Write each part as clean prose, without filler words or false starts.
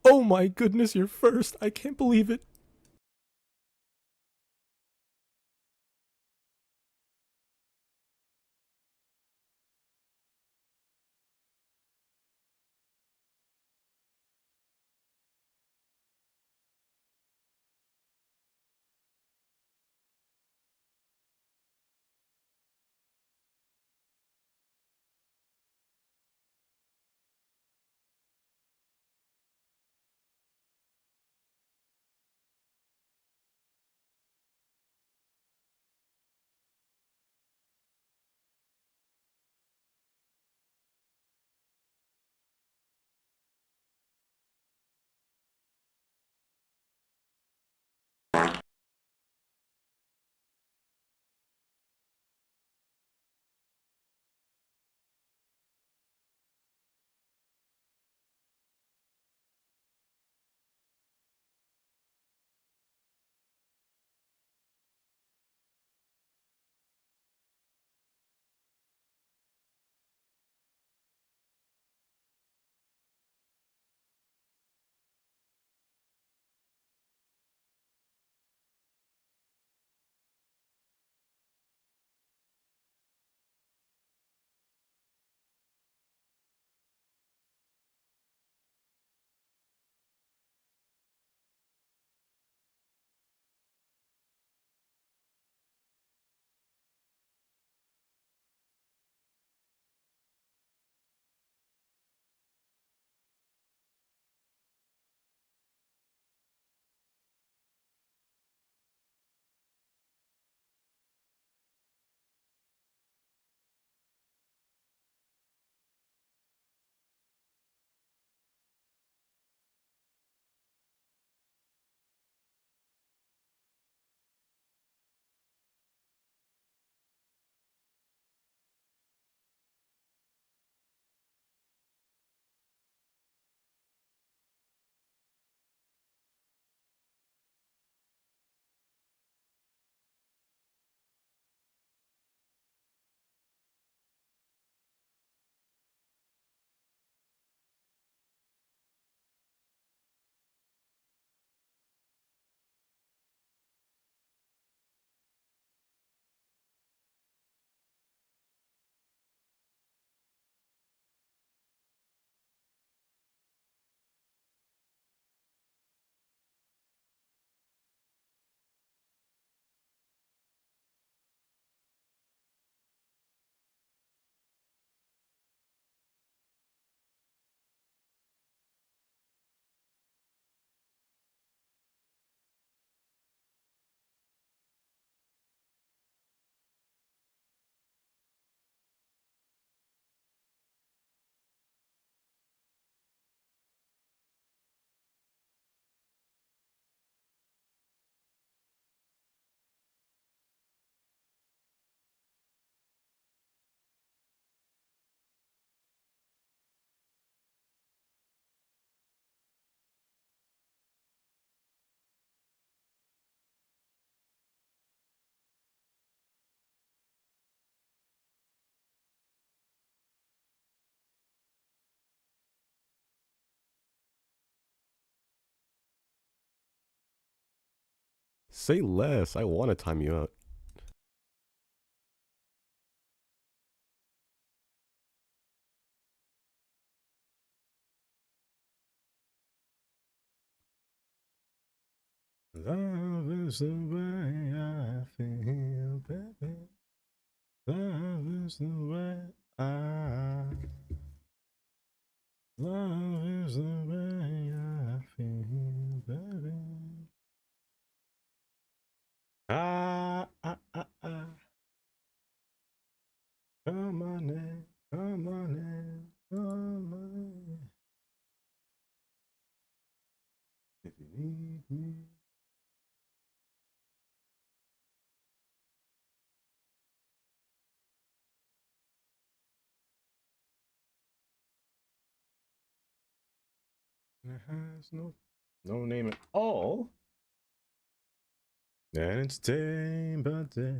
Oh my goodness, you're first. I can't believe it. Say less. I want to time you out. Love is the way I feel, baby. Love is the way I. Love is the way I feel, baby. Ah, ah, ah, ah. Come on in, come on in, come on in. If you need me. It has no name at all. And it's day by day.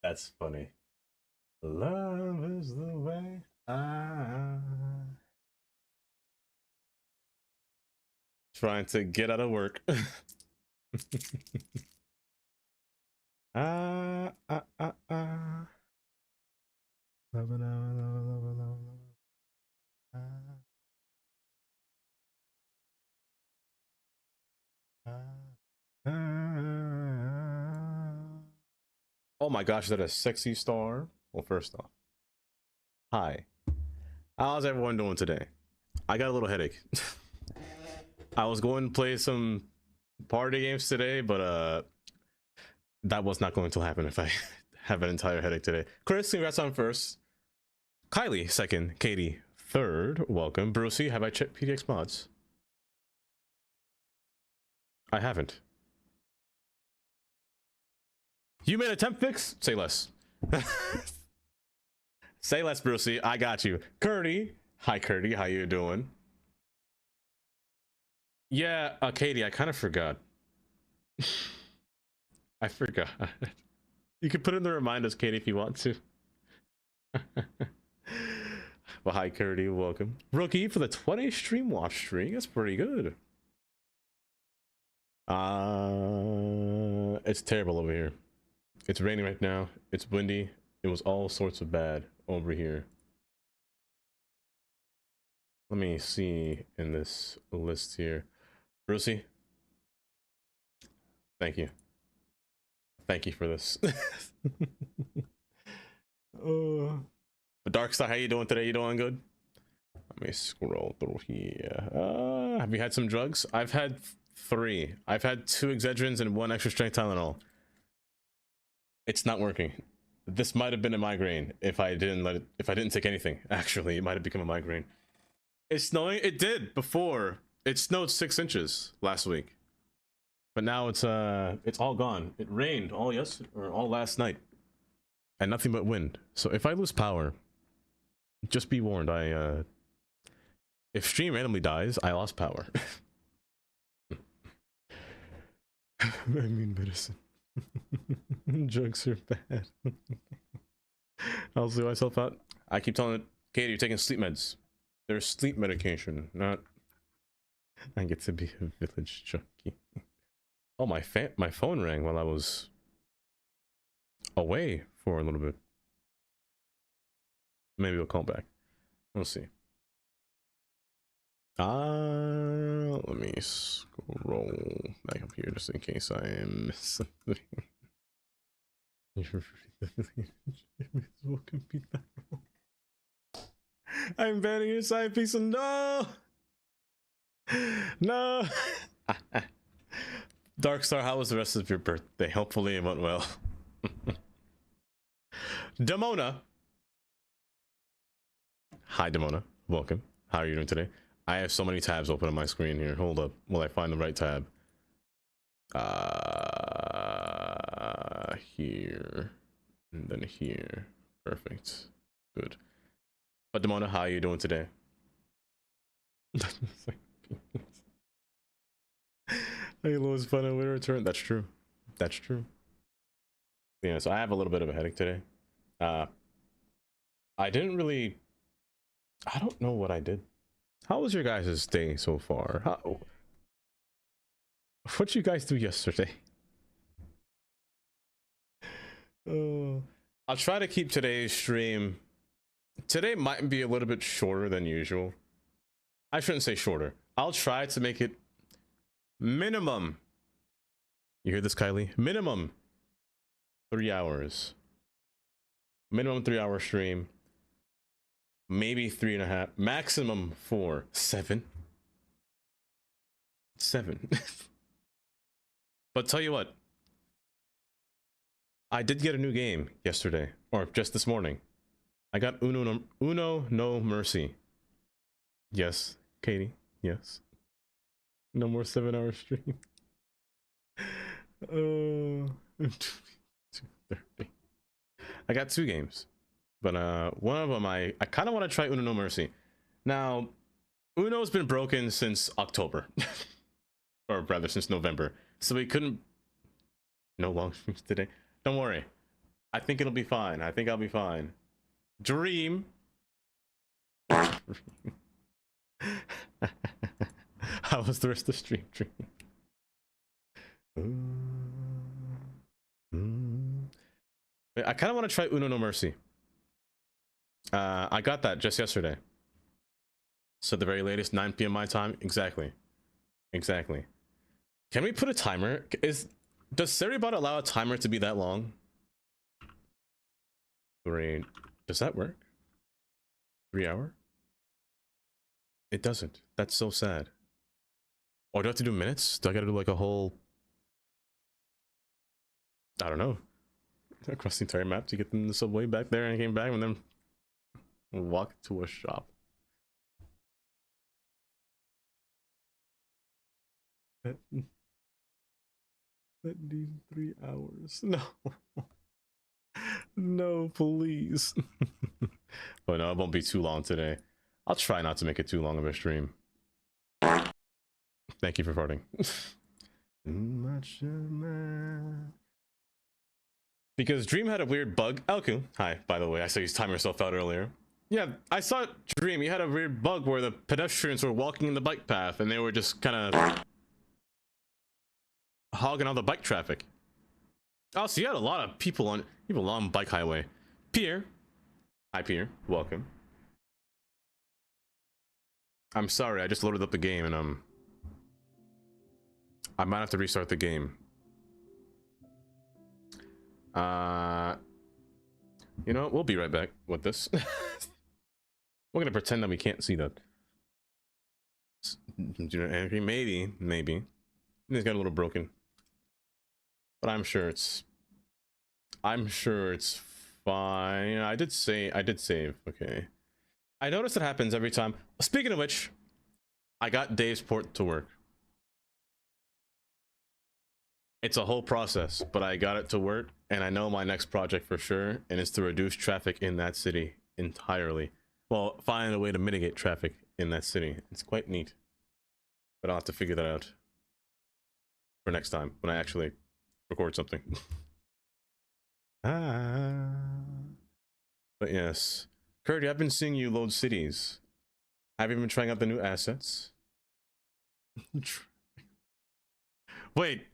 That's funny. Love is the way I trying to get out of work. Ah, ah, ah, ah. Love, love, love, love, love, love. Ah, ah, ah. Oh my gosh, is that a sexy star? Well, first off, hi. How's everyone doing today? I got a little headache. I was going to play some party games today, but that was not going to happen if I have an entire headache today. Chris, congrats on first. Kylie, second. Katie, third. Welcome. Brucey, have I checked PDX mods? I haven't. You made a temp fix? Say less. Say less, Brucey. I got you. Curdy. Hi, Curdy. How you doing? Yeah, Katie, I kind of forgot. I forgot. You can put in the reminders, Katie, if you want to. Well, hi, Curdy. Welcome. Rookie for the 20 stream watch streak. That's pretty good. It's terrible over here. It's raining right now. It's windy. It was all sorts of bad over here. Let me see in this list here. Brucey, thank you. Thank you for this. Darkstar, how you doing today? You doing good? Let me scroll through here. Have you had some drugs? I've had 3. I've had 2 Excedrins and 1 extra strength Tylenol. It's not working. This might have been a migraine if I didn't take anything. Actually, it might have become a migraine. It's snowing. It did before. It snowed 6 inches last week, but now it's all gone. It rained all last night, and nothing but wind. So if I lose power, just be warned. If stream randomly dies, I lost power. I mean medicine. Drugs are bad. I'll see myself out. I keep telling it, Katie, you're taking sleep meds. There's sleep medication, not. I get to be a village junkie. Oh, my phone rang while I was away for a little bit. Maybe we'll call back. We'll see. Let me scroll back up here just in case I am something. I'm banning your side piece and no! No! Darkstar, how was the rest of your birthday? Hopefully it went well. Demona. Hi, Demona. Welcome. How are you doing today? I have so many tabs open on my screen here. Hold up. Will I find the right tab? Here. And then here. Perfect. Good. But Demona, how are you doing today? Halo is fun and we return. That's true. That's true. Yeah, so I have a little bit of a headache today. I didn't really. I don't know what I did. How was your guys' day so far? What'd you guys do yesterday? I'll try to keep today's stream. Today might be a little bit shorter than usual. I shouldn't say shorter. I'll try to make it minimum. You hear this, Kylie? Minimum 3 hours. Minimum 3 hour stream. Maybe 3.5. Maximum 4. 7. 7. But tell you what. I did get a new game yesterday. Or just this morning. I got Uno No Mercy. Yes, Katie. Yes. No more 7 hour stream. Oh, 2:30. I got 2 games, but one of them I kind of want to try Uno No Mercy. Now, Uno's been broken since October, or rather since November, so we couldn't. No long streams today. Don't worry, I think it'll be fine. I think I'll be fine. Dream. How was the rest of the stream? Dream. I kind of want to try Uno No Mercy. I got that just yesterday. So the very latest, 9 p.m. my time. Exactly. Exactly. Can we put a timer? Does Seribot allow a timer to be that long? Great. Does that work? 3 hour? It doesn't. That's so sad. Or do I have to do minutes? Do I gotta do like a whole... I don't know. Across the entire map to get them the subway back there and I came back and then walk to a shop. That needs 3 hours. No. No, please. But no, it won't be too long today. I'll try not to make it too long of a stream. Thank you for farting. Because Dream had a weird bug. Elku, hi, by the way. I saw you time yourself out earlier. Yeah, I saw Dream. You had a weird bug where the pedestrians were walking in the bike path and they were just kind of hogging all the bike traffic. Oh, so you had a lot of people on bike highway. Pierre. Hi, Pierre. Welcome. I'm sorry, I just loaded up the game and I might have to restart the game. You know what? We'll be right back with this. We're gonna pretend that we can't see that. Maybe. It's got a little broken. But I'm sure it's fine. I did save. Okay. I noticed it happens every time. Speaking of which, I got Dave's port to work. It's a whole process, but I got it to work, and I know my next project for sure, and it's to reduce traffic in that city entirely. Well, find a way to mitigate traffic in that city. It's quite neat. But I'll have to figure that out for next time when I actually record something. But yes. Curdy, I've been seeing you load cities. Have you been trying out the new assets? Wait.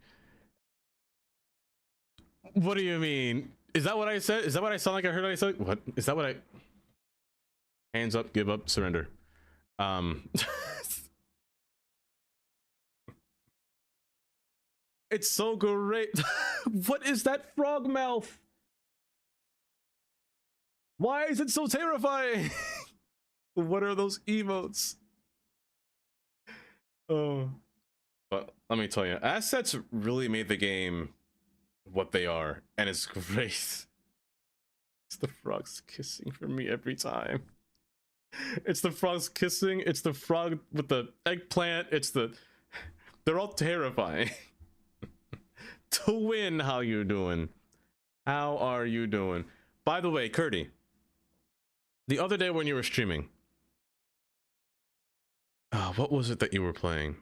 What do you mean? Is that what I said? Is that what I sound like I heard I said? What? Is that what I... Hands up, give up, surrender. It's so great. What is that frog mouth? Why is it so terrifying? What are those emotes? Oh. But let me tell you, assets really made the game what they are, and it's great. It's the frogs kissing for me every time. It's the frogs kissing, it's the frog with the eggplant, they're all terrifying. Twin, how you doing? How are you doing? By the way, Curdy, the other day when you were streaming, what was it that you were playing?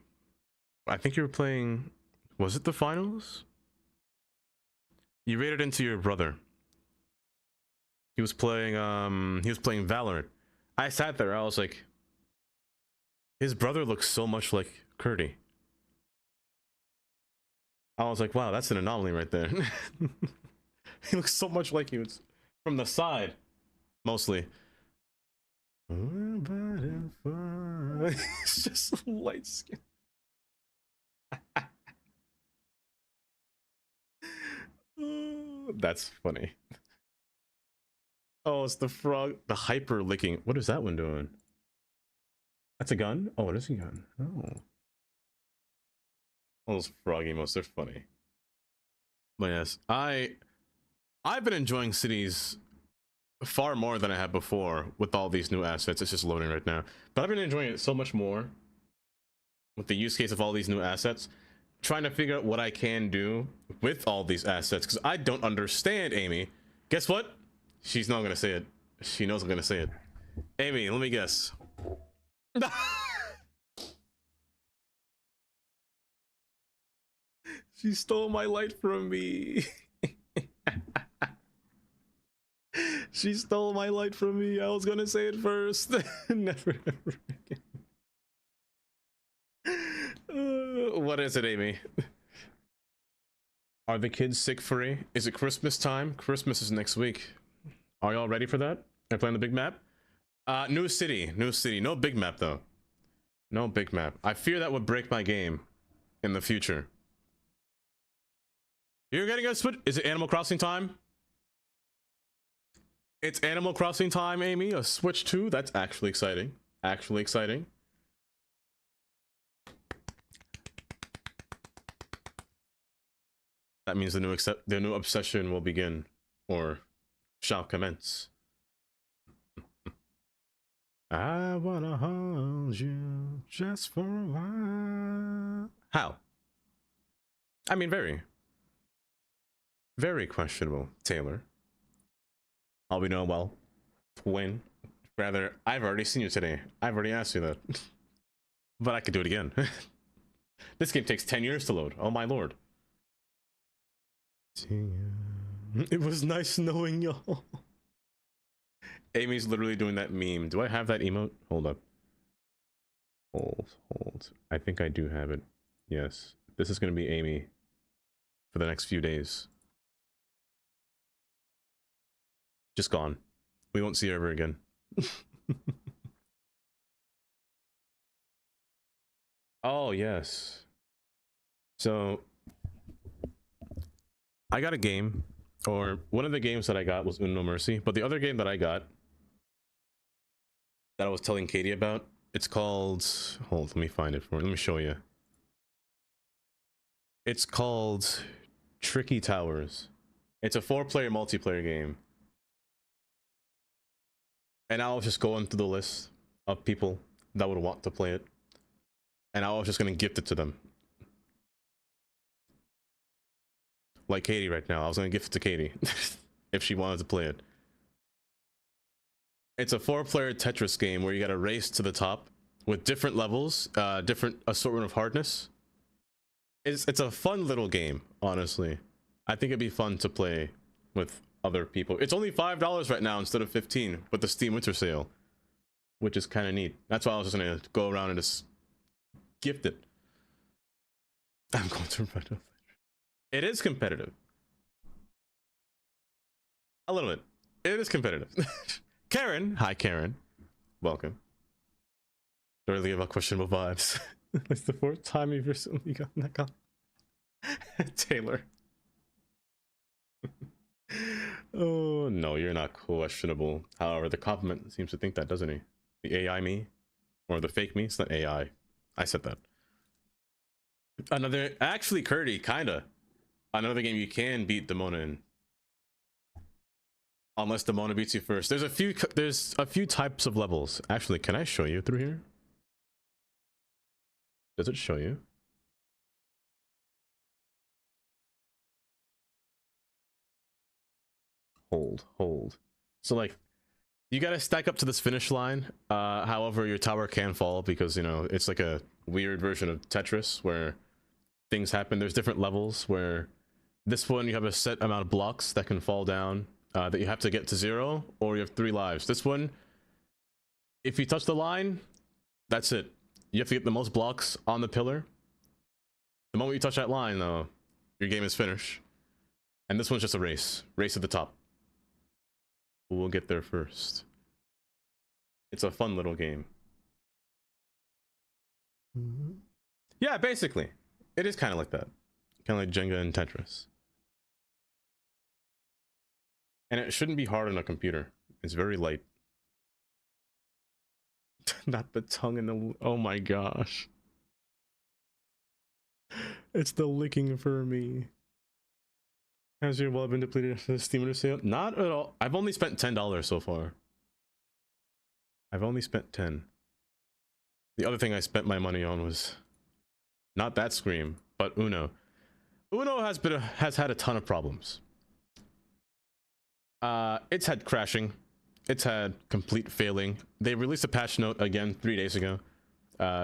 I think you were playing, was it the finals? You raided into your brother. He was playing Valorant. I sat there, I was like, his brother looks so much like Curdy. I was like, wow, that's an anomaly right there. He looks so much like you. It's from the side, mostly. It's just light skin. That's funny. Oh, it's the frog, the hyper licking. What is that one doing? That's a gun? Oh, it is a gun. Oh. Those frog emotes, they're funny. But yes, I've been enjoying cities far more than I have before with all these new assets. It's just loading right now. But I've been enjoying it so much more with the use case of all these new assets. Trying to figure out what I can do with all these assets. Because I don't understand, Amy. Guess what? She's not going to say it. She knows I'm going to say it. Amy, let me guess. She stole my light from me. She stole my light from me. I was gonna say it first. Never ever again. What is it, Amy? Are the kids sick free? Is it Christmas time? Christmas is next week. Are y'all ready for that? Are you playing the big map? New city. No big map though. No big map. I fear that would break my game in the future. You're getting a switch? Is it Animal Crossing time? It's Animal Crossing time, Amy. A Switch 2? That's actually exciting. Actually exciting. That means the new obsession will begin, or shall commence. I wanna hold you just for a while. How? I mean, very questionable, Taylor. I'll be knowing well. When? Rather, I've already seen you today. I've already asked you that. But I could do it again. This game takes 10 years to load. Oh my lord. It was nice knowing y'all. Amy's literally doing that meme. Do I have that emote? Hold up. Hold. I think I do have it. Yes. This is going to be Amy for the next few days. Just gone. We won't see her ever again. Oh, yes. So, I got a game, or one of the games that I got was Uno Mercy, but the other game that I got, that I was telling Katie about, it's called, hold, let me find it for you. Let me show you. It's called Tricky Towers. It's a 4-player multiplayer game. And I was just going through the list of people that would want to play it. And I was just going to gift it to them. Like Katie right now. I was going to gift it to Katie if she wanted to play it. It's a 4-player Tetris game where you got to race to the top with different levels, different assortment of hardness. It's a fun little game, honestly. I think it'd be fun to play with other people. It's only $5 right now instead of $15 with the Steam Winter Sale, which is kind of neat. That's why I was just gonna go around and just gift it. I'm going to run up. It is competitive. A little bit. It is competitive. Karen, hi Karen, welcome. Don't really give out questionable vibes. It's the 4th time you've recently gotten that call. Taylor. Oh no, you're not questionable. However, the compliment seems to think that, doesn't he? The AI me, or the fake me. It's not AI. I said that. Another, actually, Curdy, kinda. Another game you can beat Demona in, unless Demona beats you first. There's a few types of levels. Actually, can I show you through here? Does it show you? Hold. So like, you gotta stack up to this finish line. However, your tower can fall because, you know, it's like a weird version of Tetris where things happen. There's different levels where this one you have a set amount of blocks that can fall down that you have to get to 0, or you have 3 lives. This one, if you touch the line, that's it. You have to get the most blocks on the pillar. The moment you touch that line, though, your game is finished. And this one's just a race to the top. Who will get there first? It's a fun little game. Yeah, basically. It is kind of like that. Kind of like Jenga and Tetris. And it shouldn't be hard on a computer. It's very light. Not the tongue and the... Oh my gosh. It's the licking for me. Has your wallet been depleted after the Steam Winter Sale? Not at all. I've only spent $10 so far. I've only spent 10. The other thing I spent my money on was not that Scream, but Uno. Uno has had a ton of problems. It's had crashing. It's had complete failing. They released a patch note again 3 days ago,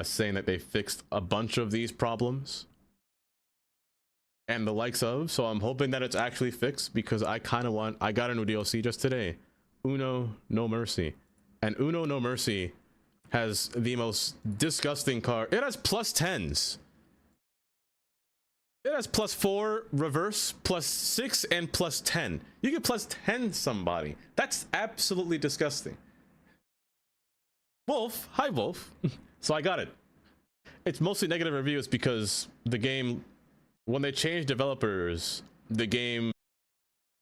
saying that they fixed a bunch of these problems and the likes of. So I'm hoping that it's actually fixed, because I got a new DLC just today. Uno No Mercy. And Uno No Mercy has the most disgusting card. It has plus 10s. It has plus 4 reverse, plus 6, and plus 10. You can plus 10 somebody. That's absolutely disgusting. Wolf, hi Wolf. So I got it. It's mostly negative reviews because the game, when they changed developers, the game,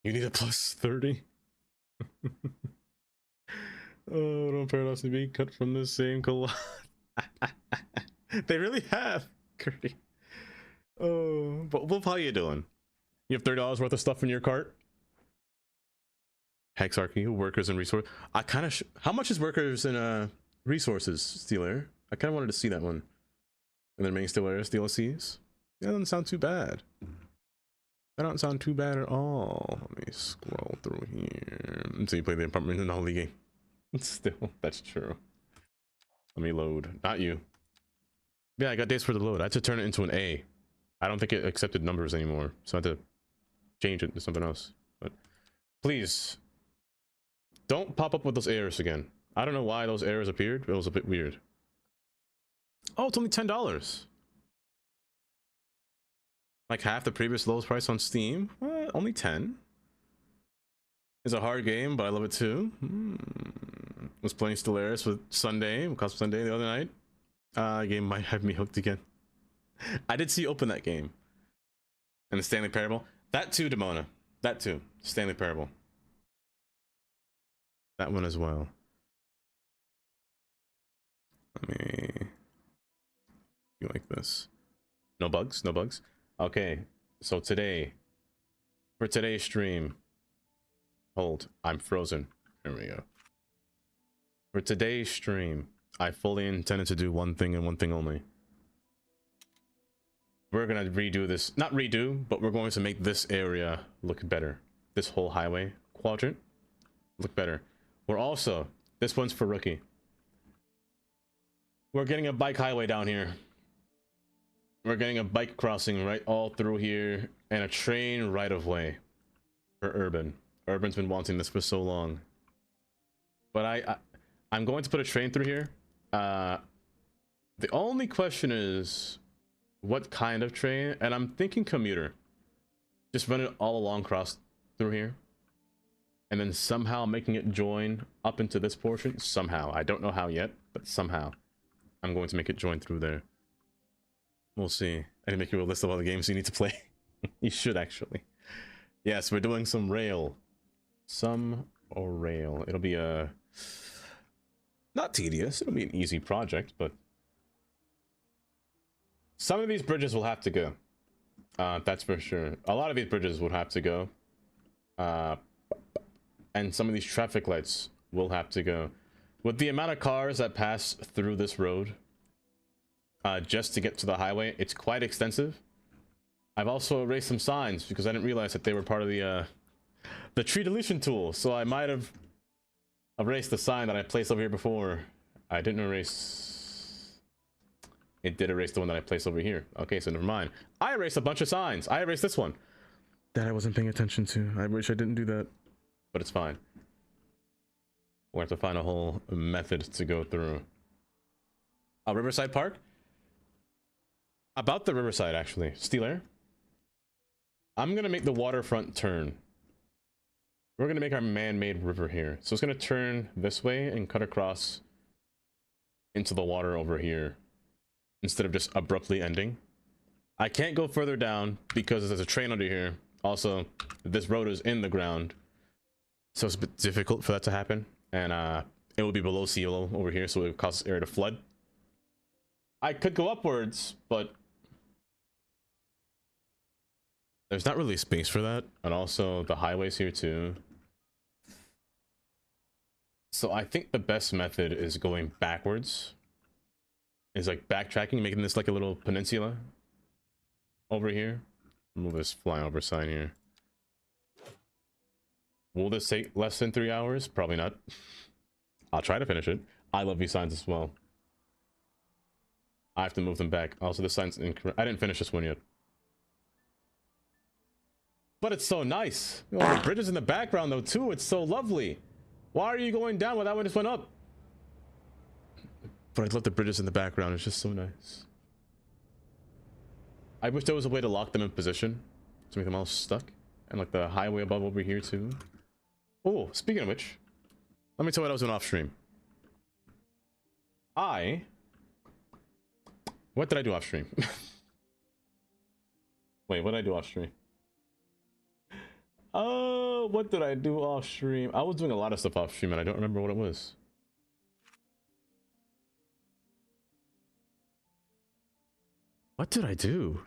you need a plus 30. Oh, don't Paradox to be cut from the same collage. They really have, Curdy. Oh, but Wolf, how you doing? You have $30 worth of stuff in your cart? Hexarchy, workers and resources. I kind of how much is workers and resources, Steelair? I kind of wanted to see that one. And then remaining Steelairs, DLCs. That doesn't sound too bad. That don't sound too bad at all. Let me scroll through here. So you play the apartment in the Holy game. Still, that's true. Let me load. Not you. Yeah, I got days for the load. I had to turn it into an A. I don't think it accepted numbers anymore, so I had to change it to something else. But please, don't pop up with those errors again. I don't know why those errors appeared. It was a bit weird. Oh, it's only $10. Like half the previous lowest price on Steam. Only 10. It's a hard game, but I love it too. Was playing Stellaris with Sunday, Cosmo Sunday the other night. Game might have me hooked again. I did see you open that game. And the Stanley Parable. That too, Demona. That too. Stanley Parable. That one as well. Let me... You like this. No bugs? No bugs? Okay. So today... For today's stream... Hold. I'm frozen. There we go. For today's stream, I fully intended to do one thing and one thing only. We're gonna redo this, not redo, but we're going to make this area look better. This whole highway quadrant look better. We're also, this one's for Rookie. We're getting a bike highway down here. We're getting a bike crossing right all through here and a train right of way for Urban. Urban's been wanting this for so long. But I'm going to put a train through here. The only question is what kind of train, and I'm thinking commuter. Just run it all along across through here. And then somehow making it join up into this portion. Somehow. I don't know how yet, but somehow. I'm going to make it join through there. We'll see. I can make you a list of all the games you need to play. You should actually. Yes, we're doing some rail. Some or rail. It'll be a... Not tedious. It'll be an easy project, but... Some of these bridges will have to go. That's for sure. A lot of these bridges will have to go. And some of these traffic lights will have to go. With the amount of cars that pass through this road, just to get to the highway, it's quite extensive. I've also erased some signs because I didn't realize that they were part of the tree deletion tool. So I might have erased the sign that I placed over here before. I didn't erase... It did erase the one that I placed over here. Okay, so never mind. I erased a bunch of signs. I erased this one that I wasn't paying attention to. I wish I didn't do that, but it's fine. We'll have to find a whole method to go through. Riverside Park? About the Riverside, actually. Steelair? I'm going to make the waterfront turn. We're going to make our man-made river here. So it's going to turn this way and cut across into the water over here, instead of just abruptly ending. I can't go further down because there's a train under here. Also, this road is in the ground, so it's a bit difficult for that to happen. And it will be below sea level over here, so it would cause this area to flood. I could go upwards, but there's not really space for that. And also, the highway's here too. So I think the best method is going backwards. Is like backtracking, making this like a little peninsula over here. Move this flyover sign here. Will this take less than 3 hours? Probably not. I'll try to finish it. I love these signs as well. I have to move them back. Also, this sign's incorrect. I didn't finish this one yet. But it's so nice. Oh, the bridge is in the background though too. It's so lovely. Why are you going down when that one just went up? But I love the bridges in the background. It's just so nice. I wish there was a way to lock them in position to make them all stuck. And like the highway above over here too. Oh, speaking of which, let me tell you what I was doing off stream. What did I do off stream? Wait, what did I do off stream? Oh, what did I do off stream? I was doing a lot of stuff off stream and I don't remember what it was. What did I do?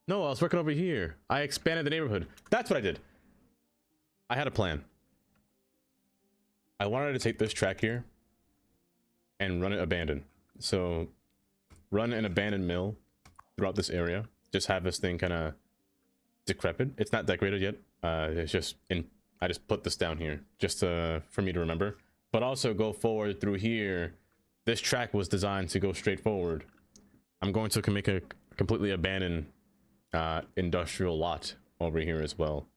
No, I was working over here. I expanded the neighborhood. That's what I did. I had a plan. I wanted to take this track here and run it abandoned. So run an abandoned mill throughout this area. Just have this thing kind of decrepit. It's not decorated yet. It's just I just put this down here just for me to remember. But also go forward through here. This track was designed to go straight forward. I'm going to make a completely abandoned industrial lot over here as well,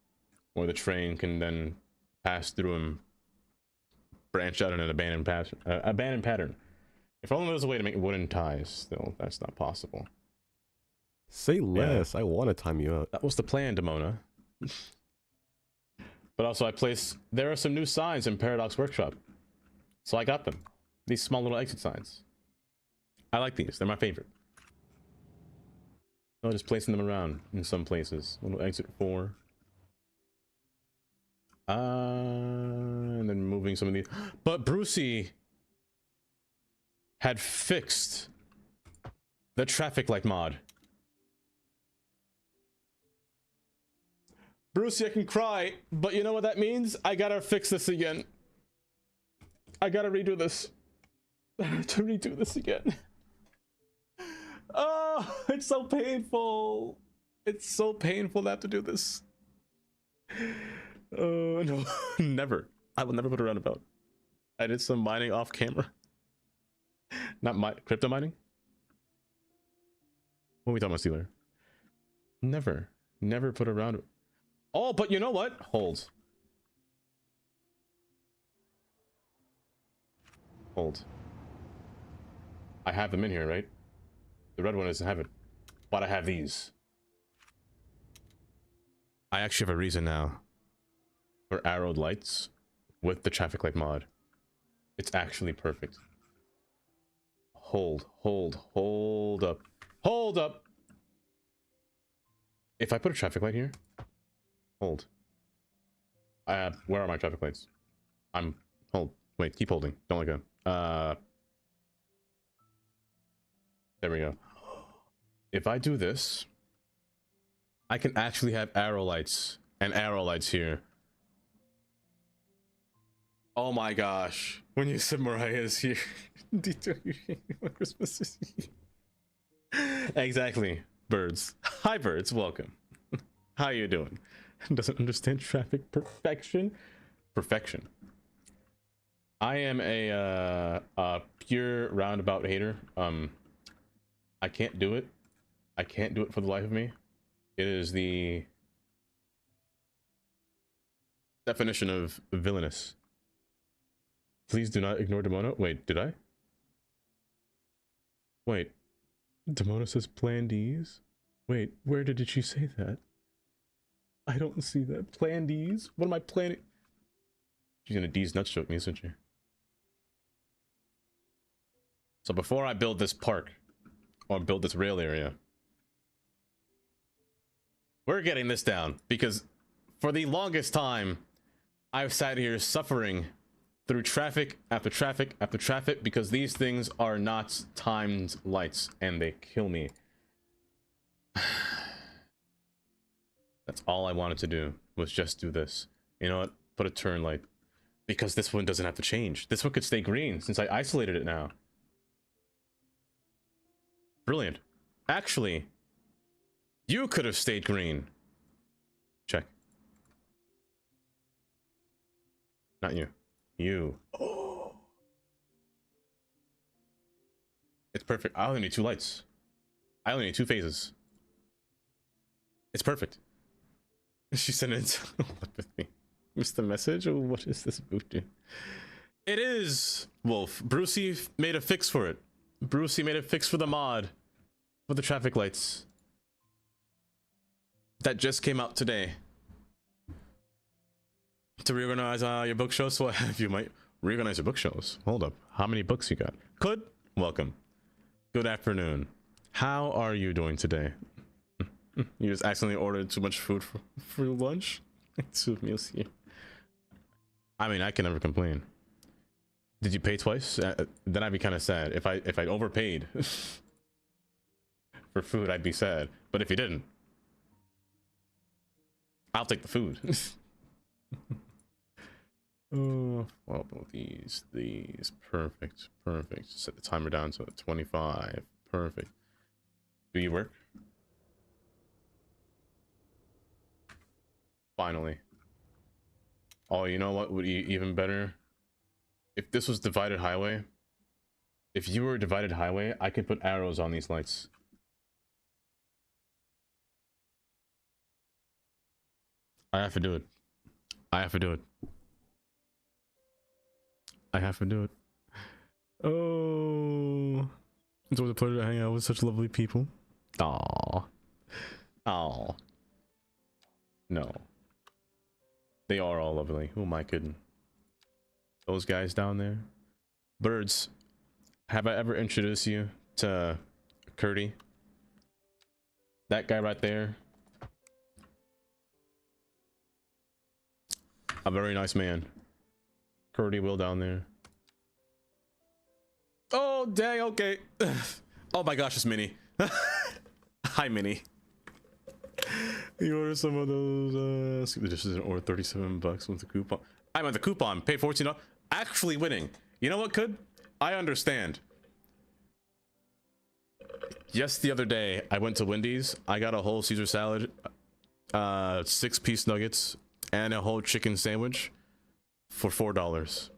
where the train can then pass through and branch out in an abandoned pattern. If only there was a way to make wooden ties. Still, that's not possible. Say less. Yeah. I want to time you out. That was the plan, Demona. But also, there are some new signs in Paradox Workshop, so I got them. These small little exit signs. I like these. They're my favorite. I'm just placing them around in some places. Little exit 4. And then moving some of these. But Brucey had fixed the traffic light mod. Brucey, I can cry, but you know what that means? I gotta fix this again. I gotta redo this. I have to redo this again. Oh, it's so painful. It's so painful to have to do this. Oh, no. Never. I will never put a roundabout. I did some mining off camera. Not crypto mining? What are we talking about, Steeler? Never put a roundabout. Oh, but you know what? Hold. I have them in here, right? The red one doesn't have it, but I have these. I actually have a reason now for arrowed lights with the traffic light mod. It's actually perfect. Hold up. If I put a traffic light here, hold. Where are my traffic lights? Wait, keep holding. Don't let go. There we go. If I do this, I can actually have arrow lights and arrow lights here. Oh my gosh. When you said Mariah is here, Christmas is here. Exactly. Birds. Hi, birds. Welcome. How you doing? Doesn't understand traffic perfection. I am a pure roundabout hater. I can't do it. I can't do it for the life of me. It is the definition of villainous. Please do not ignore Demona. Wait, did I? Wait. Demona says plan D's? Wait, where did she say that? I don't see that. Plan D's? What am I planning? She's gonna D's nuts choke me, isn't she? So before I build this park, or build this rail area, we're getting this down, because for the longest time I've sat here suffering through traffic after traffic after traffic because these things are not timed lights and they kill me. That's all I wanted to do, was just do this. You know what? Put a turn light, because this one doesn't have to change. This one could stay green since I isolated it now. Brilliant. Actually, you could have stayed green. Check. Not you. You. Oh. It's perfect. I only need 2 lights. I only need 2 phases. It's perfect. She sent it with me. Missed the message? Oh, what is this booty? It is Wolf. Brucey made a fix for it. Brucey made a fix for the mod for the traffic lights that just came out today. To reorganize your bookshelves, so what have you might reorganize your bookshelves. Hold up, how many books you got? Could welcome. Good afternoon. How are you doing today? You just accidentally ordered too much food for lunch. 2 meals here. I mean, I can never complain. Did you pay twice? Then I'd be kind of sad. If I overpaid for food, I'd be sad. But if you didn't, I'll take the food. Oh, well, these, perfect. Set the timer down to 25. Perfect. Do you work? Finally. Oh, you know what would be even better? If this was divided highway. If you were a divided highway, I could put arrows on these lights. I have to do it. I have to do it. I have to do it. Oh, it's always a pleasure to hang out with such lovely people. Aww. Aww. No. They are all lovely. Who am I kidding? Those guys down there. Birds. Have I ever introduced you to Curdy? That guy right there. A very nice man. Curdy Will down there. Oh, dang, okay. Oh my gosh, it's Minnie. Hi, Minnie. You order some of those, skip the dishes and order 37 bucks with the coupon. I'm on the coupon, pay $14. Actually winning. You know what, could? I understand. Just the other day, I went to Wendy's. I got a whole Caesar salad, 6-piece nuggets, and a whole chicken sandwich for $4.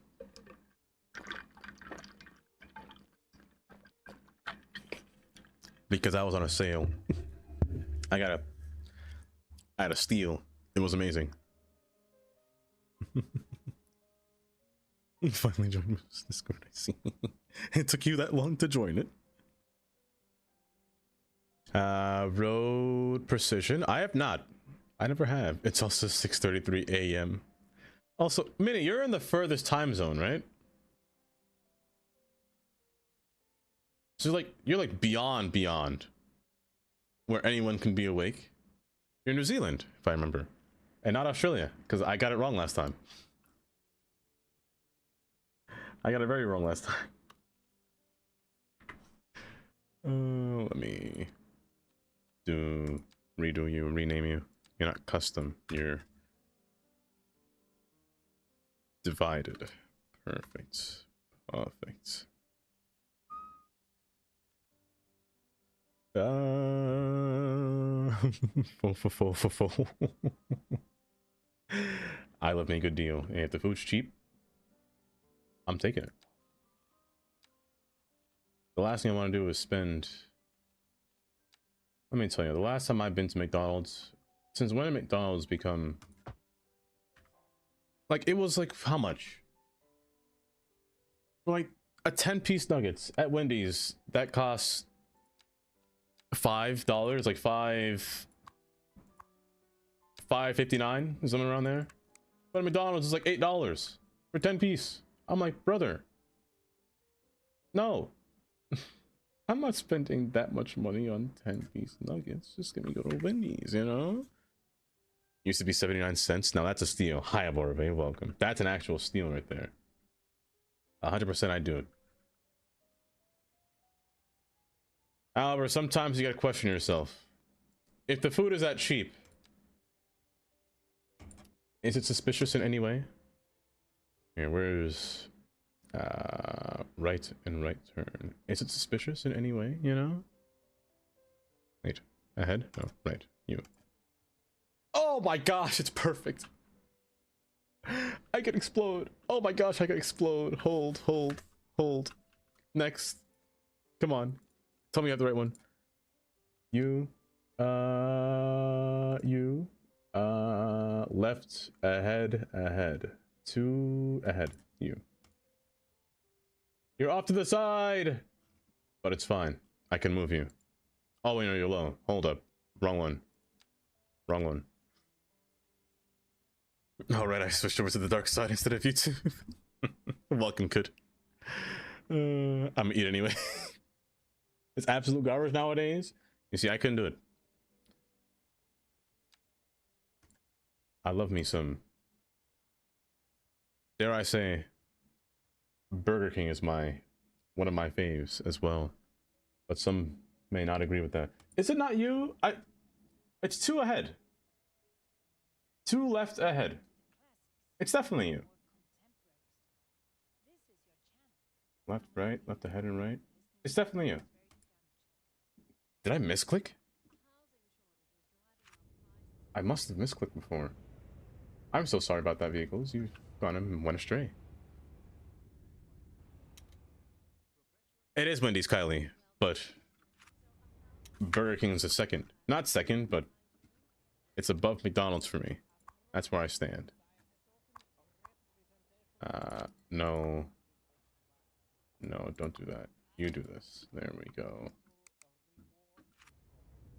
Because I was on a sale. I had a steal. It was amazing. You finally joined this Discord, I see. It took you that long to join it. Road precision. I have not. I never have. It's also 6:33 a.m. Also, Minnie, you're in the furthest time zone, right? So you're like beyond where anyone can be awake. You're New Zealand, if I remember, and not Australia, because I got it wrong last time. I got it very wrong last time. Let me redo you, rename you. You're not custom, you're divided. Perfect. Fo. I love me a good deal. And if the food's cheap, I'm taking it. The last thing I want to do is spend. Let me tell you, the last time I've been to McDonald's, since when did McDonald's become like, it was like how much? Like a 10-piece nuggets at Wendy's that costs $5, like $5.59, something around there. But at McDonald's is like $8 for 10-piece. I'm like, brother, no. I'm not spending that much money on 10-piece nuggets. Just gonna go to Wendy's, you know? Used to be 79 cents. Now that's a steal. Hi, Aborve. Welcome. That's an actual steal right there. 100% I do it. However, sometimes you gotta question yourself. If the food is that cheap, is it suspicious in any way? Here, where's right and right turn? Is it suspicious in any way, you know? Wait, ahead? No, right, you. Oh my gosh, it's perfect. I could explode. Oh my gosh, I could explode. Hold. Next. Come on. Tell me you have the right one. Left, ahead, ahead. 2 ahead. You're off to the side! But it's fine. I can move you. Oh, wait, no, you're low. Hold up. Wrong one. Wrong one. Alright, I switched over to the dark side instead of YouTube. Welcome, could. I'm gonna eat anyway. It's absolute garbage nowadays. You see, I couldn't do it. I love me some. Dare I say, Burger King is one of my faves as well. But some may not agree with that. Is it not you? It's 2 ahead. 2 left ahead. It's definitely you. Left, right, left ahead and right. It's definitely you. Did I misclick? I must have misclicked before. I'm so sorry about that, vehicles. You've gone and went astray. It is Wendy's, Kylie, but Burger King's a second. Not second, but it's above McDonald's for me. That's where I stand. No. No, don't do that. You do this. There we go.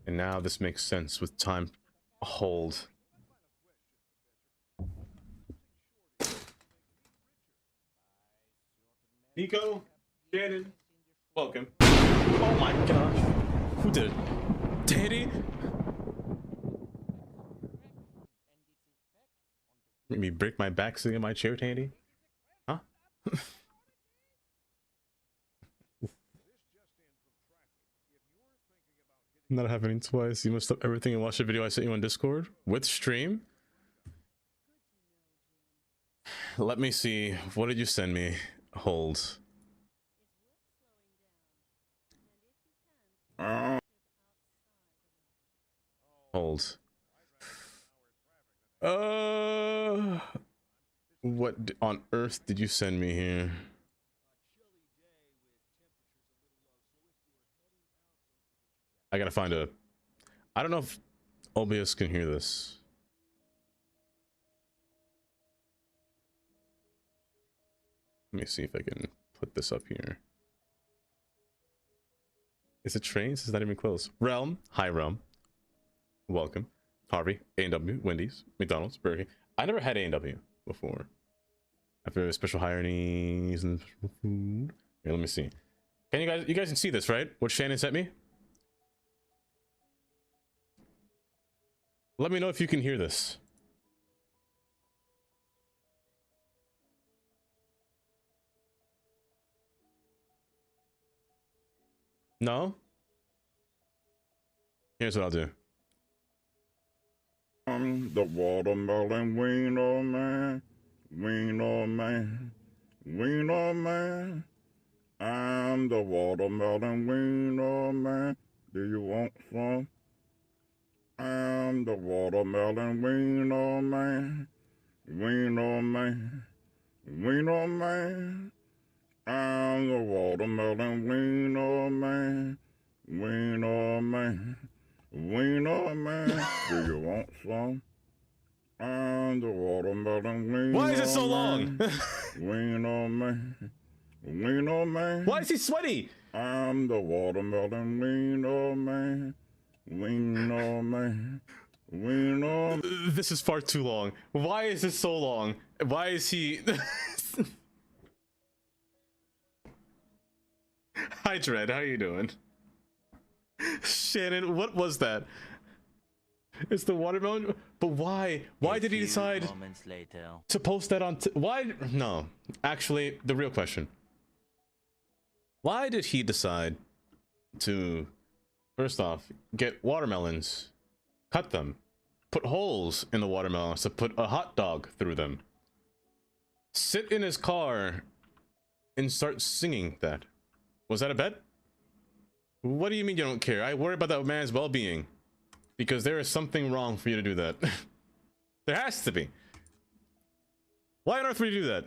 And now this makes sense with time hold. Nico, Shannon, welcome. Oh my gosh. Who did it? Tandy? Made me break my back sitting in my chair, Tandy? Huh? Not happening twice. You must stop everything and watch the video I sent you on Discord with stream. Let me see. What did you send me? Hold. Hold. What on earth did you send me here? I gotta find a. I don't know if OBS can hear this. Let me see if I can put this up here. Is it trains? It's not even close. Realm. Hi, Realm. Welcome. Harvey. A&W. Wendy's. McDonald's. Burger King. I never had A&W before. After special hirings and food. Here, let me see. Can you guys can see this, right? What Shannon sent me? Let me know if you can hear this. No? Here's what I'll do. The watermelon wiener man, wiener man, wiener man. I'm the watermelon wiener man. Do you want some? I'm the watermelon wiener man, wiener man, wiener man. I'm the watermelon wiener man, wiener man, wiener man. Do you want some? I'm the watermelon wiener. Why is it so long? Wiener man, wiener man. Why is he sweaty? I'm the watermelon wiener man, wiener man, wiener. This is far too long. Why is this so long? Why is he? Hi, Dread. How you doing? Shannon, what was that? It's the watermelon. But why? Why did he decide to post that on? Why? No, actually, the real question. Why did he decide to, first off, get watermelons, cut them, put holes in the watermelons to put a hot dog through them, sit in his car, and start singing that? Was that a bet? What do you mean you don't care? I worry about that man's well-being. Because there is something wrong for you to do that. There has to be. Why on earth would you do that?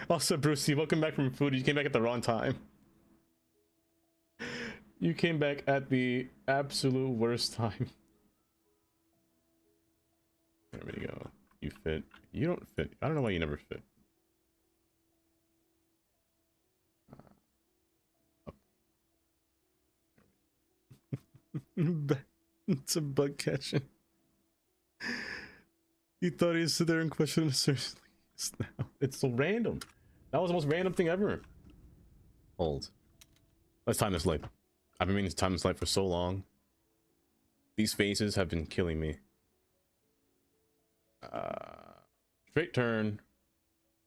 Also, Brucey, welcome back from food. You came back at the wrong time. You came back at the absolute worst time. There we fit. You don't fit. I don't know why you never fit. It's a bug catching. You thought he'd sit there and question it seriously. It's so random. That was the most random thing ever. Hold. Let's time this light. I've been meaning to time this light for so long. These phases have been killing me. Straight turn.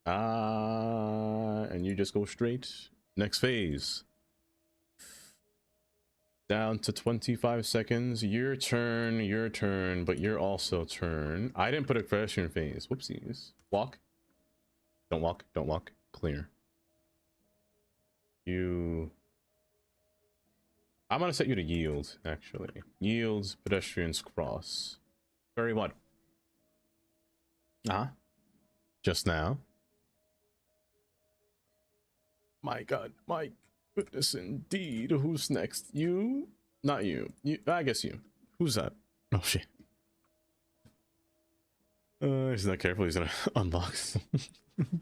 And you just go straight. Next phase. Down to 25 seconds. Your turn, but you're also turn. I didn't put a pedestrian phase. Whoopsies. Walk. Don't walk. Don't walk. Clear. You... I'm gonna set you to yield, actually. Yields, pedestrians, cross. Very what? Uh-huh. Just now. My god, my goodness indeed. Who's next? You? Not you. You, I guess you. Who's that? Oh shit. He's not careful, he's gonna unlock some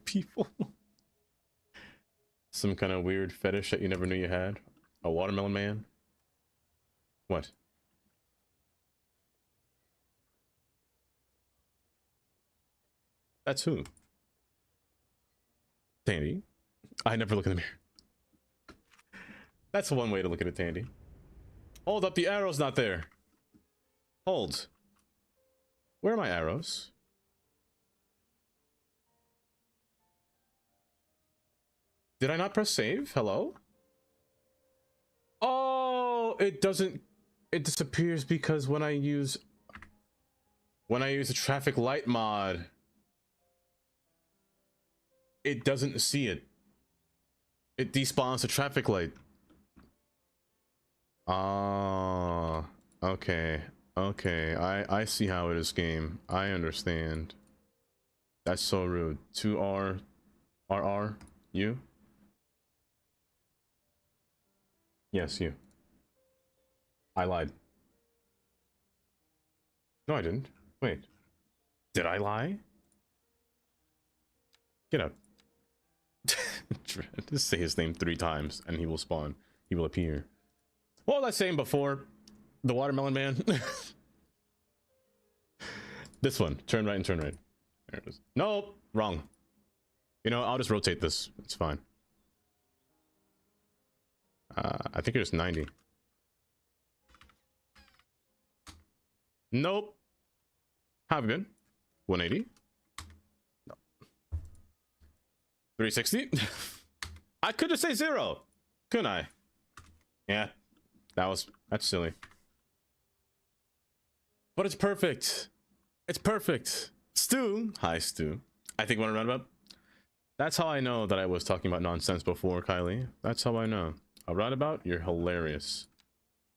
people. Some kind of weird fetish that you never knew you had. A watermelon man? What? That's who? Tandy? I never look in the mirror. That's one way to look at it, Tandy. Hold up, the arrow's not there. Hold. Where are my arrows? Did I not press save? Hello? Oh, it doesn't... It disappears because when I use the traffic light mod, it doesn't see it. It despawns the traffic light. Ah, okay. Okay, I see how it is, game. I understand. That's so rude. 2R, RR, you? Yes, you. I lied. No, I didn't. Wait. Did I lie? Get up. Just say his name 3 times and he will spawn. He will appear. What was I saying before? The watermelon man? This one. Turn right and turn right. There it is. Nope. Wrong. You know, I'll just rotate this. It's fine. I think it was 90. Nope. How have you been? 180? No. 360? I could just say 0, couldn't I? Yeah, that's silly. But it's perfect. It's perfect. Stu. Hi, Stu. I think when I run up. That's how I know that I was talking about nonsense before, Kylie. That's how I know. A roundabout? You're hilarious.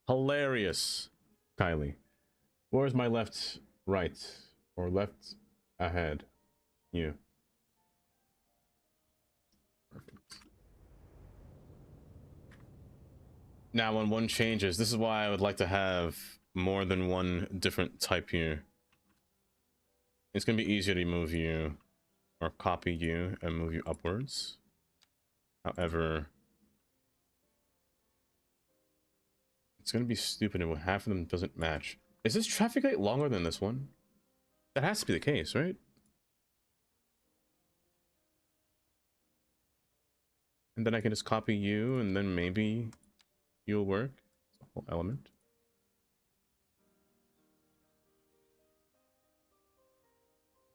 Hilarious, Kylie. Where's my left, right, or left ahead? You. Perfect. Now, when one changes, this is why I would like to have more than one different type here. It's going to be easier to move you, or copy you, and move you upwards. However, it's going to be stupid if half of them doesn't match. Is this traffic light longer than this one? That has to be the case, right? And then I can just copy you, and then maybe you'll work. It's a whole element.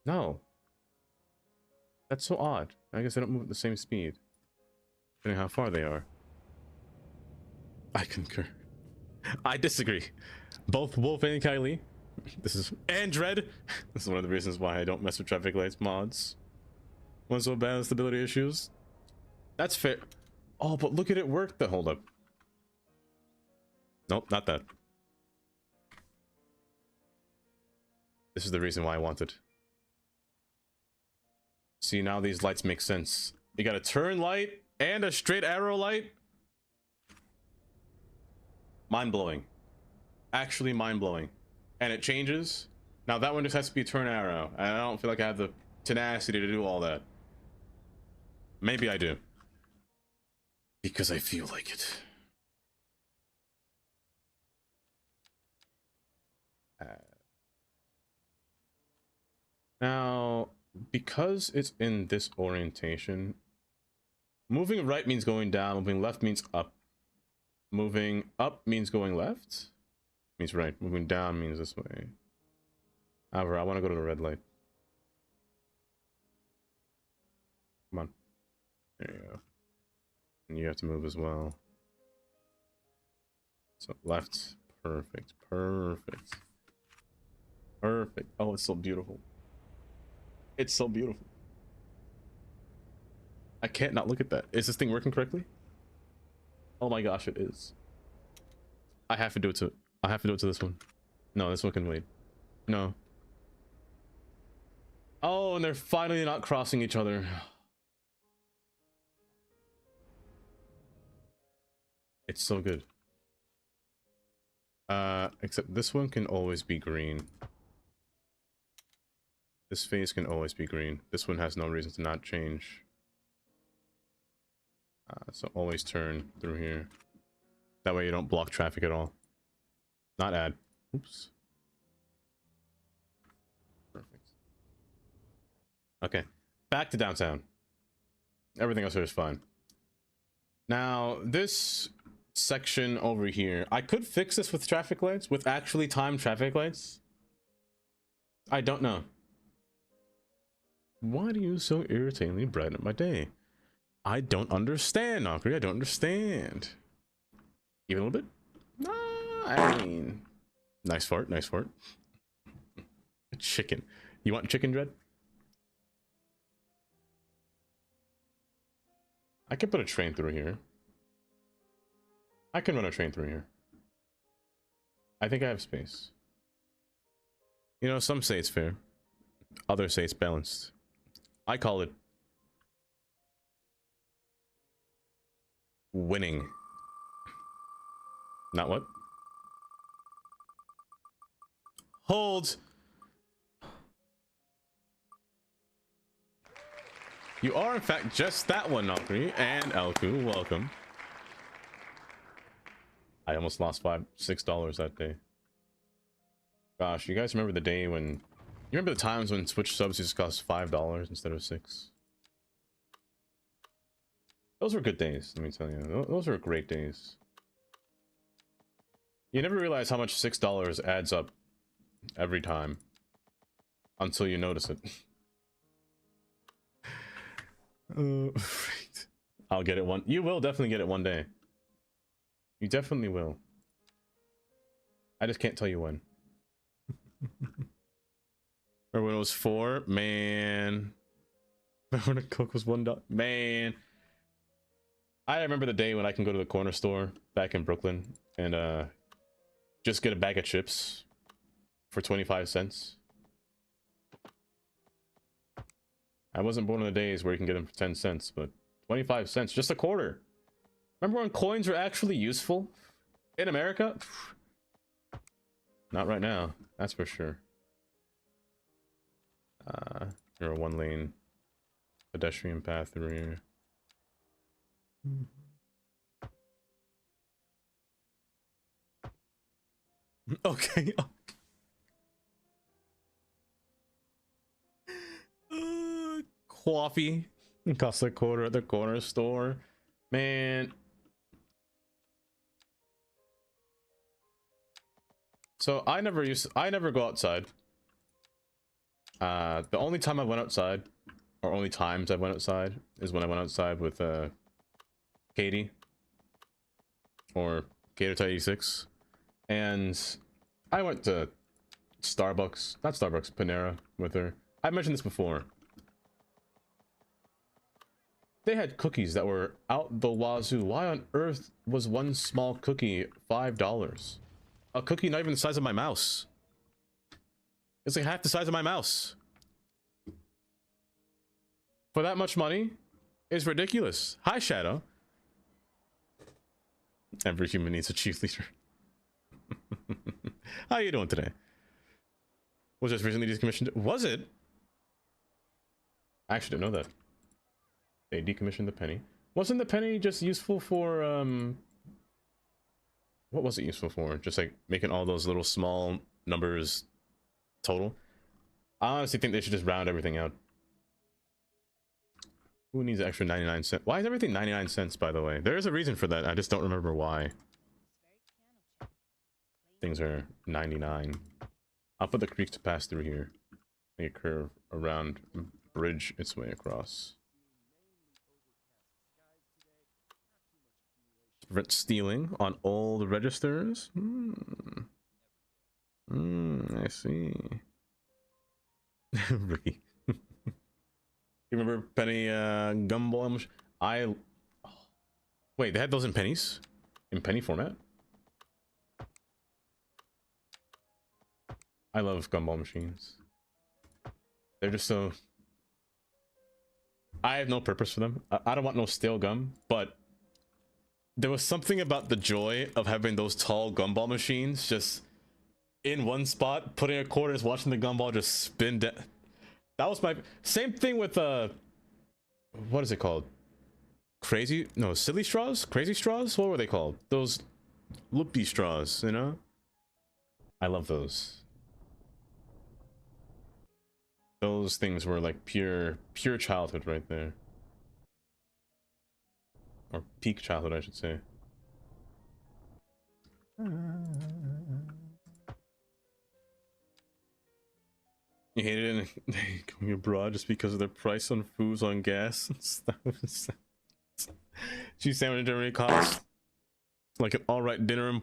No. That's so odd. I guess I don't move at the same speed, depending how far they are. I concur. I disagree. Both Wolf and Kylie. And Dread. This is one of the reasons why I don't mess with traffic lights mods. One's so bad with stability issues. That's fair. Oh, but look at it work. The hold up. Nope, not that. This is the reason why I want it. See, now these lights make sense. You got a turn light and a straight arrow light. Mind-blowing. Actually mind-blowing. And it changes Now that one just has to be a turn arrow, and I don't feel like I have the tenacity to do all that. Maybe I do. Because I feel like it. Now, because it's in this orientation, moving right means going down, moving left means up. Moving up means going left, means right. Moving down means this way. However, I want to go to the red light. Come on. There you go. And you have to move as well. So left. Perfect. Perfect. Perfect. Oh, it's so beautiful. It's so beautiful. I can't not look at that. Is this thing working correctly? Oh my gosh, it is. I have to do it to this one. No, this one can wait. No. Oh, and they're finally not crossing each other. It's so good. Except this one can always be green. This phase can always be green. This one has no reason to not change. So always turn through here. That way you don't block traffic at all. Not add. Oops. Perfect. Okay. Back to downtown. Everything else here is fine. Now, this section over here, I could fix this with traffic lights, with actually timed traffic lights. I don't know. Why do you so irritatingly brighten up my day? I don't understand, Nokri. I don't understand. Even a little bit? Nah, I mean... Nice fart, nice fart. Chicken. You want chicken, Dread? I can put a train through here. I can run a train through here. I think I have space. You know, some say it's fair. Others say it's balanced. I call it... winning. Not what? Hold! You are, in fact, just that one, Nokri. And Elku, welcome. I almost lost $6 that day. Gosh, you guys remember the day when... You remember the times when Switch subs used to cost $5 instead of $6? Those were good days, let me tell you. Those were great days. You never realize how much $6 adds up every time until you notice it. Right. I'll get it one. You will definitely get it one day. You definitely will. I just can't tell you when. Or when it was 4, man. When the Coke was $1, man. I remember the day when I can go to the corner store back in Brooklyn and just get a bag of chips for 25 cents. I wasn't born in the days where you can get them for 10 cents, but 25 cents, just a quarter. Remember when coins were actually useful in America? Not right now, that's for sure. You're a 1-lane pedestrian path through here. Okay. Coffee costs a quarter at the corner store, man. So I never go outside. The only time I went outside, or only times I went outside, is when I went outside with Katie or Gator 86, and I went to Starbucks, not Starbucks, Panera with her. I mentioned this before. They had cookies that were out the wazoo. Why on earth was one small cookie $5? A cookie not even the size of my mouse. It's like half the size of my mouse. For that much money is ridiculous. Hi, Shadow. Every human needs a chief leader. How you doing today? Was just recently decommissioned. Was it? I actually didn't know that. They decommissioned the penny. Wasn't the penny just useful for what was it useful for? Just like making all those little small numbers total? I honestly think they should just round everything out. Who needs extra 99 cents? Why is everything 99 cents, by the way? There is a reason for that. I just don't remember why. Things are 99. I'll put the creek to pass through here. Make a curve around, bridge its way across. Prevent stealing on old registers. I see. Ricky. You remember penny gumball? Wait, they had those in pennies? In penny format? I love gumball machines. They're just so... I have no purpose for them. I don't want no stale gum, but there was something about the joy of having those tall gumball machines just in one spot, putting a quarter, just watching the gumball just spin down. That was my... Same thing with, what is it called? Silly straws? Crazy straws? What were they called? Those loopy straws, you know? I love those. Those things were like pure childhood right there. Or peak childhood, I should say. You hated it going abroad just because of the price on foods, on gas and stuff. Cheese sandwich in Germany costs like an alright dinner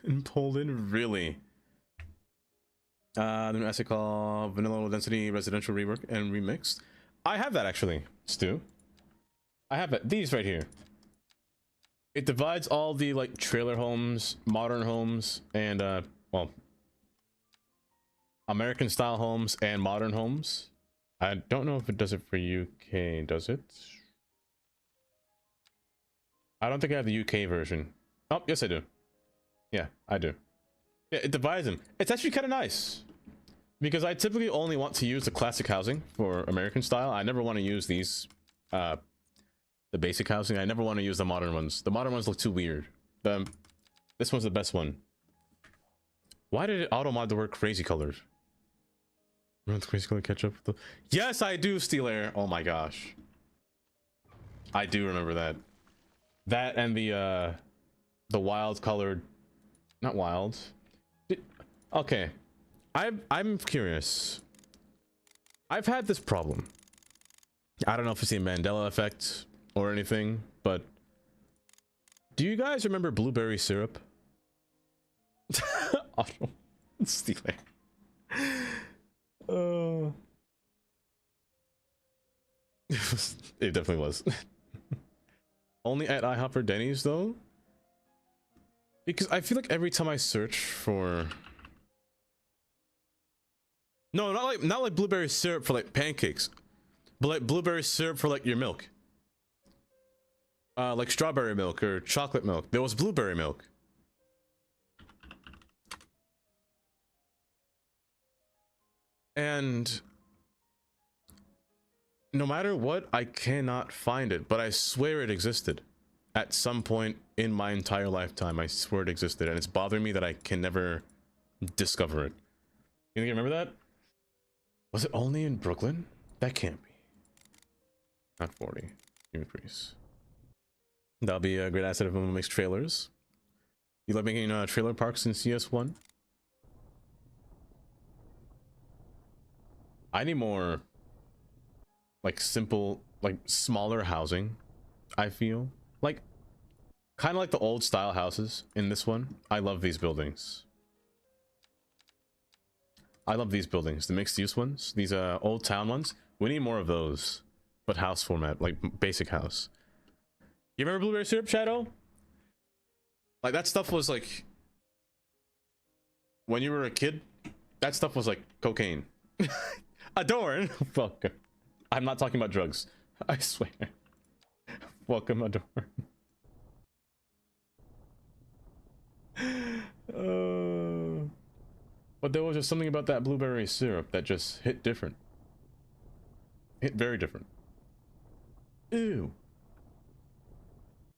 in Poland? Really? The new essay called Vanilla Low Density Residential Rework and Remixed. I have that actually, Stu. I have it. These right here. It divides all the like trailer homes, modern homes, and well, American style homes and modern homes. I don't know if it does it for UK. Does it? I don't think I have the UK version. Oh, yes I do. Yeah, I do. Yeah, it divides them. It's actually kind of nice. Because I typically only want to use the classic housing for American style. I never want to use these, the basic housing. I never want to use the modern ones. The modern ones look too weird. This one's the best one. Why did it auto-mod the word crazy colored? Remember the crazy color catch up with the... Yes, I do, Steel Air. Oh my gosh. I do remember that. That and the wild colored... Not wild. Okay. I'm curious. I've had this problem. I don't know if it's the Mandela effect or anything, but do you guys remember blueberry syrup? Auto stealing. It definitely was. Only at IHOP or Denny's though, because I feel like every time I search for... No, not like blueberry syrup for like pancakes, but like blueberry syrup for like your milk. Like strawberry milk or chocolate milk. There was blueberry milk. And no matter what, I cannot find it, but I swear it existed at some point in my entire lifetime. I swear it existed, and it's bothering me that I can never discover it. You remember that? Was it only in Brooklyn? That can't be. Not 40. Increase. That'll be a great asset if someone makes trailers. You like making trailer parks in CS1? I need more like simple, like smaller housing. I feel like kind of like the old style houses in this one. I love these buildings. I love these buildings, the mixed use ones, these old town ones. We need more of those, but house format, like basic house. You remember blueberry syrup, Shadow? Like that stuff was like, when you were a kid, that stuff was like cocaine. Adorn. Welcome. I'm not talking about drugs. I swear. Welcome, Adorn. But there was just something about that blueberry syrup that just hit different. Hit very different. Ew.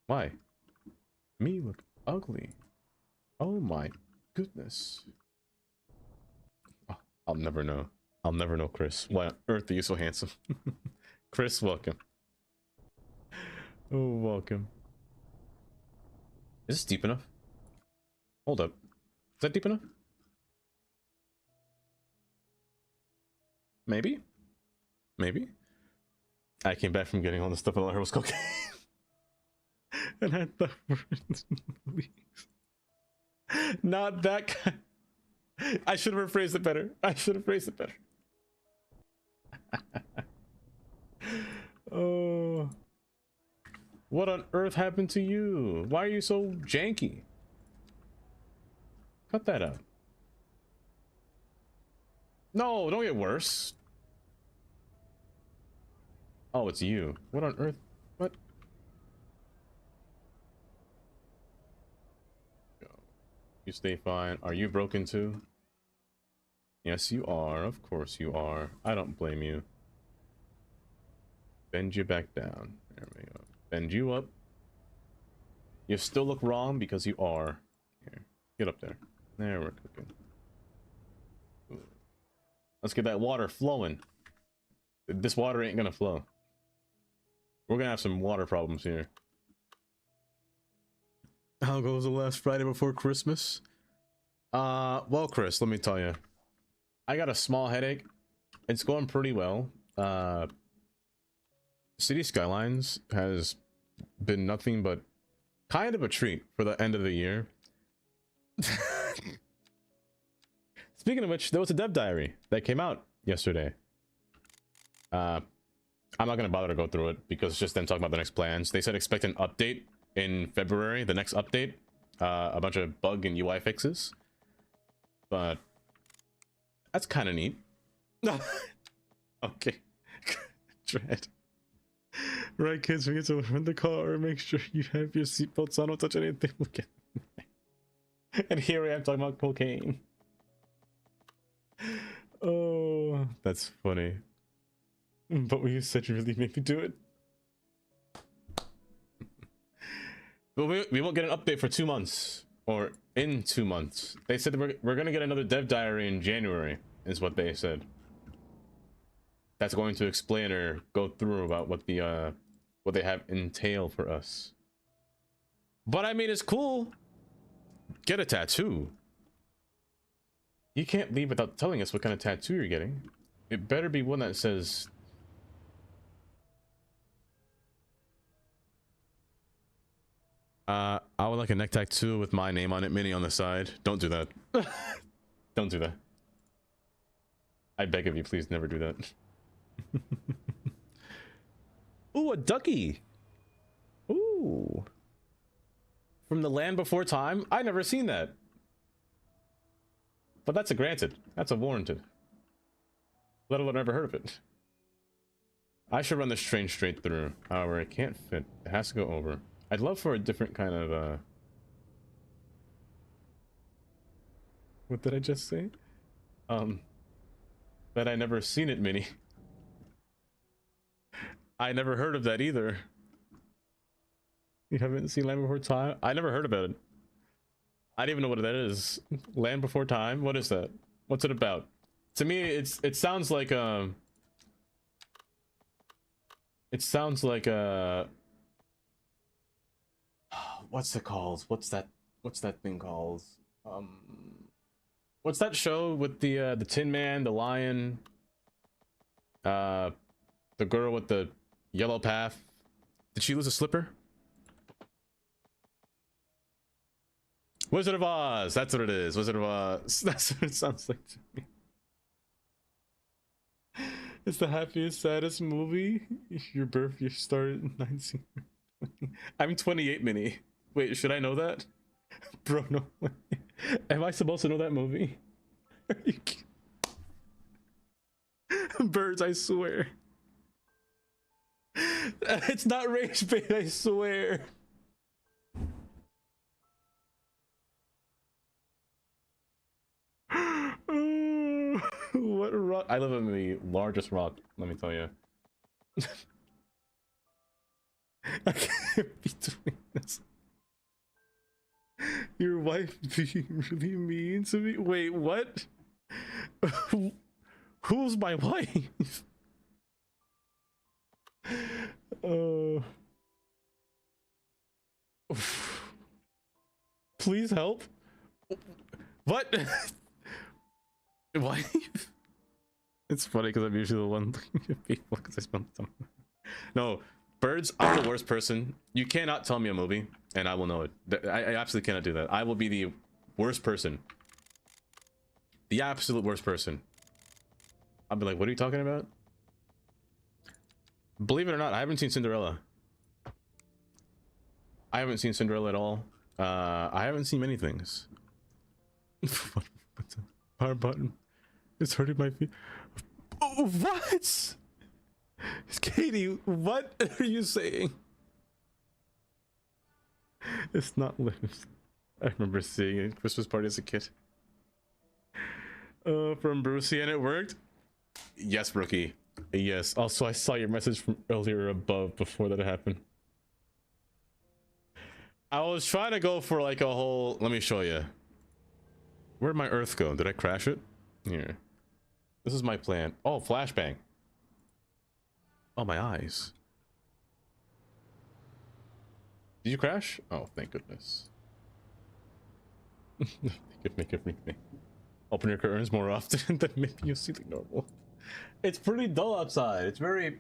Why? Me look ugly. Oh my goodness. Oh, I'll never know. I'll never know, Chris. Why on earth are you so handsome? Chris, welcome. Oh, welcome. Is this deep enough? Hold up. Is that deep enough? Maybe? Maybe? I came back from getting all the stuff and all I heard was cocaine. And I thought, please. Not that kind. I should have rephrased it better. I should have phrased it better. Oh. What on earth happened to you? Why are you so janky? Cut that out. No, don't get worse. Oh, it's you. What on earth? What? You stay fine. Are you broken too? Yes, you are. Of course you are. I don't blame you. Bend you back down. There we go. Bend you up. You still look wrong because you are. Here, get up there. There, we're cooking. Ooh. Let's get that water flowing. This water ain't gonna flow. We're gonna have some water problems here. How goes the last Friday before Christmas? Well, Chris, let me tell you. I got a small headache. It's going pretty well. City Skylines has been nothing but kind of a treat for the end of the year. Speaking of which, there was a dev diary that came out yesterday. I'm not gonna bother to go through it because it's just them talking about the next plans. They said expect an update in February, the next update, a bunch of bug and UI fixes, but that's kind of neat. Okay. Dread. Right, kids, we get to rent the car, make sure you have your seatbelts on, don't touch anything. And here I am talking about cocaine. Oh, that's funny. But when you said you really made me do it. But we won't get an update for 2 months, or in 2 months. They said we're gonna get another dev diary in January, is what they said. That's going to explain or go through about what the what they have entail for us. But I mean, it's cool. Get a tattoo. You can't leave without telling us what kind of tattoo you're getting. It better be one that says I would like a neck tattoo with my name on it, Minnie, on the side. Don't do that. Don't do that. I beg of you, please never do that. Ooh, a ducky. Ooh. From the land before time? I never seen that. But that's a granted. That's a warranted. Let alone never heard of it. I should run this train straight through. However, it can't fit. It has to go over. I'd love for a different kind of, what did I just say? That I never seen it, Minnie. I never heard of that either. You haven't seen Land Before Time? I never heard about it. I don't even know what that is. Land Before Time? What is that? What's it about? To me, it sounds like it sounds like what's it called? What's that thing called? What's that show with the Tin Man, the lion, the girl with the yellow path? Did she lose a slipper? Wizard of Oz. That's what it is. Wizard of Oz. That's what it sounds like to me. It's the happiest, saddest movie. Your birth year started in 19. I'm 28, Minnie. Wait, should I know that? Bro, no way. Am I supposed to know that movie? Are you kidding? Birds, I swear. It's not rage bait, I swear. Oh What rock? I live in the largest rock, let me tell you. I can't be doing this. Your wife being really mean to me? Wait, what? Who's my wife? Please help. What? Wife? It's funny because I'm usually the one looking at people because I spent time. No, birds, I'm the worst person. You cannot tell me a movie and I will know it. I absolutely cannot do that. I will be the worst person. The absolute worst person. I'll be like, what are you talking about? Believe it or not, I haven't seen Cinderella. I haven't seen Cinderella at all. I haven't seen many things. What's a power button? It's hurting my feet. Oh, what? Katie, what are you saying? It's not lips. I remember seeing it at Christmas party as a kid. From Brucey, and it worked? Yes, Rookie. Yes. Also, I saw your message from earlier above before that happened. I was trying to go for like a whole... Let me show you. Where'd my Earth go? Did I crash it? Here. This is my plan. Oh, flashbang. Oh, my eyes. Did you crash? Oh, thank goodness. They could make everything. Open your curtains more often than maybe you see the normal. It's pretty dull outside. It's very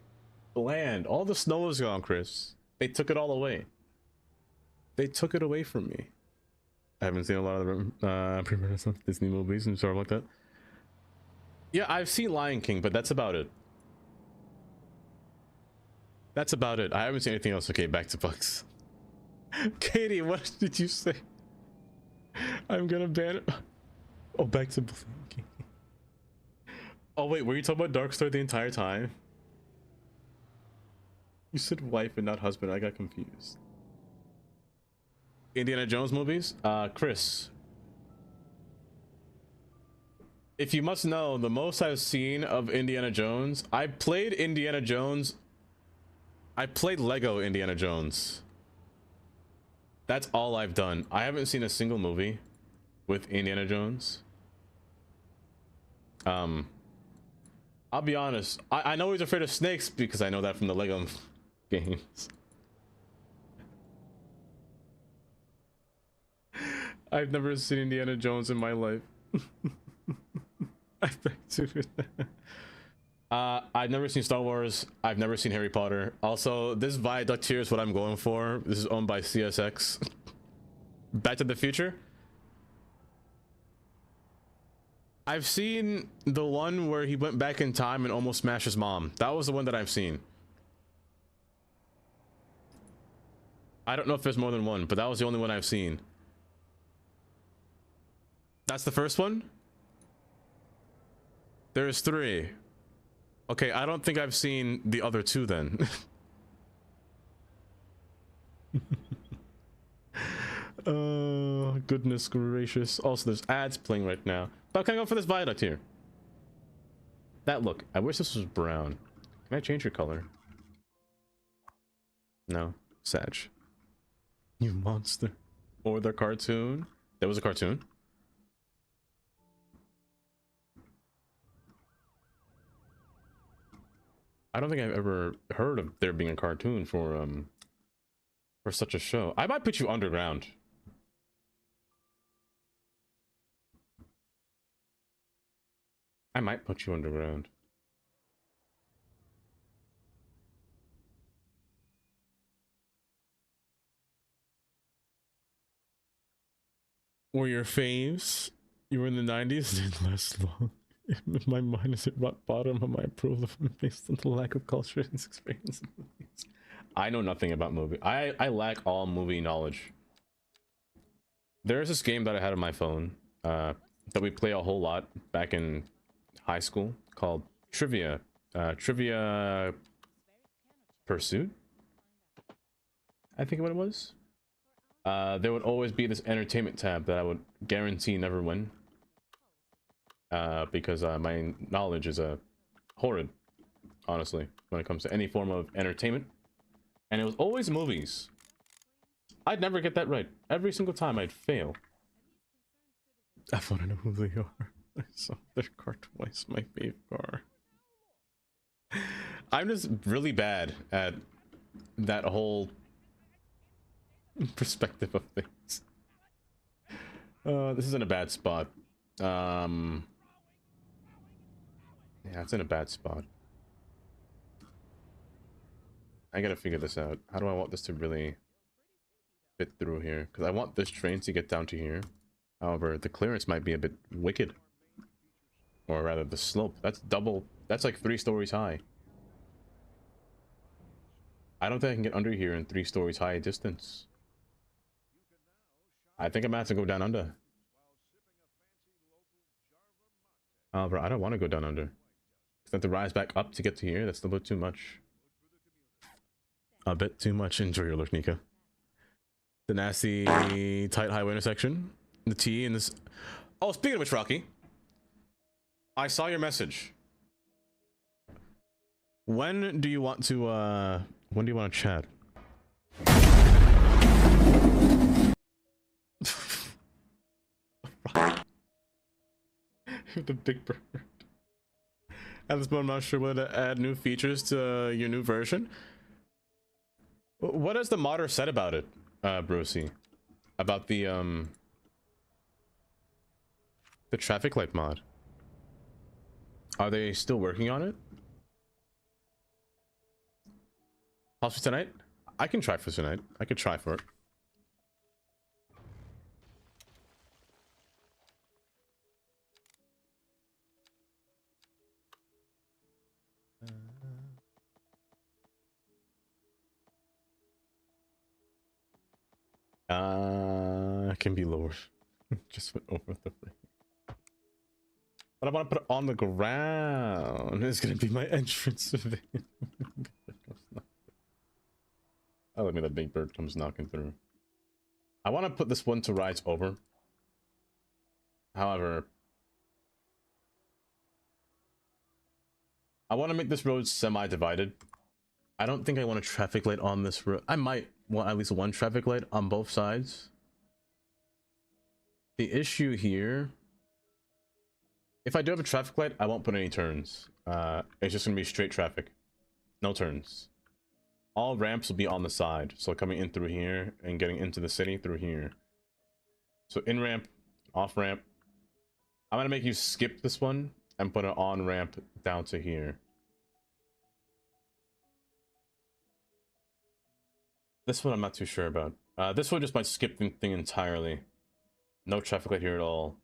bland. All the snow is gone, Chris. They took it all away. They took it away from me. I haven't seen a lot of the pre-Renaissance Disney movies and stuff like that. Yeah, I've seen Lion King, but that's about it. That's about it. I haven't seen anything else. Okay, back to Bugs. Katie, what did you say? I'm gonna ban it. Oh, back to Blinking. Oh wait, were you talking about Dark Star the entire time? You said wife and not husband. I got confused. Indiana Jones movies? Chris. If you must know, the most I've seen of Indiana Jones, I played Indiana Jones. I played Lego Indiana Jones. That's all I've done. I haven't seen a single movie with Indiana Jones. I'll be honest. I know he's afraid of snakes because I know that from the Lego games. I've never seen Indiana Jones in my life. I beg to. I've never seen Star Wars. I've never seen Harry Potter. Also, this viaduct here is what I'm going for. This is owned by CSX. Back to the Future. I've seen the one where he went back in time and almost smashed his mom. That was the one that I've seen. I don't know if there's more than one, but that was the only one I've seen. That's the first one? There's 3. Okay, I don't think I've seen the other 2 then. Oh, goodness gracious. Also, there's ads playing right now. But can I go for this viaduct here? That look. I wish this was brown. Can I change your color? No. Sag. You monster. Or the cartoon. There was a cartoon. I don't think I've ever heard of there being a cartoon for such a show. I might put you underground. I might put you underground. Were your faves? You were in the 90s? Didn't last long. My mind is at rock bottom of my approval based on the lack of culture and experience in movies. I know nothing about movie. I lack all movie knowledge. There's this game that I had on my phone that we play a whole lot back in high school called Trivia. Trivia Pursuit? I think what it was. There would always be this entertainment tab that I would guarantee never win. because my knowledge is horrid, honestly, when it comes to any form of entertainment. And it was always movies. I'd never get that right. Every single time I'd fail. I want to know who they are. I saw their car twice, my fave car. I'm just really bad at that whole perspective of things. This is in a bad spot. Yeah, it's in a bad spot. I gotta figure this out. How do I want this to really fit through here? Because I want this train to get down to here. However, the clearance might be a bit wicked. Or rather, the slope. That's double. That's like 3 stories high. I don't think I can get under here in 3 stories high distance. I think I'm gonna have to go down under. However, I don't want to go down under. Because I have to rise back up to get to here. That's a bit too much. A bit too much. Enjoy your look, Nika. The nasty, tight highway intersection. The T in this. Oh, speaking of which, Rocky, I saw your message. When do you want to, when do you want to chat? The big bird. At this point, I'm not sure whether to add new features to your new version. What has the modder said about it, Brucey? About the traffic light mod? Are they still working on it? Possibly tonight? I can try for tonight. I could try for it. Can be lowered. Just went over the ring. But I want to put it on the ground. It's gonna be my entrance. I like me that big bird comes knocking through. I want to put this one to rise over. However, I want to make this road semi-divided. I don't think I want a traffic light on this road. I might want at least one traffic light on both sides. The issue here, if I do have a traffic light, I won't put any turns. It's just gonna be straight traffic, no turns. All ramps will be on the side, so coming in through here and getting into the city through here. So in ramp, off ramp. I'm gonna make you skip this one and put an on ramp down to here. This one I'm not too sure about. This one just might skip the thing entirely. No traffic light here at all.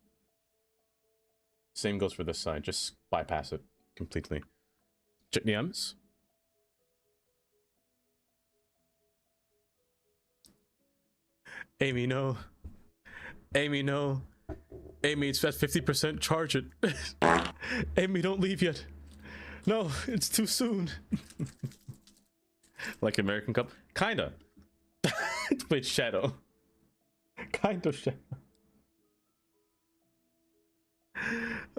Same goes for this side. Just bypass it completely. Check the M's. Amy, no. Amy, no. Amy, it's at 50%. Charge it. Amy, don't leave yet. No, it's too soon. Like American Cup? Kinda. Wait, Shadow. Kind of Shadow.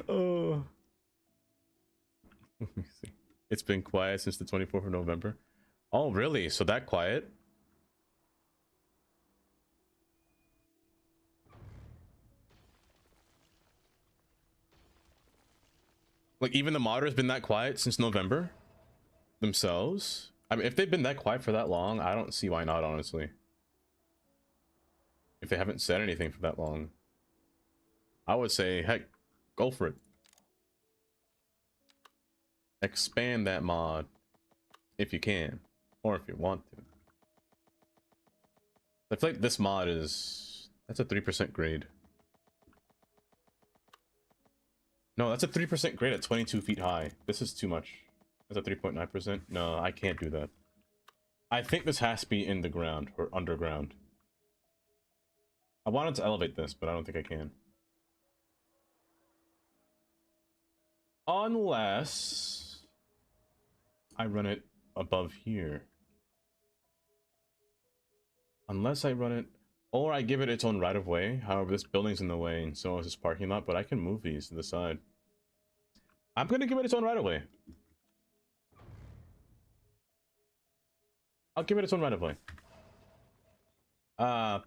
Oh. Let me see. It's been quiet since the 24th of November. Oh, really? So that quiet? Like, even the modder's been that quiet since November? Themselves? I mean, if they've been that quiet for that long, I don't see why not, honestly. If they haven't said anything for that long. I would say, heck, go for it. Expand that mod. If you can. Or if you want to. I feel like this mod is... That's a 3% grade. No, that's a 3% grade at 22 feet high. This is too much. That's a 3.9%. No, I can't do that. I think this has to be in the ground or underground. I wanted to elevate this, but I don't think I can. Unless I run it above here. Unless I run it, or I give it its own right of way. However, this building's in the way, and so is this parking lot, but I can move these to the side. I'm gonna give it its own right away. I'll give it its own right away. I'm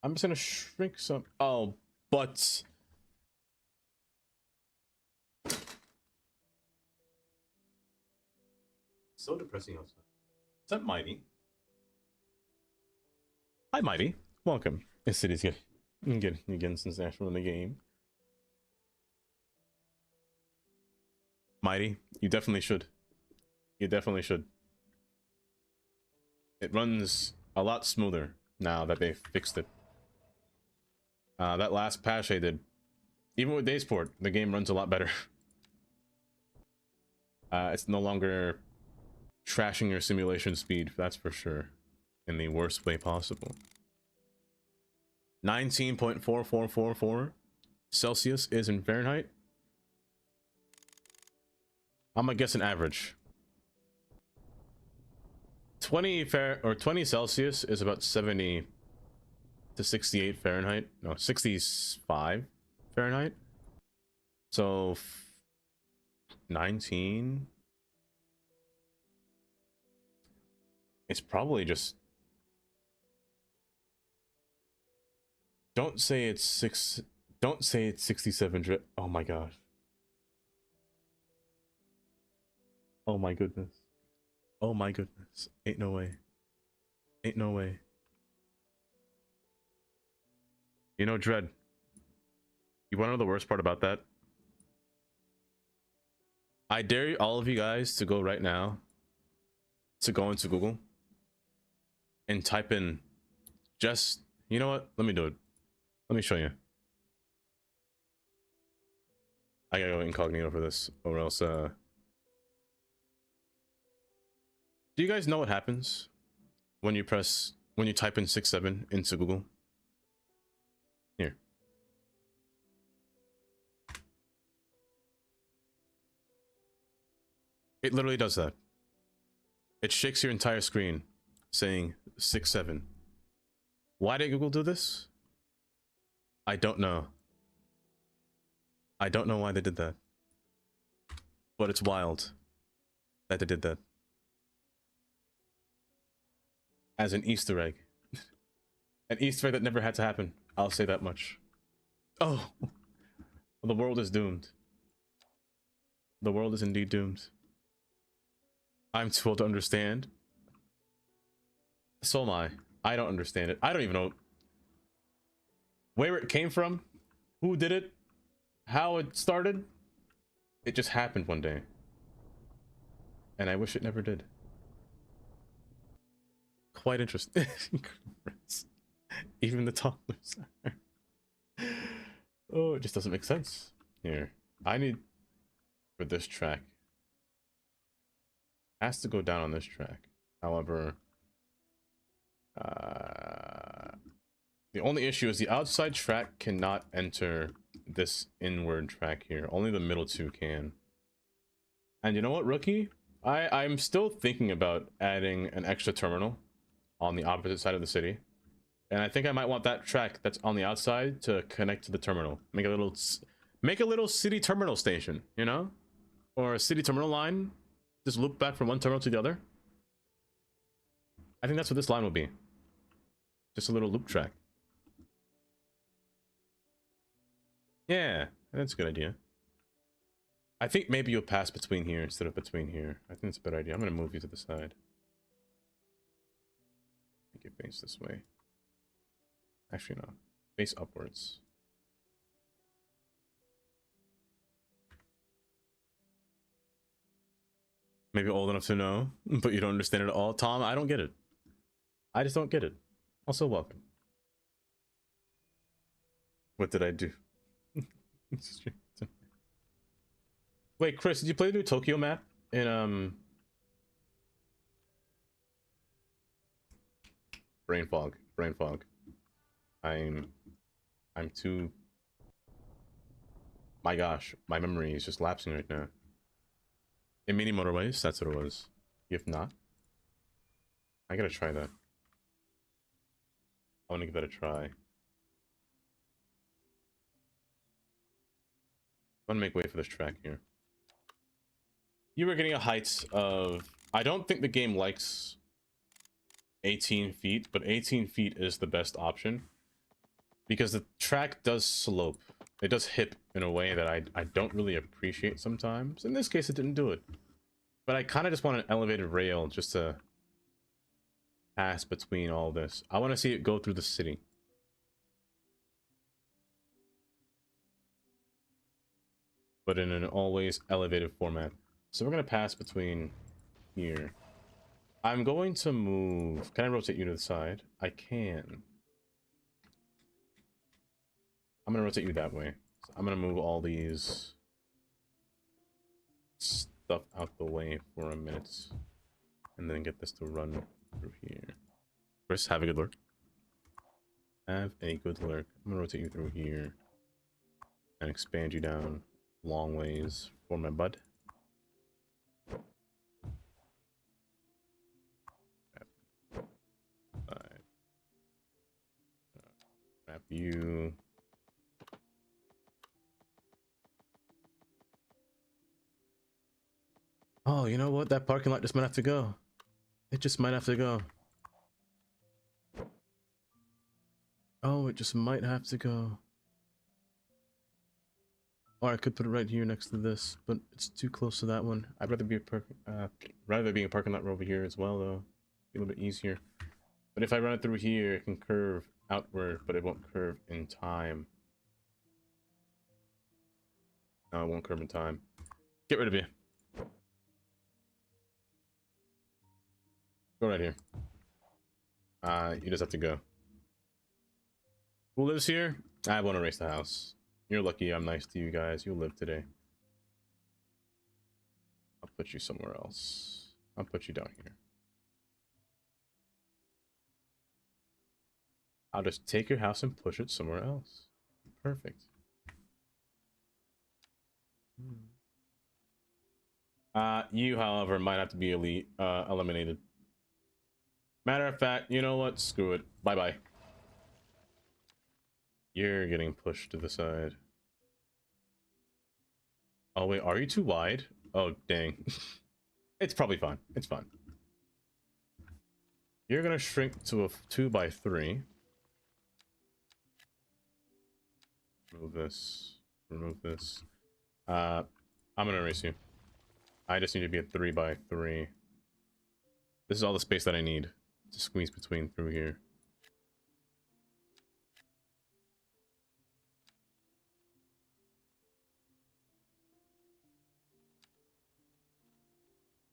just gonna shrink some. Oh, but so depressing outside. Is that Mighty? Hi, Mighty. Welcome. This city's good. Again since National in the game. Mighty, you definitely should. You definitely should. It runs a lot smoother now that they fixed it. That last patch they did, even with Daysport, the game runs a lot better. It's no longer trashing your simulation speed, that's for sure, in the worst way possible. 19.4444 Celsius is in Fahrenheit. I'm gonna guess an average. 20 Celsius is about 70 to 68 Fahrenheit. No, 65 Fahrenheit. So 19. It's probably just. Don't say it's 67. Oh my gosh. Oh my goodness. Oh my goodness. Ain't no way. Ain't no way. You know, Dread. You wanna know the worst part about that? I dare all of you guys to go right now. To go into Google. And type in just. You know what? Let me do it. Let me show you. I gotta go incognito for this, or else, Do you guys know what happens when you type in 6.7 into Google? Here. It literally does that. It shakes your entire screen saying 6.7. Why did Google do this? I don't know. I don't know why they did that. But it's wild that they did that. As an Easter egg. An Easter egg that never had to happen. I'll say that much. Oh! The world is doomed. The world is indeed doomed. I'm too old to understand. So am I. I don't understand it. I don't even know where it came from, who did it, how it started. It just happened one day. And I wish it never did. Quite interesting. Even the toddlers are. Oh, it just doesn't make sense. Here. I need for this track. Has to go down on this track. However, the only issue is the outside track cannot enter this inward track here. Only the middle two can. And you know what, Rookie? I'm still thinking about adding an extra terminal on the opposite side of the city. And I think I might want that track that's on the outside to connect to the terminal. Make a little city terminal station, you know? Or a city terminal line. Just loop back from one terminal to the other. I think that's what this line will be. Just a little loop track. Yeah, that's a good idea. I think maybe you'll pass between here instead of between here. I think it's a better idea. I'm gonna move you to the side. Make it face this way. Actually, no. Face upwards. Maybe old enough to know, but you don't understand it at all. Tom, I don't get it. I just don't get it. Also, welcome. What did I do? Wait, Chris, did you play the new Tokyo map in brain fog? I'm too. My gosh, my memory is just lapsing right now. In mini motorways, that's what it was. If not, I gotta try that. I want to give that a try. I'm gonna make way for this track here. You were getting a height of... I don't think the game likes 18 feet, but 18 feet is the best option. Because the track does slope. It does hip in a way that I don't really appreciate sometimes. In this case, it didn't do it. But I kind of just want an elevated rail just to pass between all this. I want to see it go through the city. But in an always elevated format. So we're going to pass between here. I'm going to move... Can I rotate you to the side? I can. I'm going to rotate you that way. So I'm going to move all these stuff out the way for a minute. And then get this to run through here. Chris, have a good lurk. Have a good lurk. I'm going to rotate you through here. And expand you down long ways for my bud. Wrap you. Oh, you know what? That parking lot just might have to go. It just might have to go. Oh, it just might have to go. Or I could put it right here next to this, but it's too close to that one. I'd rather be rather being a parking lot over here as well, though. Be a little bit easier. But if I run it through here, it can curve outward, but it won't curve in time. No, it won't curve in time. Get rid of you. Go right here. You just have to go. Who lives here? I want to race the house. You're lucky I'm nice to you guys. You'll live today. I'll put you somewhere else. I'll put you down here. I'll just take your house and push it somewhere else. Perfect. You, however, might have to be eliminated. Matter of fact, you know what? Screw it. Bye-bye. You're getting pushed to the side. Oh, wait. Are you too wide? Oh, dang. It's probably fine. It's fine. You're going to shrink to a 2x3. Remove this. Remove this. I'm going to erase you. I just need to be a 3x3. This is all the space that I need to squeeze between through here.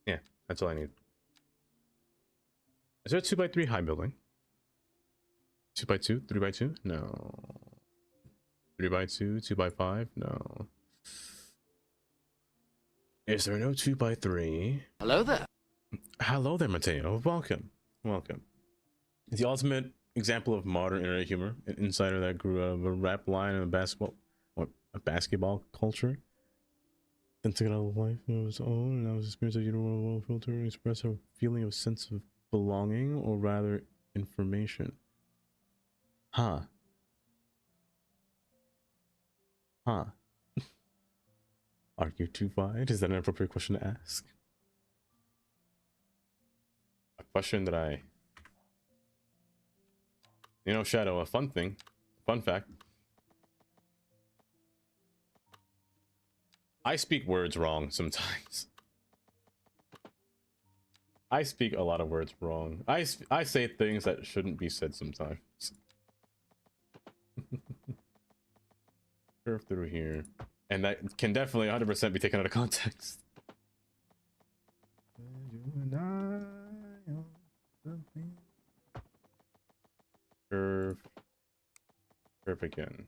Yeah, that's all I need. Is there a 2x3 high building? 2x2? 3x2? No. 3x2? 2x5? No. Is there no 2x3? Hello there. Hello there, Mateo. Welcome. Welcome. The ultimate example of modern internet humor. An insider that grew out of a rap line and a basketball culture. Then took it out of life of his own, and now his experience of universal filter and express a feeling of sense of belonging, or rather information. Huh. Huh. Are you too wide? Is that an appropriate question to ask? A question that I... You know, Shadow, a fun fact. I speak words wrong sometimes. I speak a lot of words wrong. I say things that shouldn't be said sometimes. Curve through here. And that can definitely 100% be taken out of context. Curve. Curve again.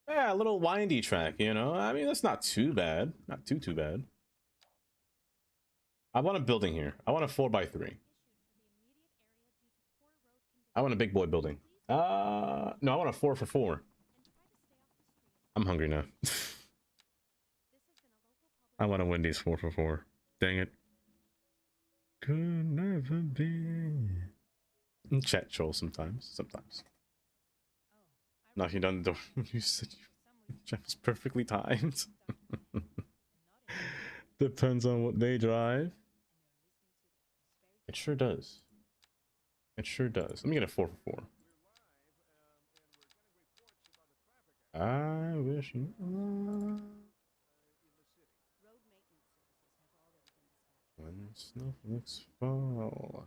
Yeah, a little windy track, you know? I mean, that's not too bad. Not too bad. I want a building here. I want a 4x3. I want a big boy building. No, I want a 4x4. I'm hungry now. I want a Wendy's 4x4. Dang it. Could never be. Chat troll sometimes. Knocking down the door. You said Jeff's perfectly timed. Depends on what they drive. It sure does. It sure does. Let me get a 4 for 4. I wish you. When snowflakes fall.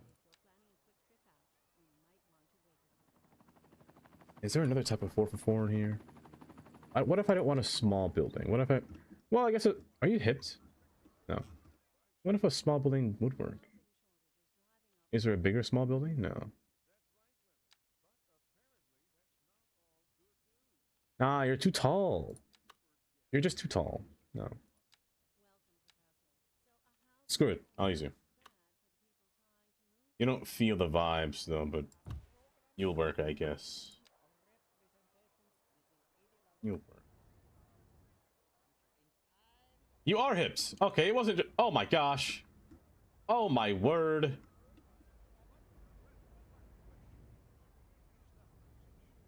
Is there another type of 4 for 4 in here? What if I don't want a small building? What if I... Well, I guess it... Are you hipped? No. What if a small building would work? Is there a bigger small building? No. Ah, you're too tall. You're just too tall. No. Screw it. I'll use you. You don't feel the vibes, though, but you'll work, I guess. You'll work. You are hips. Okay, it wasn't... Oh my gosh. Oh my word.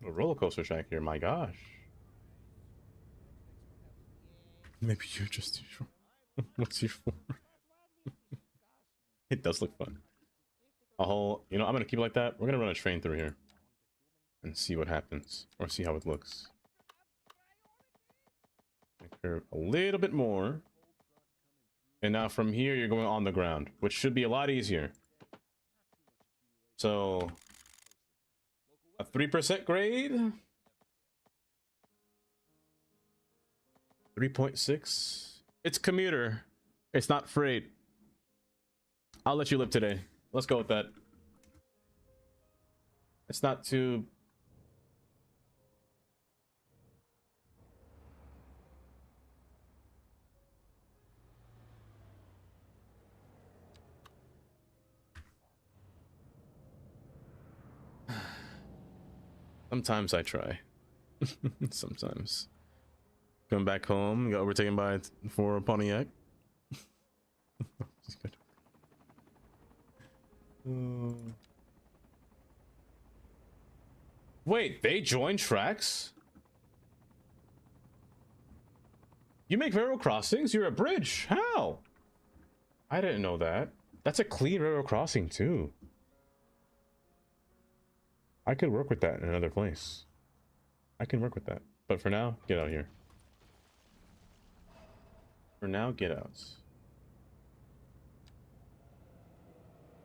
A roller coaster track here, my gosh. Maybe you're just... What's your form? It does look fun. A whole... You know, I'm gonna keep it like that. We're gonna run a train through here. And see what happens. Or see how it looks. Curve a little bit more. And now from here, you're going on the ground. Which should be a lot easier. So... A 3% grade? 3.6? It's commuter. It's not freight. I'll let you live today. Let's go with that. It's not too... Sometimes I try. Sometimes. Come back home, got overtaken by for Pontiac. Wait, they joined tracks? You make railroad crossings? You're a bridge. How? I didn't know that. That's a clean railroad crossing too. I could work with that in another place. I can work with that. But for now, get out of here. For now, get out.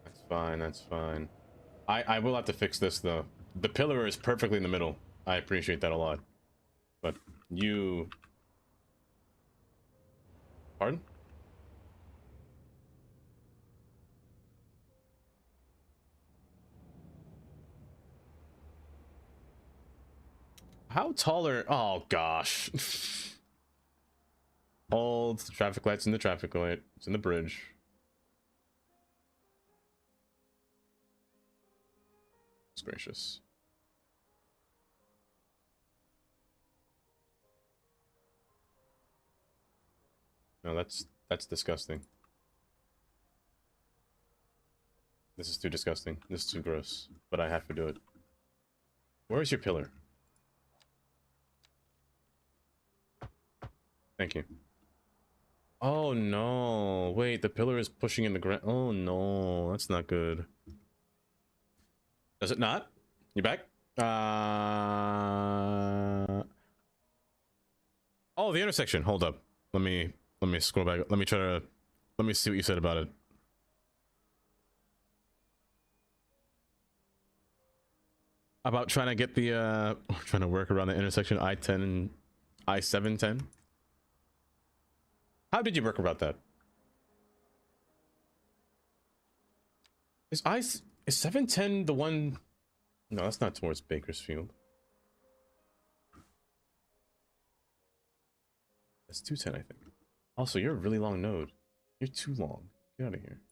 That's fine, that's fine. I will have to fix this though. The pillar is perfectly in the middle. I appreciate that a lot. But you... Pardon? How taller? Oh gosh. Hold the traffic lights in the traffic light. It's in the bridge. It's gracious. No, that's disgusting. This is too disgusting. This is too gross. But I have to do it. Where's your pillar? Thank you. Oh no. Wait, the pillar is pushing in the ground. Oh no, that's not good. Does it not? You back? Oh, the intersection. Hold up. Let me scroll back. Let me see what you said about it. About trying to get the trying to work around the intersection I-10 and I-710. How did you work about that? Is 710 the one? No, that's not towards Bakersfield. That's 210, I think. Also, you're a really long node. You're too long. Get out of here.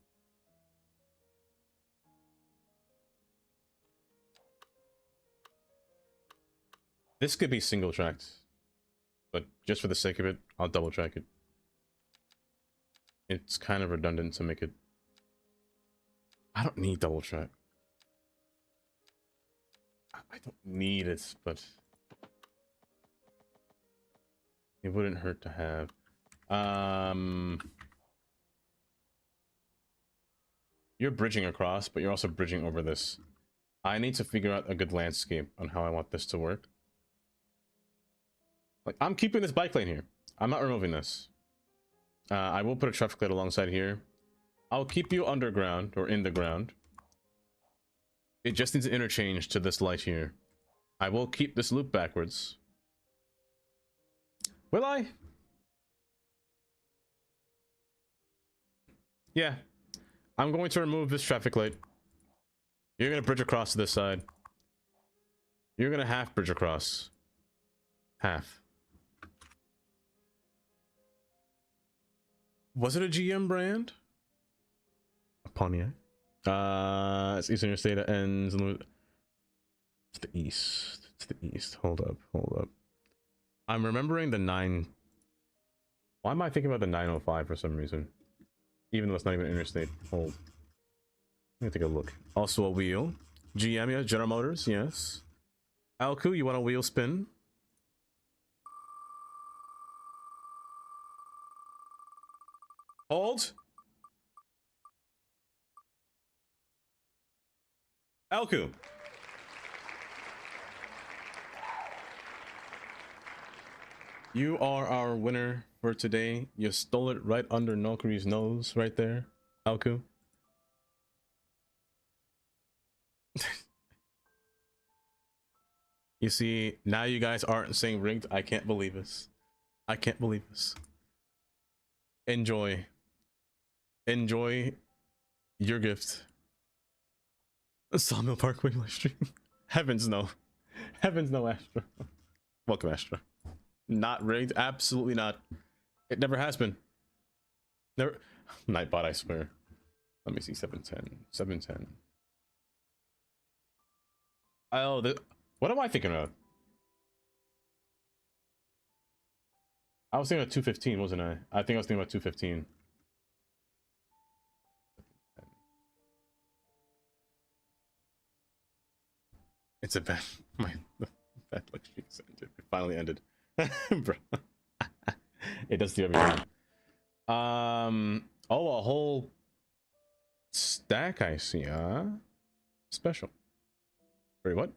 This could be single tracked, but just for the sake of it, I'll double track it. It's kind of redundant to make it. I don't need double track. I don't need it, but It wouldn't hurt to have. You're bridging across, but you're also bridging over this. I need to figure out a good landscape on how I want this to work. Like, I'm keeping this bike lane here. I'm not removing this. I will put a traffic light alongside here. I'll keep you underground or in the ground. It just needs an interchange to this light here. I will keep this loop backwards. Will I? Yeah. I'm going to remove this traffic light. You're going to bridge across to this side. You're going to half bridge across. Half. Was it a GM brand? A Pontiac? It's Eastern State that ends in... It's the east. It's the east. Hold up. Hold up. I'm remembering the 9... Why am I thinking about the 905 for some reason? Even though it's not even interstate. Hold. Let me take a look. Also a wheel. GM, yeah. General Motors, yes. Alku, you want a wheel spin? Hold. Alku. You are our winner for today. You stole it right under Nokri's nose right there, Alku. You see, now you guys aren't saying rigged. I can't believe this. I can't believe this. Enjoy. Enjoy your gift. A Sawmill Parkway live stream. Heavens no. Heavens no, Astra. Welcome, Astra. Not rigged. Absolutely not. It never has been. Never. Nightbot, I swear. Let me see. 710. 710. Oh, what am I thinking of? I was thinking about 215, wasn't I? I think I was thinking about 215. It's a bad. My bad luck streak ended. It finally ended. Bro. It does do everything. Oh, a whole stack I see, huh? Special. Wait, what?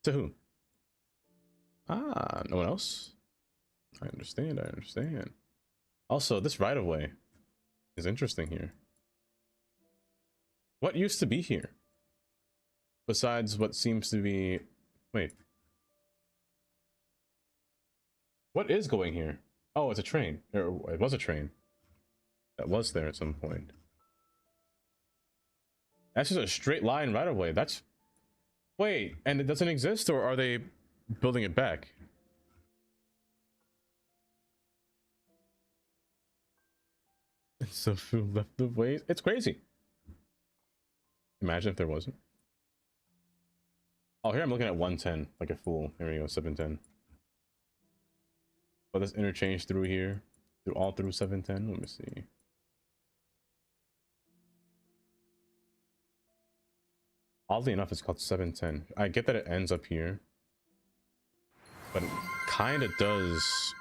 To who? Ah, no one else? I understand, I understand. Also, this right-of-way is interesting here. What used to be here? Besides what seems to be... Wait. What is going here? Oh, it's a train. It was a train. That was there at some point. That's just a straight line right-of-way. That's... Wait, and it doesn't exist, or are they building it back? So who left the ways? It's crazy. Imagine if there wasn't. Oh, here I'm looking at 110 like a fool. There we go, 710. But this interchange through here, all through 710. Let me see. Oddly enough, it's called 710. I get that it ends up here, but it kind of does.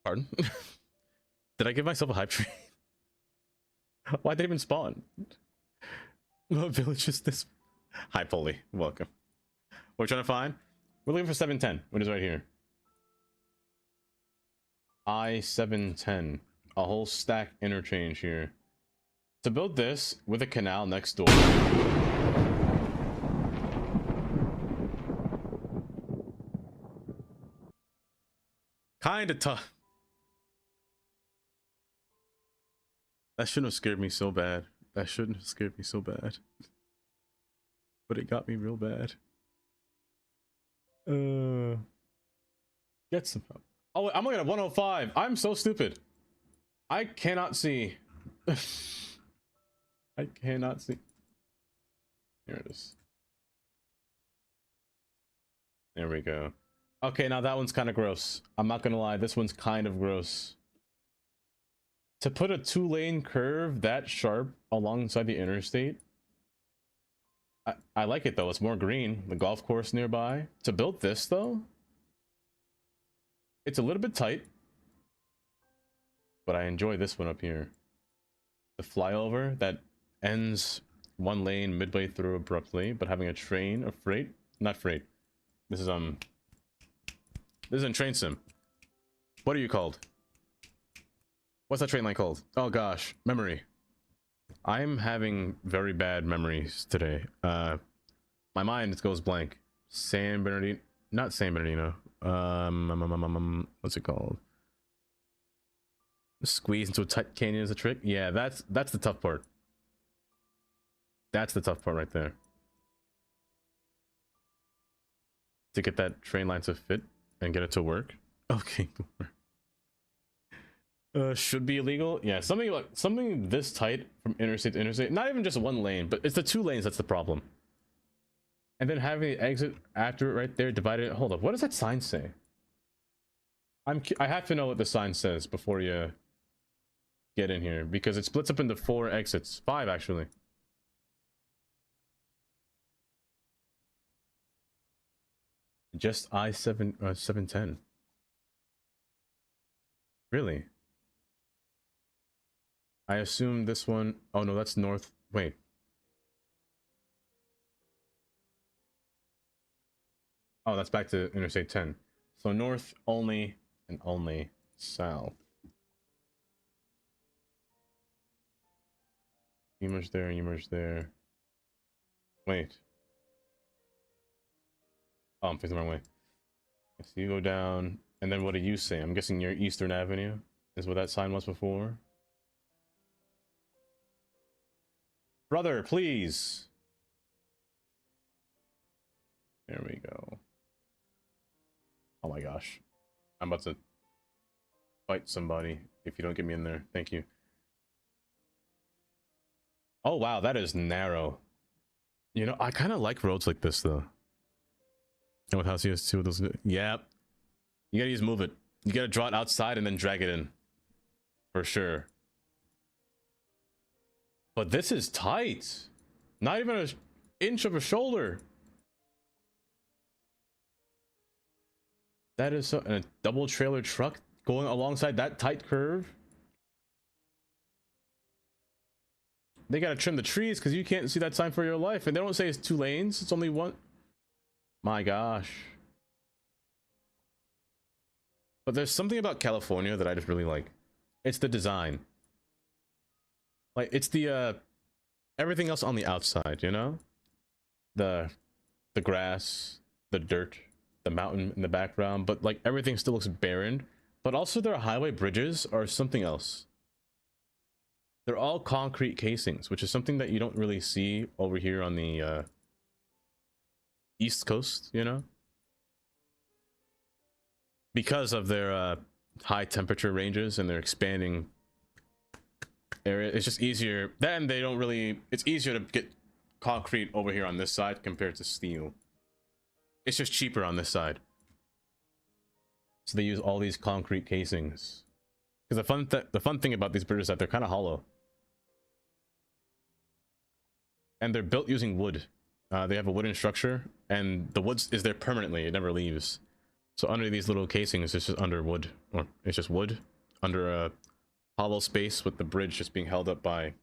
Pardon? Did I give myself a hype train? Why'd they even spawn? What village is this? Hi, Polly. Welcome. What we're trying to find? We're looking for 710, which is right here. I-710. A whole stack interchange here. To build this with a canal next door. Kinda tough. That shouldn't have scared me so bad. That shouldn't have scared me so bad. But it got me real bad. Get some help. Oh, I'm looking at 105. I'm so stupid. I cannot see. I cannot see. Here it is. There we go. Okay, now that one's kind of gross. I'm not gonna lie, this one's kind of gross. To put a 2-lane curve that sharp alongside the interstate, I like it though. It's more green. The golf course nearby. To build this though, it's a little bit tight, but I enjoy this one up here. The flyover that ends one lane midway through abruptly, but having a train of freight, not freight. This is in train sim. What are you called? What's that train line called? Oh gosh, memory. I'm having very bad memories today. My mind goes blank. San Bernardino, not San Bernardino. What's it called? Squeeze into a tight canyon is a trick. Yeah, that's the tough part. That's the tough part right there. To get that train line to fit and get it to work. Okay. Should be illegal. Yeah, something this tight from interstate to interstate. Not even just one lane, but it's the two lanes that's the problem. And then having the exit after it right there divided. Hold up, what does that sign say? I have to know what the sign says before you get in here, because it splits up into 4 exits. 5 actually. Just I-7 710. Really? I assume this one. Oh no, that's north. Wait. Oh, that's back to Interstate 10. So north only and only south. You merge there, you merge there. Wait. Oh, I'm facing the wrong way. So you go down, and then what do you say? I'm guessing you're Eastern Avenue is what that sign was before. Brother, please. There we go. Oh my gosh. I'm about to fight somebody if you don't get me in there. Thank you. Oh wow, that is narrow. You know, I kind of like roads like this though. And with House CS2 with those, yeah. You gotta use move it. You gotta draw it outside and then drag it in. For sure. But this is tight. Not even an inch of a shoulder. That is so, and a double trailer truck going alongside that tight curve. They gotta trim the trees because you can't see that sign for your life. And they don't say it's 2 lanes, it's only 1. My gosh. But there's something about California that I just really like. It's the design. Like, it's the, everything else on the outside, you know? The grass, the dirt, the mountain in the background, but like everything still looks barren. But also their highway bridges are something else. They're all concrete casings, which is something that you don't really see over here on the East Coast, you know? Because of their high temperature ranges and their expanding area, it's just easier. Then they don't really, it's easier to get concrete over here on this side compared to steel. It's just cheaper on this side. So they use all these concrete casings. Because the fun thing about these bridges is that they're kind of hollow. And they're built using wood. They have a wooden structure, and the wood is there permanently. It never leaves. So under these little casings, it's just under wood, or it's just wood under a hollow space with the bridge just being held up by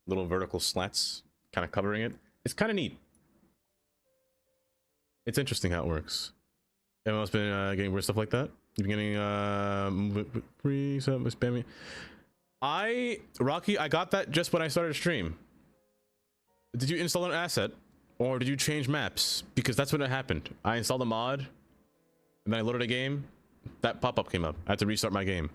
little vertical slats, kind of covering it. It's kind of neat. It's interesting how it works. Everyone else been getting weird stuff like that? You've been getting free something spammy. Rocky, I got that just when I started stream. Did you install an asset, or did you change maps? Because that's when it happened. I installed a mod, and then I loaded a game. That pop-up came up. I had to restart my game.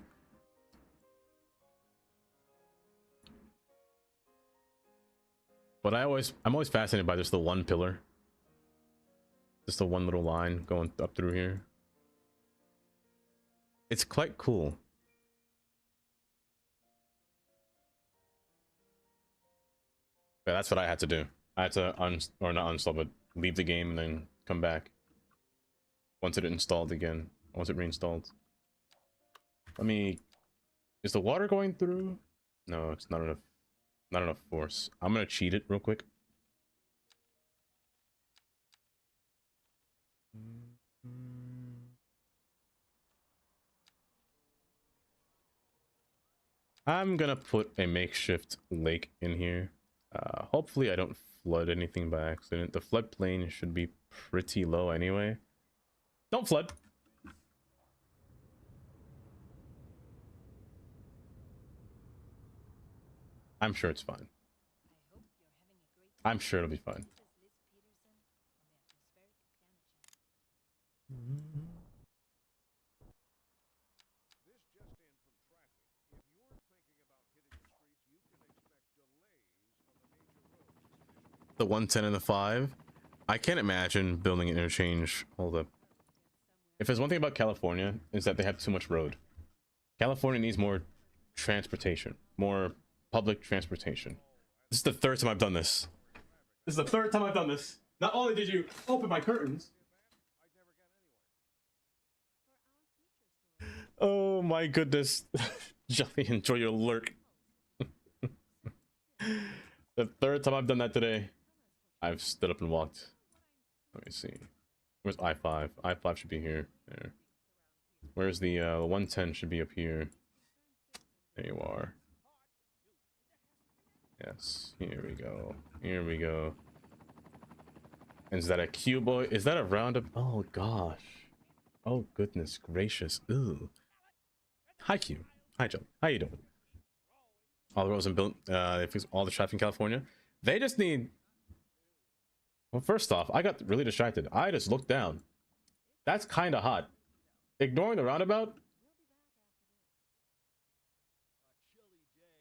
But I'm always fascinated by just the one pillar. Just the one little line going up through here. It's quite cool. Yeah, that's what I had to do. I had to not uninstall, but leave the game and then come back. Once it installed again. Once it reinstalled. Let me... Is the water going through? No, it's not enough. Not enough force. I'm gonna cheat it real quick. I'm gonna put a makeshift lake in here. Hopefully I don't flood anything by accident. The floodplain should be pretty low anyway. Don't flood. I'm sure it's fine. I'm sure it'll be fine. The 110 and the 5. I can't imagine building an interchange. Hold up. If there's one thing about California, is that they have too much road. California needs more transportation, more public transportation. This is the third time I've done this. This is the third time I've done this. Not only did you open my curtains. Oh my goodness. Jelly, enjoy your lurk. The third time I've done that today. I've stood up and walked. Let me see. Where's I-5? I-5 should be here. There. Where's the 110 should be up here. There you are. Yes. Here we go. Here we go. And is that a cuboid? Is that a roundabout? Oh gosh. Oh goodness gracious. Ooh. Hi Q. Hi Joe. How you doing? All the roads and built. All the traffic in California. They just need. Well, first off, I got really distracted. I just looked down. That's kind of hot. Ignoring the roundabout.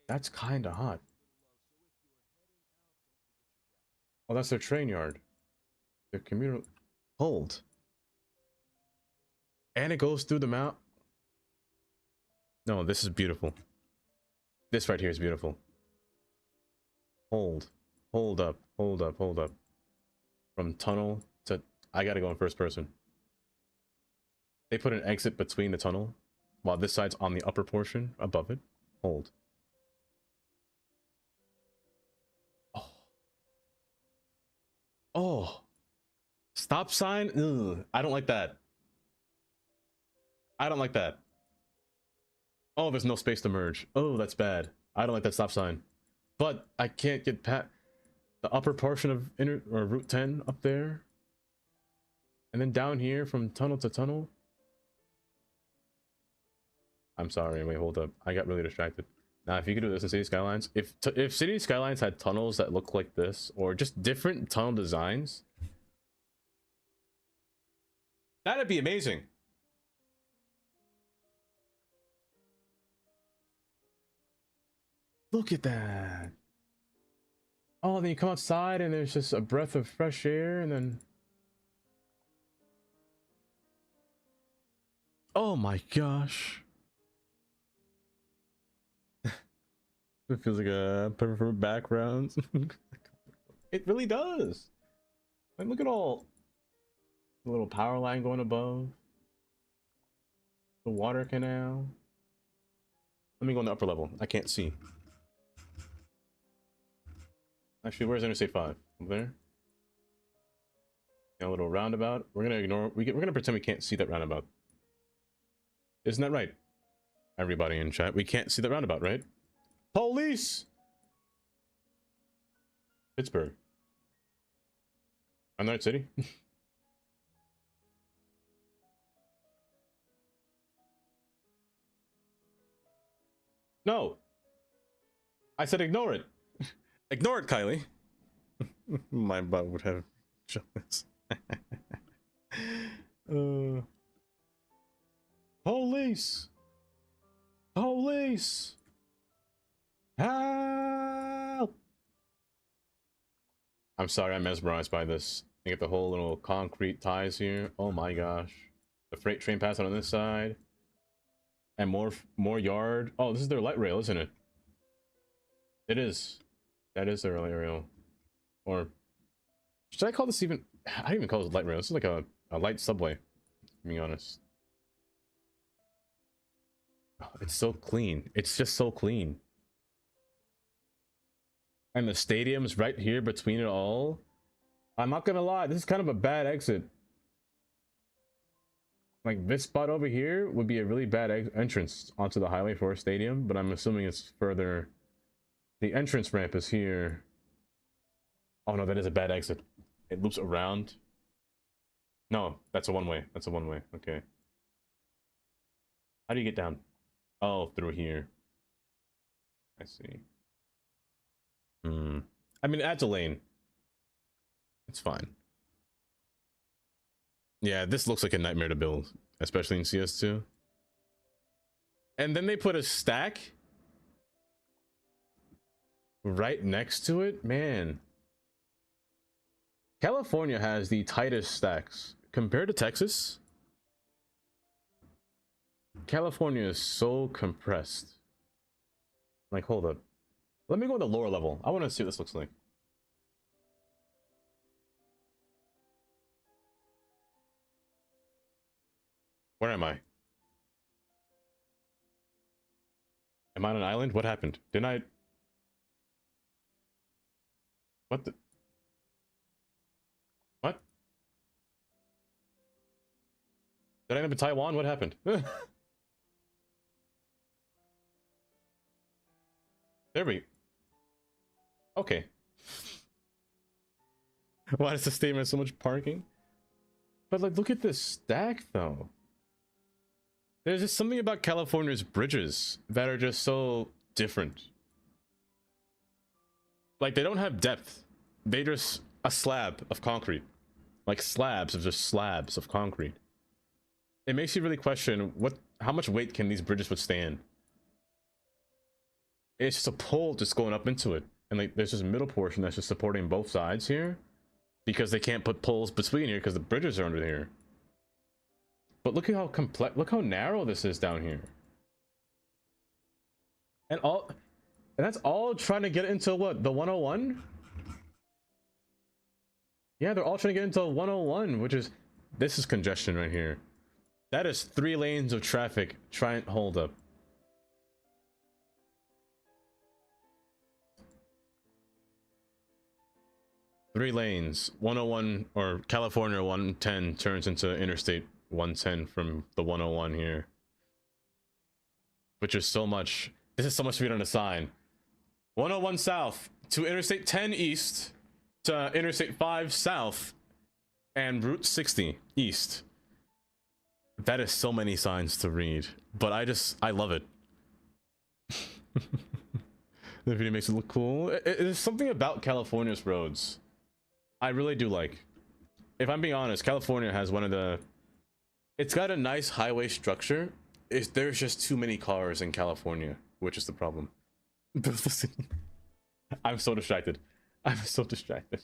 That's kind of hot. Oh, that's their train yard. Their commuter. Hold. And it goes through the mount. No, this is beautiful. This right here is beautiful. Hold. Hold up. Hold up. Hold up. From tunnel to... I gotta go in first person. They put an exit between the tunnel, while this side's on the upper portion above it. Hold. Oh. Oh. Stop sign? Ugh. I don't like that. I don't like that. Oh, there's no space to merge. Oh, that's bad. I don't like that stop sign. But I can't get past the upper portion of Route 10 up there. And then down here from tunnel to tunnel. I'm sorry, wait, hold up. I got really distracted. Now, if you could do this in City Skylines, if City Skylines had tunnels that look like this, or just different tunnel designs, that'd be amazing. Look at that. Oh, then you come outside and there's just a breath of fresh air and then... Oh my gosh. It feels like a perfect background. It really does. Like, look at all the little power line going above. The water canal. Let me go on the upper level. I can't see. Actually, where's Interstate 5? Over there? A little roundabout. We're gonna ignore. We're gonna pretend we can't see that roundabout. Isn't that right? Everybody in chat, we can't see that roundabout, right? Police! Pittsburgh. I'm not city. No. I said ignore it. Ignore it, Kylie. My butt would have jealous. Police! Police! Help! I'm sorry, I'm mesmerized by this. You get the whole little concrete ties here. Oh my gosh. The freight train passing on this side. And more yard. Oh, this is their light rail, isn't it? It is. That is their light rail. Or should I call this even... I don't even call it light rail. This is like a light subway, to be honest. Oh, it's so clean. It's just so clean. And the stadium's right here between it all. I'm not gonna lie, this is kind of a bad exit. Like this spot over here would be a really bad entrance onto the highway for a stadium, but I'm assuming it's further. The entrance ramp is here. Oh no, that is a bad exit. It loops around. No, that's a one-way. That's a one-way. Okay. How do you get down? Oh, through here. I see. I mean, it adds a lane. It's fine. Yeah, this looks like a nightmare to build, especially in CS2. And then they put a stack right next to it. Man, California has the tightest stacks compared to Texas. California is so compressed. Like, hold up. Let me go to the lower level. I want to see what this looks like. Where am I? Am I on an island? What happened? Didn't I... What the... What? Did I end up in Taiwan? What happened? There we... Okay. Why does the stadium have so much parking? But like, look at this stack though. There's just something about California's bridges that are just so different. Like, they don't have depth. They just a slab of concrete. Like slabs of just slabs of concrete. It makes you really question how much weight can these bridges withstand? It's just a pole just going up into it. And like there's this middle portion that's just supporting both sides here. Because they can't put poles between here because the bridges are under here. But look at how complex, look how narrow this is down here. And that's all trying to get into what, the 101? Yeah, they're all trying to get into 101, which is, this is congestion right here. That is 3 lanes of traffic trying, hold up. Three lanes, 101 or California 110 turns into Interstate 110 from the 101 here. Which is so much, this is so much speed on the sign. 101 south to Interstate 10 east to Interstate 5 south and Route 60 east. That is so many signs to read, but I love it. The video makes it look cool. There's something about California's roads I really do like. If I'm being honest, California has one of the... It's got a nice highway structure. There's just too many cars in California, which is the problem. I'm so distracted. I'm so distracted.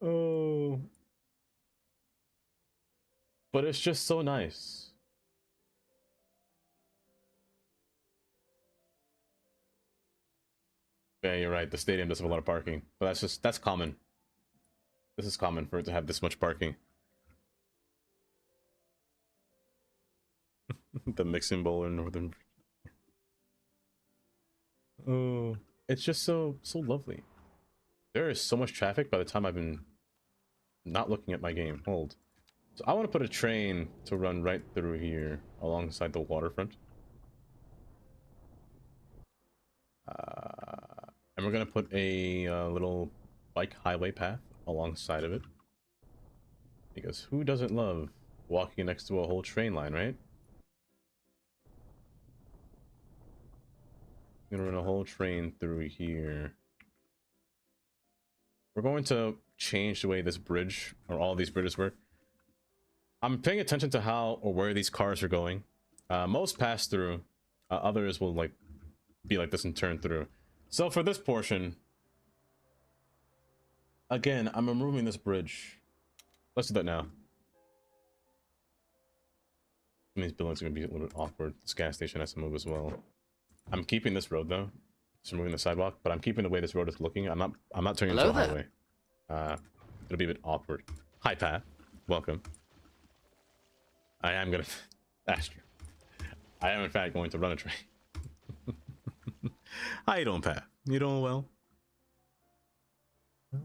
Oh. But it's just so nice. Yeah, you're right. The stadium does have a lot of parking, but that's common. This is common for it to have this much parking. The mixing bowl in Northern. Oh, it's just so lovely. There is so much traffic by the time I've been not looking at my game. Hold. So I want to put a train to run right through here alongside the waterfront. And we're gonna put a little bike highway path alongside of it. Because who doesn't love walking next to a whole train line, right? I'm gonna run a whole train through here. We're going to change the way this bridge, or all these bridges work. I'm paying attention to how or where these cars are going. Most pass through. Others will like be like this and turn through. So for this portion, again, I'm removing this bridge. Let's do that now. These buildings are gonna be a little bit awkward. This gas station has to move as well. I'm keeping this road though. Just removing the sidewalk, but I'm keeping the way this road is looking. I'm not turning into a highway. It'll be a bit awkward. Hi Pat, welcome. I am gonna ask you. I am in fact going to run a train. How you doing, Pat? You doing well? I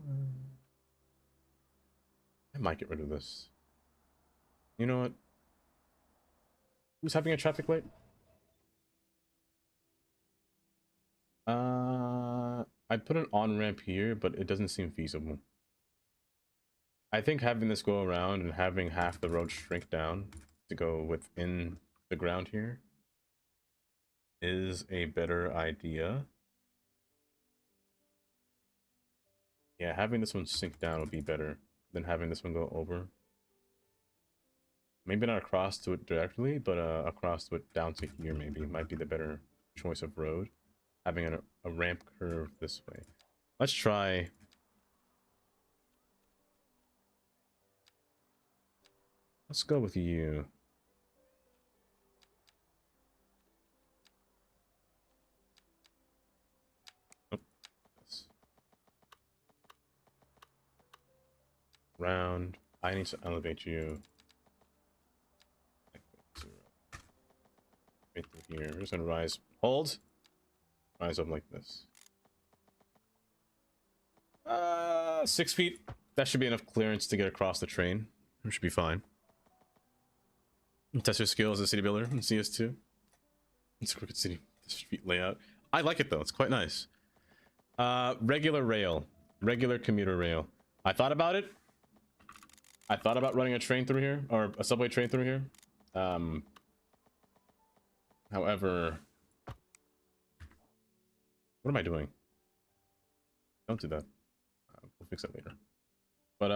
might get rid of this. You know what? Who's having a traffic light? I put an on-ramp here, but it doesn't seem feasible. I think having this go around and having half the road shrink down to go within the ground here is a better idea. Yeah, having this one sink down would be better than having this one go over. Maybe not across to it directly, but across to it down to here maybe might be the better choice of road. Having a ramp curve this way. Let's try. Let's go with you. Oh, round. I need to elevate you. Right through here. We're just gonna rise. Hold. Rise up like this. 6 feet. That should be enough clearance to get across the train. We should be fine. Test your skills as a city builder in CS2. It's a crooked city street layout. I like it though. It's quite nice. Regular rail. Regular commuter rail. I thought about it. I thought about running a train through here, or a subway train through here. However, what am I doing? Don't do that. We'll fix that later. But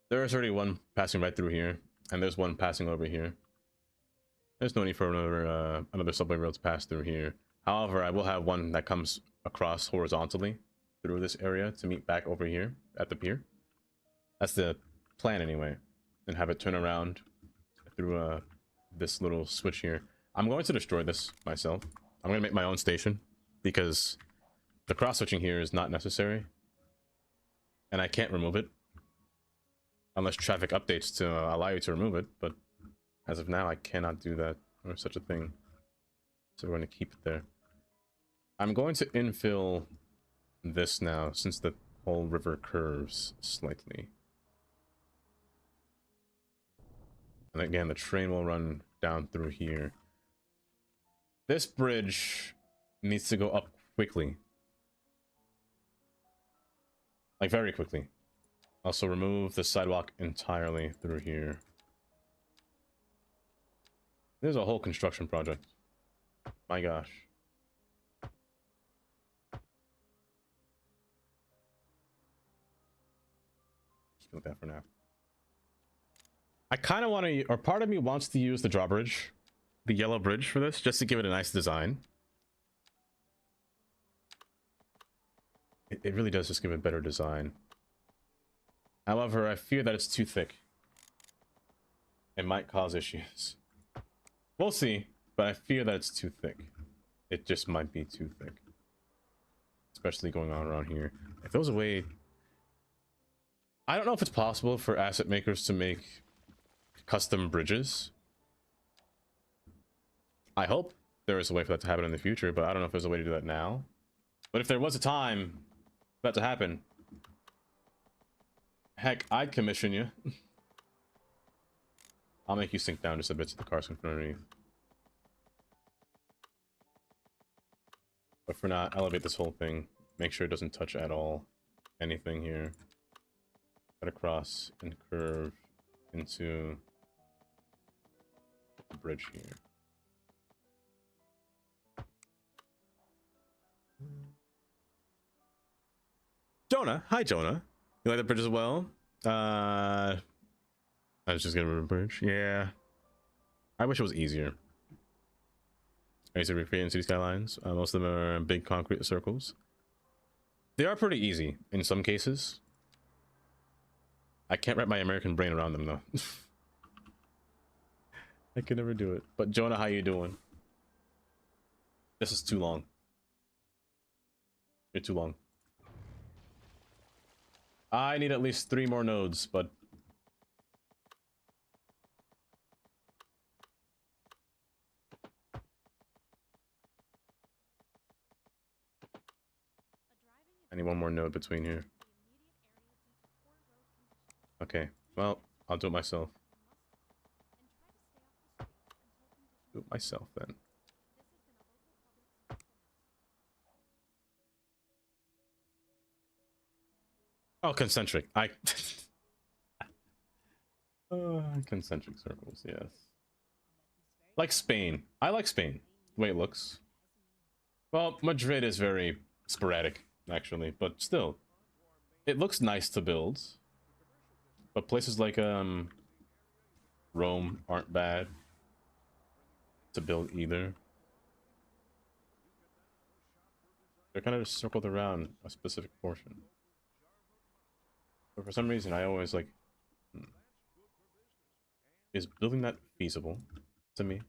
there's already one passing right through here, and there's one passing over here. There's no need for another subway rail to pass through here. However, I will have one that comes across horizontally through this area to meet back over here at the pier. That's the plan anyway, and have it turn around through this little switch here. I'm going to destroy this myself. I'm going to make my own station because the cross switching here is not necessary, and I can't remove it unless traffic updates to allow you to remove it, but as of now I cannot do that or such a thing, so we're going to keep it there. I'm going to infill this now since the whole river curves slightly, and again the train will run down through here. This bridge needs to go up quickly, like very quickly. Also remove the sidewalk entirely through here. There's a whole construction project. My gosh. Keep it like that for now. I kind of want to, or part of me wants to use the drawbridge, the yellow bridge for this, just to give it a nice design. It really does just give it a better design. However, I fear that it's too thick. It might cause issues. We'll see, but I fear that it's too thick. It just might be too thick. Especially going on around here. If there was a way... I don't know if it's possible for asset makers to make custom bridges. I hope there is a way for that to happen in the future, but I don't know if there's a way to do that now. But if there was a time for that to happen, heck, I'd commission you. I'll make you sink down just a bit so the cars can fit underneath. But for now, elevate this whole thing. Make sure it doesn't touch at all anything here. Cut across and curve into the bridge here. Jonah, hi Jonah. You like the bridge as well? I was just gonna remove the bridge. Yeah. I wish it was easier. I used to recreate in City Skylines. Most of them are big concrete circles. They are pretty easy in some cases. I can't wrap my American brain around them though. I can never do it. But Jonah, how you doing? This is too long. You're too long. I need at least 3 more nodes, but I need 1 more node between here. Okay. Okay. Well, I'll do it myself. Do it myself then. Oh, concentric. Concentric circles, yes. Like Spain. I like Spain. The way it looks. Well, Madrid is very sporadic, actually, but still. It looks nice to build. But places like Rome aren't bad to build either. They're kind of just circled around a specific portion. But for some reason, I always like, is building that feasible to me?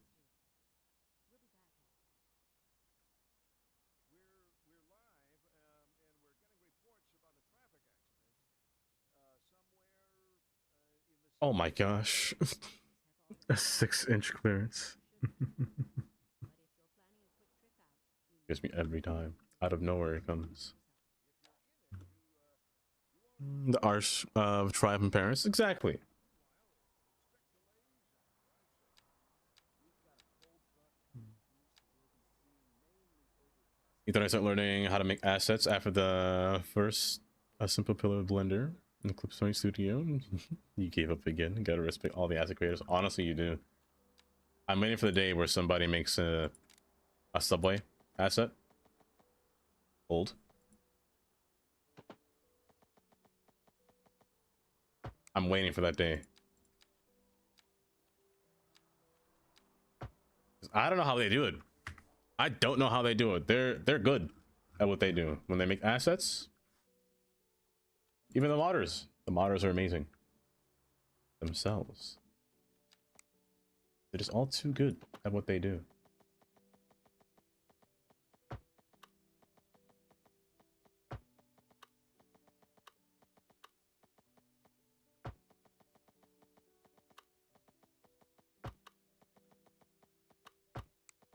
Oh my gosh. A 6-inch clearance. Gives me every time. Out of nowhere it comes. The Arch of Triumph in Paris. Exactly. You thought I start learning how to make assets after the first A Simple Pillar Blender in the Clip Sony Studio? You gave up again. You gotta respect all the asset creators. Honestly, you do. I'm waiting for the day where somebody makes a Subway asset. Old. I'm waiting for that day. I don't know how they do it. I don't know how they do it. They're good at what they do. When they make assets, even the modders. The modders are amazing themselves. They're just all too good at what they do.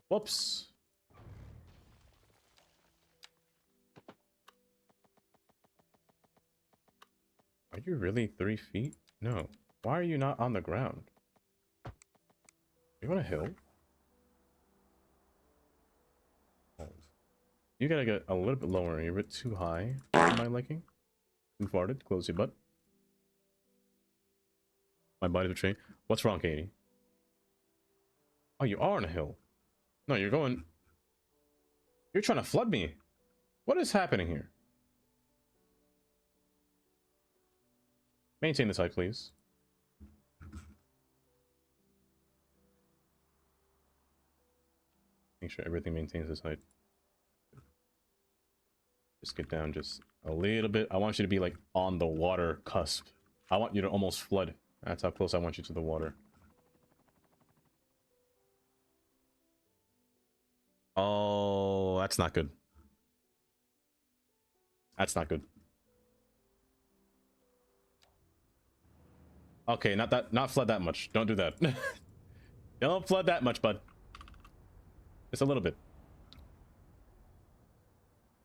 Whoops. Are you really 3 feet? No. Why are you not on the ground? Are you on a hill? Oh. You gotta get a little bit lower. You're a bit too high for my liking. Too farted. Close your butt. My body's betraying. What's wrong, Katie? Oh, you are on a hill. No, you're going... You're trying to flood me. What is happening here? Maintain this height, please. Make sure everything maintains this height. Just get down just a little bit. I want you to be like on the water cusp. I want you to almost flood. That's how close I want you to the water. Oh, that's not good. That's not good. Okay, not flood that much. Don't do that. Don't flood that much, bud. Just a little bit.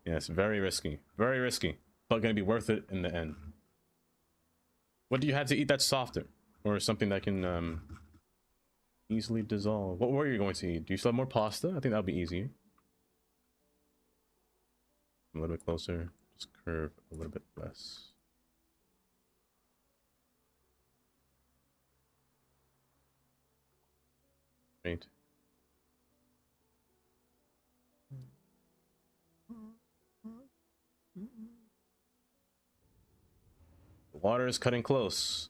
Yes, very risky. Very risky. But gonna be worth it in the end. What do you have to eat that's softer? Or something that can easily dissolve? What were you going to eat? Do you still have more pasta? I think that would be easy. A little bit closer. Just curve a little bit less. Right. The water is cutting close.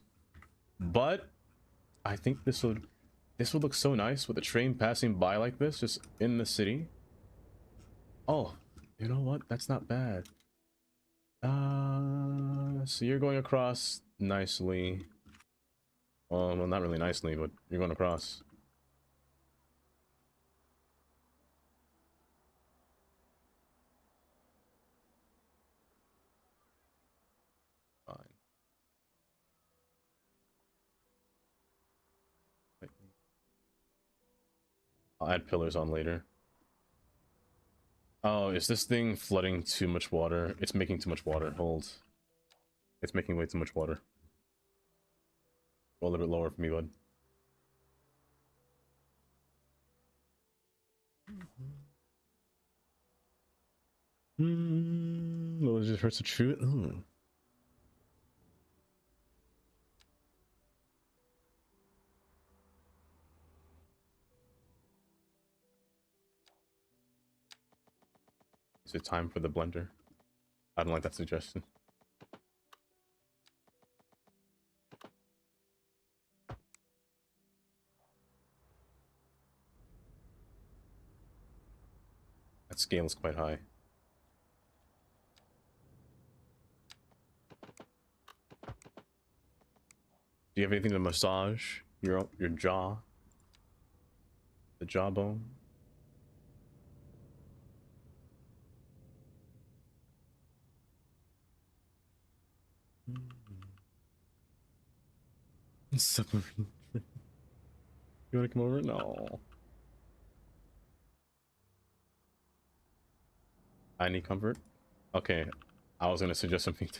But I think this would look so nice with a train passing by like this, just in the city. Oh, you know what? That's not bad. So you're going across nicely. Well, not really nicely, but you're going across. Fine. I'll add pillars on later. Oh, is this thing flooding too much water? It's making too much water. Hold. It's making way too much water. Go a little bit lower for me, bud. What was your first to shoot? Is it time for the blender? I don't like that suggestion. That scale is quite high. Do you have anything to massage your jaw? The jawbone? Submarine. You wanna come over? No. I need comfort? Okay. I was gonna suggest something.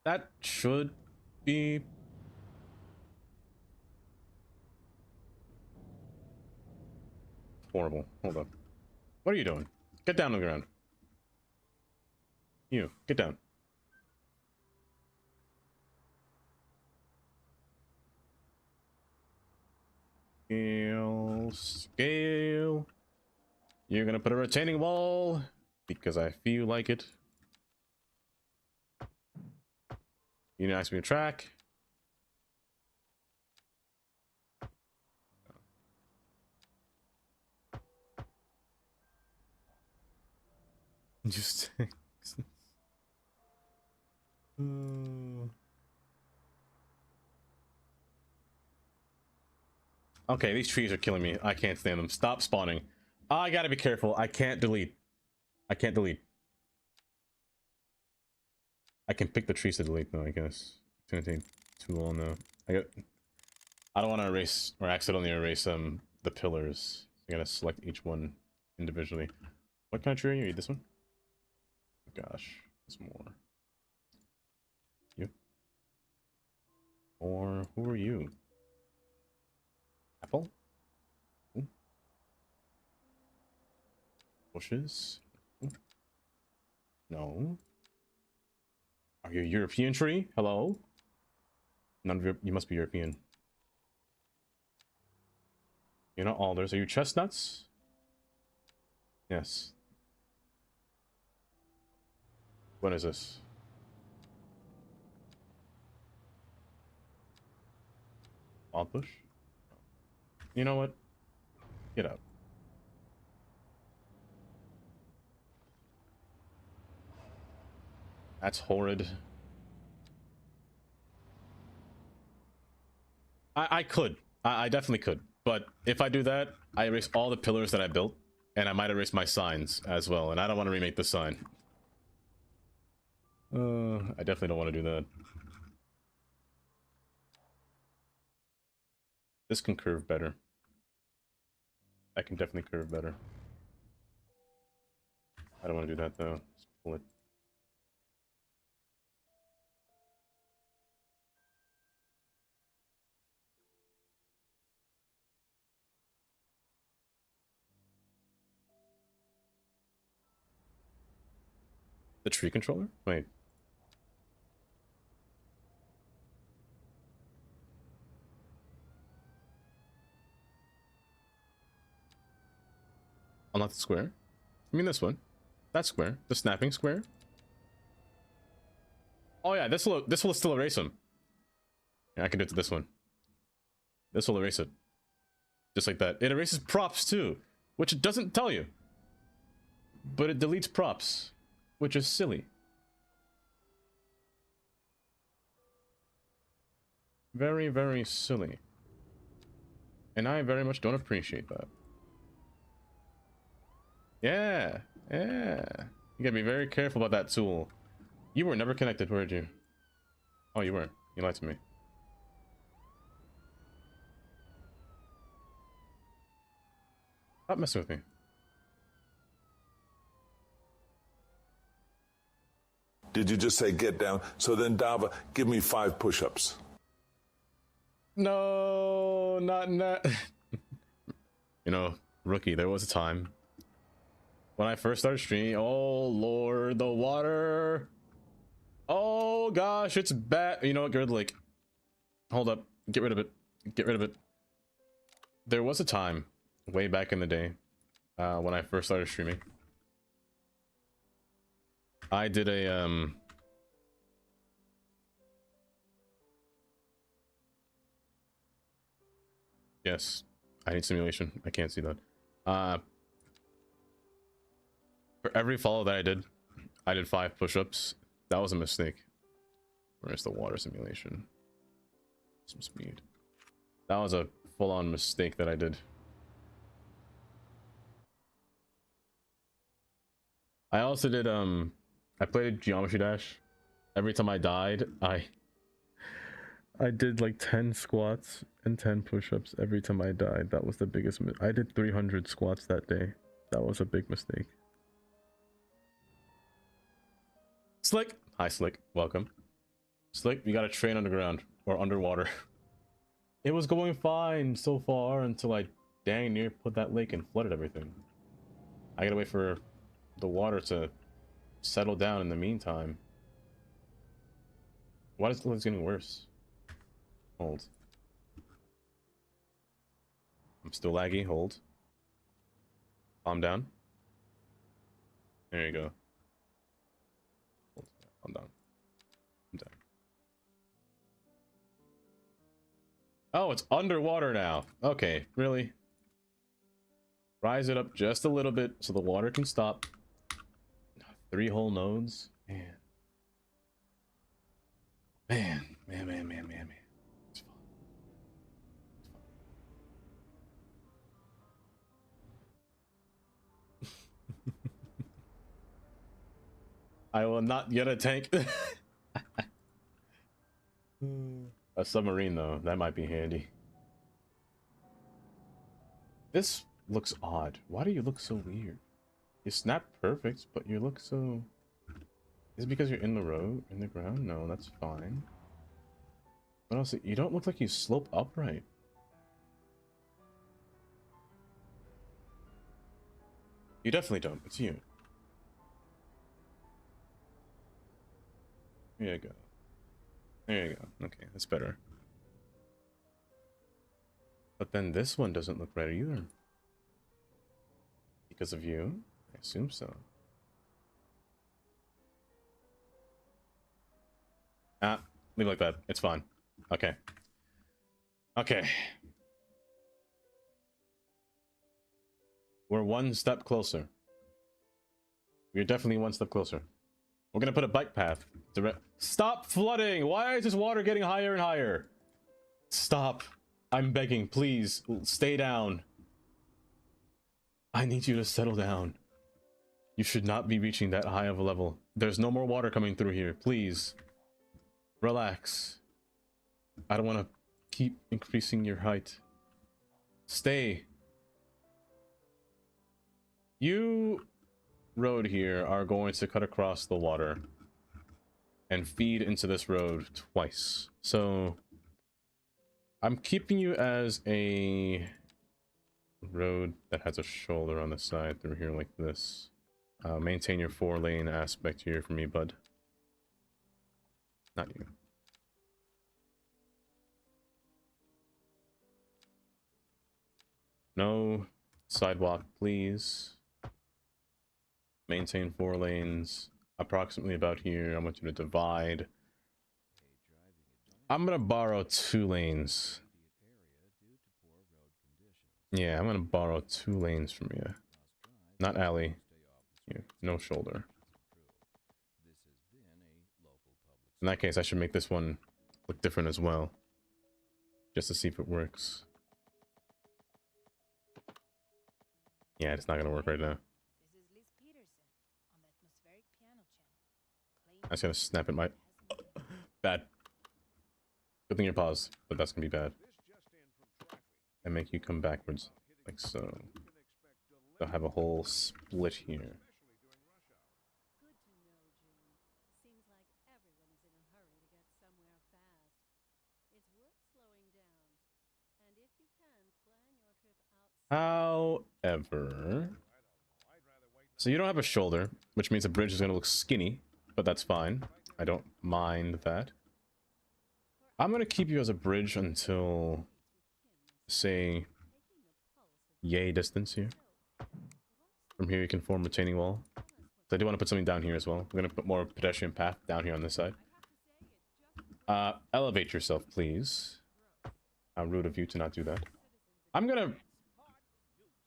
That should be... horrible. Hold up. What are you doing? Get down on the ground. You, get down. Scale. You're gonna put a retaining wall because I feel like it. You need to ask me a track. Just. Okay, these trees are killing me. I can't stand them. Stop spawning. I gotta be careful. I can't delete. I can't delete. I can pick the trees to delete though, I guess. It's gonna take too long though. I don't want to erase or accidentally erase the pillars. I gotta select each one individually. What kind of tree are you? This one? Gosh, there's more. You? Or who are you? Apple? Ooh. Bushes? Ooh. No. Are you a European tree? Hello? None of you must be European. You're not alders. Are you chestnuts? Yes. What is this? Wild bush? You know what? Get up. That's horrid. I could. I definitely could. But if I do that, I erase all the pillars that I built, and I might erase my signs as well, and I don't want to remake the sign. I definitely don't want to do that. This can curve better. I can definitely curve better. I don't want to do that though. Just pull it. The tree controller? Wait. Unlock the square? I mean this one. That square. The snapping square? Oh yeah, this will still erase them. Yeah, I can do it to this one. This will erase it. Just like that. It erases props too, which it doesn't tell you. But it deletes props, which is silly. Very, very silly. And I very much don't appreciate that. Yeah, yeah. You gotta be very careful about that tool. You were never connected, weren't you? Oh, you weren't. You lied to me. Stop messing with me. Did you just say get down? So then, Dava, give me 5 push-ups. No, not. You know, rookie, there was a time when I first started streaming. Oh Lord, the water. Oh gosh, it's bad. You know what, good like. Hold up, get rid of it. Get rid of it. There was a time, way back in the day, when I first started streaming. I did a Yes, I need simulation. I can't see that. For every follow that I did 5 push-ups. That was a mistake. Where's the water simulation? Some speed. That was a full-on mistake that I did. I also did I played Geometry Dash. Every time I died, I did like 10 squats and 10 push-ups every time I died. That was the biggest I did 300 squats that day. That was a big mistake. Slick! Hi Slick, welcome. Slick, you gotta train underground or underwater. It was going fine so far until I dang near put that lake and flooded everything. I gotta wait for the water to settle down in the meantime. Why is it getting worse? Hold. I'm still laggy. Hold. Calm down. There you go. Hold. Calm down. Calm down. Oh, it's underwater now. Okay, really? Rise it up just a little bit so the water can stop. 3 whole nodes? Man. Man. It's fun. It's fun. I will not get a tank. A submarine though, that might be handy. This looks odd. Why do you look so weird? You snap perfect, but you look so... Is it because you're in the road, in the ground? No, that's fine. But also, you don't look like you slope upright. You definitely don't. It's you. There you go. There you go. Okay, that's better. But then this one doesn't look right either. Because of you? I assume so. Ah, leave it like that. It's fine. Okay. Okay. We're one step closer. We're definitely one step closer. We're gonna put a bike path. Stop flooding! Why is this water getting higher and higher? Stop. I'm begging, please. Stay down. I need you to settle down. You should not be reaching that high of a level. There's no more water coming through here. Please. Relax. I don't want to keep increasing your height. Stay. You, road here, are going to cut across the water and feed into this road twice. So I'm keeping you as a road that has a shoulder on the side through here like this. Maintain your 4-lane aspect here for me, bud. Not you. No sidewalk, please. Maintain 4 lanes. Approximately about here. I want you to divide. I'm gonna borrow 2 lanes. Yeah, I'm gonna borrow 2 lanes from you. Not alley. Yeah, no shoulder. In that case, I should make this one look different as well. Just to see if it works. Yeah, it's not gonna work right now. I just gotta snap at my... Bad. Good thing you're paused, but that's gonna be bad. And make you come backwards, like so. They'll have a whole split here. However, so you don't have a shoulder, which means the bridge is going to look skinny, but that's fine. I don't mind that. I'm going to keep you as a bridge until, say, yay distance here. From here you can form a retaining wall. So I do want to put something down here as well. We're going to put more pedestrian path down here on this side. Elevate yourself, please. How rude of you to not do that. I'm going to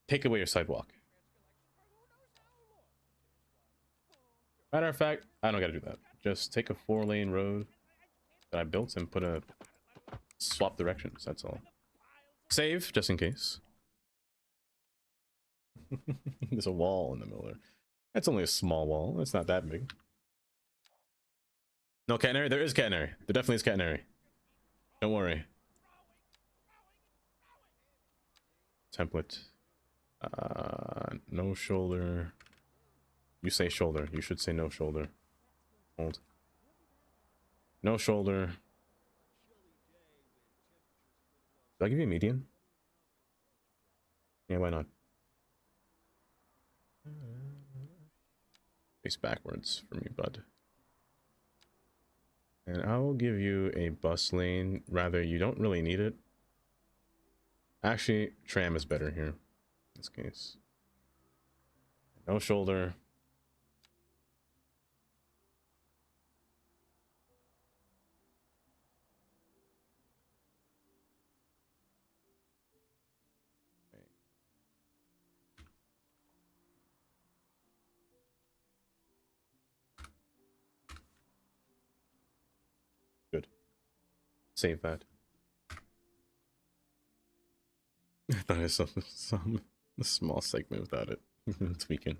take away your sidewalk. Matter of fact, I don't gotta do that. Just take a 4-lane road that I built and put a swap directions, that's all. Save, just in case. There's a wall in the middle there. That's only a small wall, it's not that big. No catenary? There is catenary. There definitely is catenary. Don't worry. Template. No shoulder. You say shoulder. You should say no shoulder. Hold. No shoulder. Did I give you a median? Yeah, why not? Face backwards for me, bud. And I will give you a bus lane. Rather, you don't really need it. Actually, tram is better here. In this case. No shoulder. Good. Save that. I thought I saw some small segment without it. Tweaking.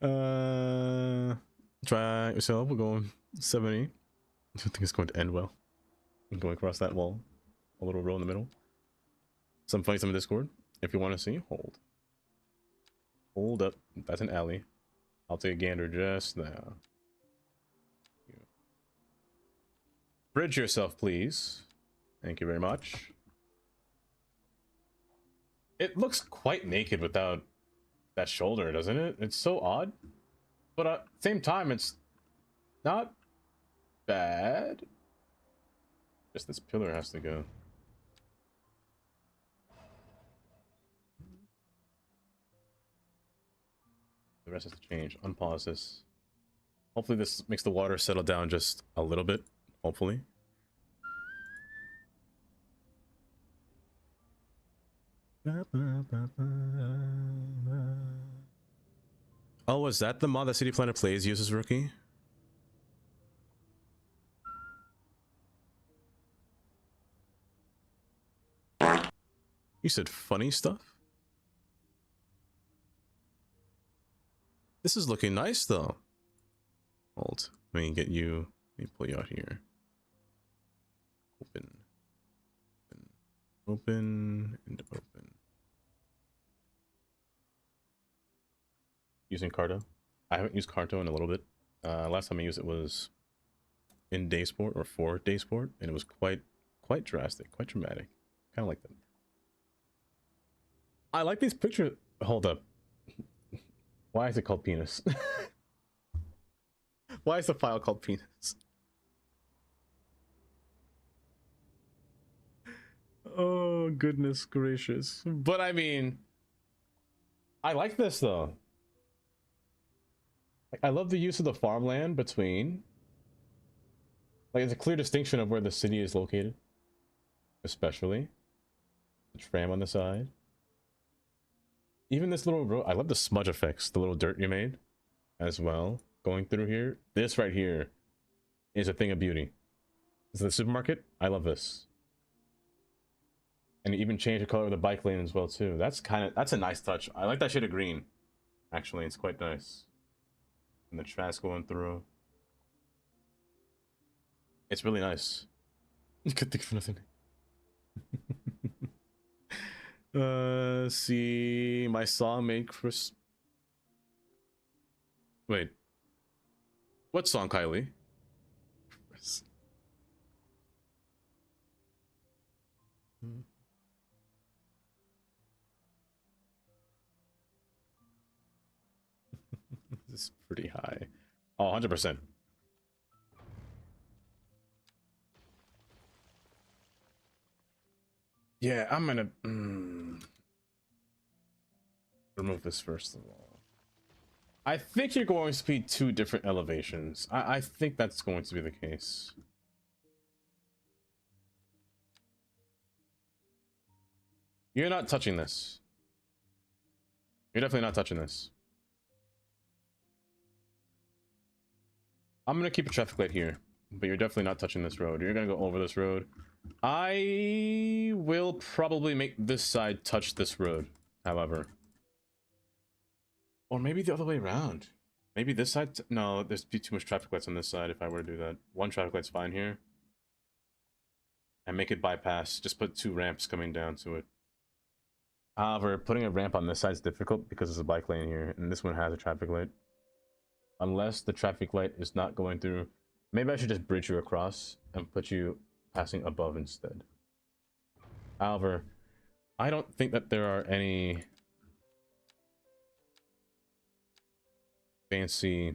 Try yourself. We're going 70. I don't think it's going to end well. I'm going across that wall. A little row in the middle. Some fights on Discord. If you want to see, hold. Hold up. That's an alley. I'll take a gander just now. Bridge yourself, please. Thank you very much. It looks quite naked without that shoulder, doesn't it? It's so odd. But at the same time, it's not bad. Just this pillar has to go. The rest has to change. Unpause this. Hopefully this makes the water settle down just a little bit. Hopefully. Oh, was that the mod that City Planner Plays uses, Rookie? You said funny stuff? This is looking nice, though. Hold. Let me get you. Let me pull you out here. Open. Open and open. Using Carto. I haven't used Carto in a little bit. Last time I used it was in Daysport or for Daysport, and it was quite drastic, quite dramatic. Kind of like that. I like these pictures. Hold up. Why is it called penis? Why is the file called penis? Oh, goodness gracious. But I mean, I like this though. I love the use of the farmland between. Like, it's a clear distinction of where the city is located. Especially. The tram on the side. Even this little road, I love the smudge effects, the little dirt you made as well. Going through here. This right here is a thing of beauty. This is the supermarket. I love this. And even change the color of the bike lane as well too. That's a nice touch. I like that shade of green. Actually, it's quite nice. And the trash going through. It's really nice. Good thing for nothing. See, my song made Chris. Wait. What song, Kylie? This is pretty high. Oh, 100%. Yeah, I'm gonna remove this first of all. I think you're going to be two different elevations. I think that's going to be the case. You're not touching this. You're definitely not touching this. I'm gonna keep a traffic light here, but you're definitely not touching this road. You're gonna go over this road. I will probably make this side touch this road, however. Or maybe the other way around. Maybe this side... No, there's too much traffic lights on this side if I were to do that. One traffic light's fine here. And make it bypass. Just put two ramps coming down to it. However, putting a ramp on this side is difficult because there's a bike lane here, and this one has a traffic light. Unless the traffic light is not going through... Maybe I should just bridge you across and put you passing above instead. However, I don't think that there are any fancy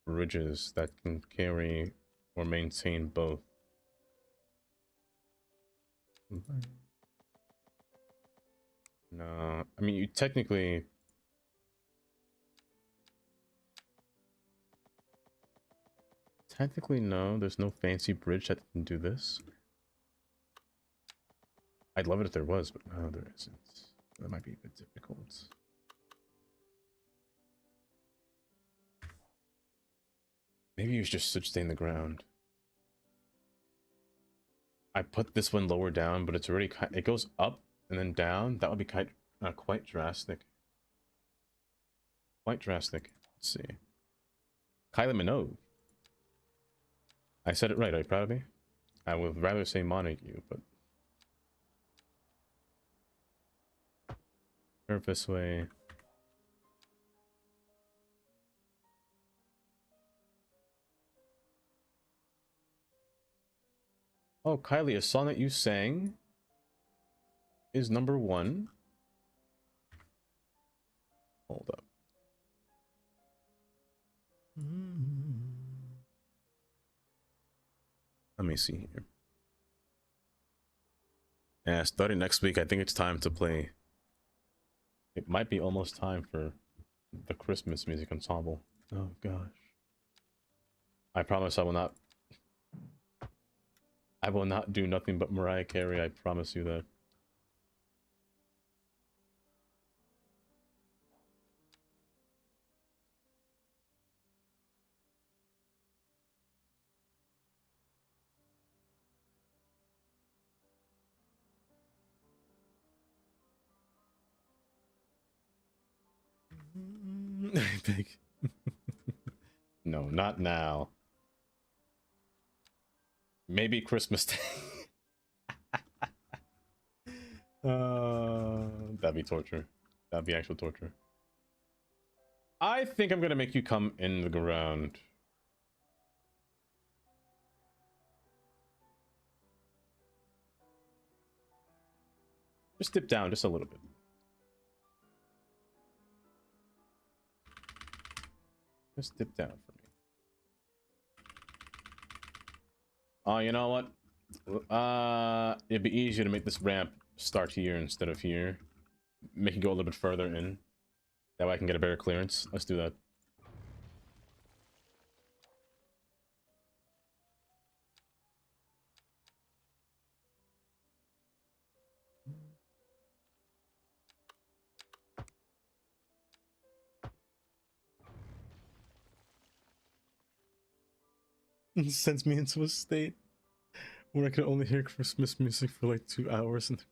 bridges that can carry or maintain both. No, I mean, you technically... Technically, no, there's no fancy bridge that can do this. I'd love it if there was, but no, there isn't. That might be a bit difficult. Maybe you should just stay in the ground. I put this one lower down, but it's already... It goes up and then down. That would be quite drastic. Quite drastic. Let's see. Kylie Minogue. I said it right. Are you proud of me? I would rather say Montague, but... Curve this way. Oh, Kylie, a song that you sang is #1. Hold up. Let me see here. Yeah, starting next week, I think it's time to play. It might be almost time for the Christmas music ensemble. Oh gosh. I promise I will not do nothing but Mariah Carey, I promise you that. Big. No, not now. Maybe Christmas Day. That'd be torture. That'd be actual torture. I think I'm gonna make you come in the ground. Just dip down just a little bit. Just dip down for me. Oh, you know what? It'd be easier to make this ramp start here instead of here. Make it go a little bit further in. That way I can get a better clearance. Let's do that. Sends me into a state where I could only hear Christmas music for like 2 hours and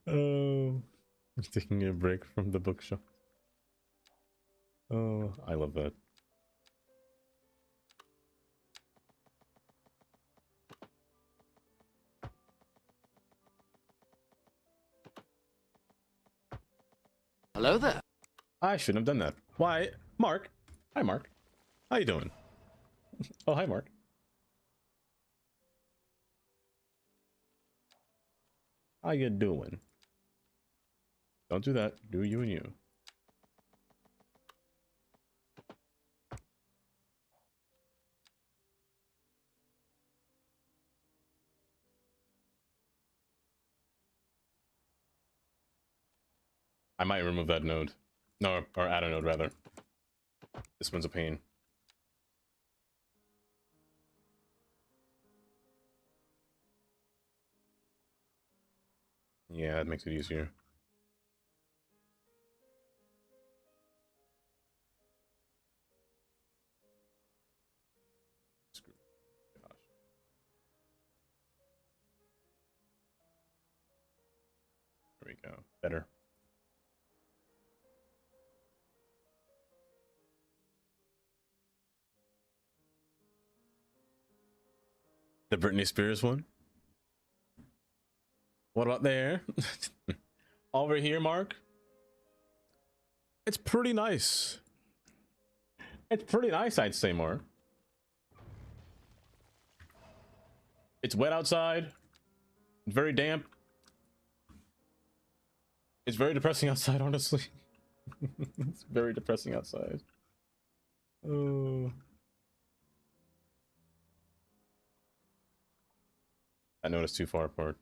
oh, I'm taking a break from the bookshop. Oh, I love that. Hello there. I shouldn't have done that. Why? Mark. Hi, Mark. How you doing? Oh, hi, Mark. How you doing? Don't do that. Do you and you. I might remove that node. No, or add a node rather. This one's a pain. Yeah, that makes it easier. Gosh. There we go. Better. The Britney Spears one? What about there? Over here, Mark? It's pretty nice. It's pretty nice, I'd say, Mark. It's wet outside. It's very damp. It's very depressing outside, honestly. It's very depressing outside. Oh. I noticed too far apart.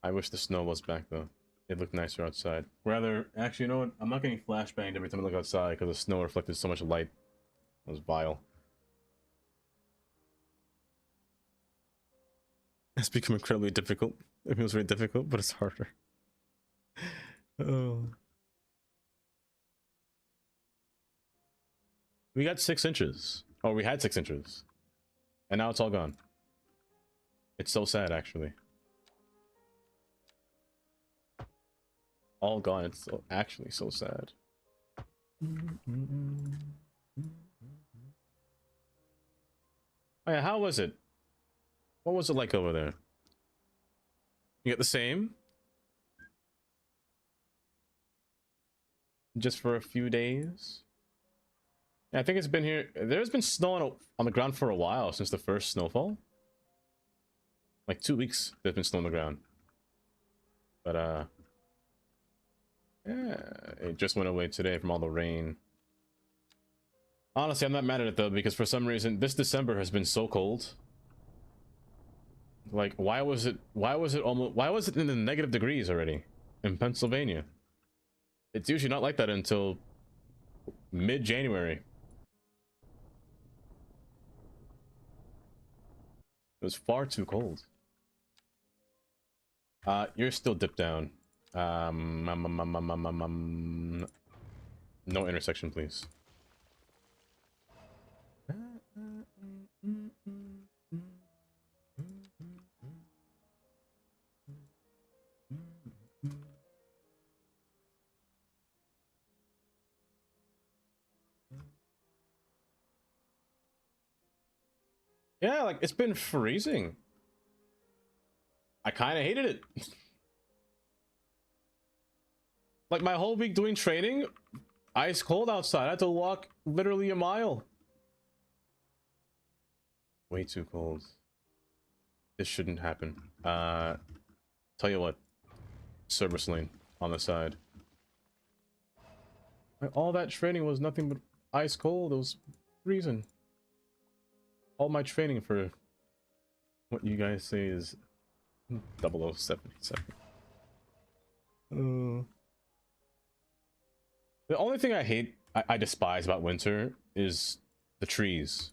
I wish the snow was back though. It looked nicer outside. Rather, actually, you know what? I'm not getting flashbanged every time I look outside because the snow reflected so much light. It was vile. It's become incredibly difficult. It feels very difficult, but it's harder. Oh. We got 6 inches. Oh, we had 6 inches. And now it's all gone. It's so sad, actually. All gone. It's so, actually so sad. Oh yeah, how was it? What was it like over there? You get the same? Just for a few days? Yeah, I think it's been here. There's been snow on the ground for a while since the first snowfall. Like 2 weeks there's been snow on the ground. But yeah, it just went away today from all the rain. Honestly, I'm not mad at it though, because for some reason this December has been so cold. Like, why was it in the negative degrees already in Pennsylvania? It's usually not like that until mid-January. It was far too cold. You're still dipped down. No intersection, please. Yeah, like, it's been freezing. I kind of hated it. Like, my whole week doing training, ice cold outside. I had to walk literally a mile. Way too cold. This shouldn't happen. Tell you what. Service lane on the side. Like, all that training was nothing but ice cold. It was freezing. All my training for what you guys say is 0077. The only thing I hate, I despise about winter is the trees.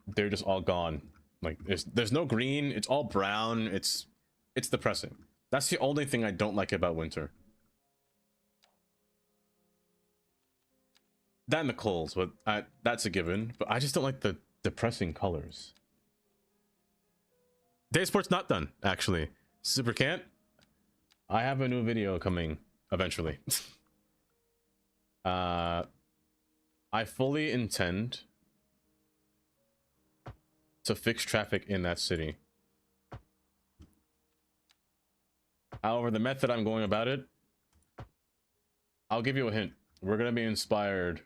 They're just all gone. Like, there's no green. It's all brown. It's depressing. That's the only thing I don't like about winter. That and the colds, but that's a given. But I just don't like the depressing colors. Day Sport's not done, actually. Super Can't. I have a new video coming eventually. I fully intend to fix traffic in that city. However, the method I'm going about it, I'll give you a hint. We're gonna be inspired.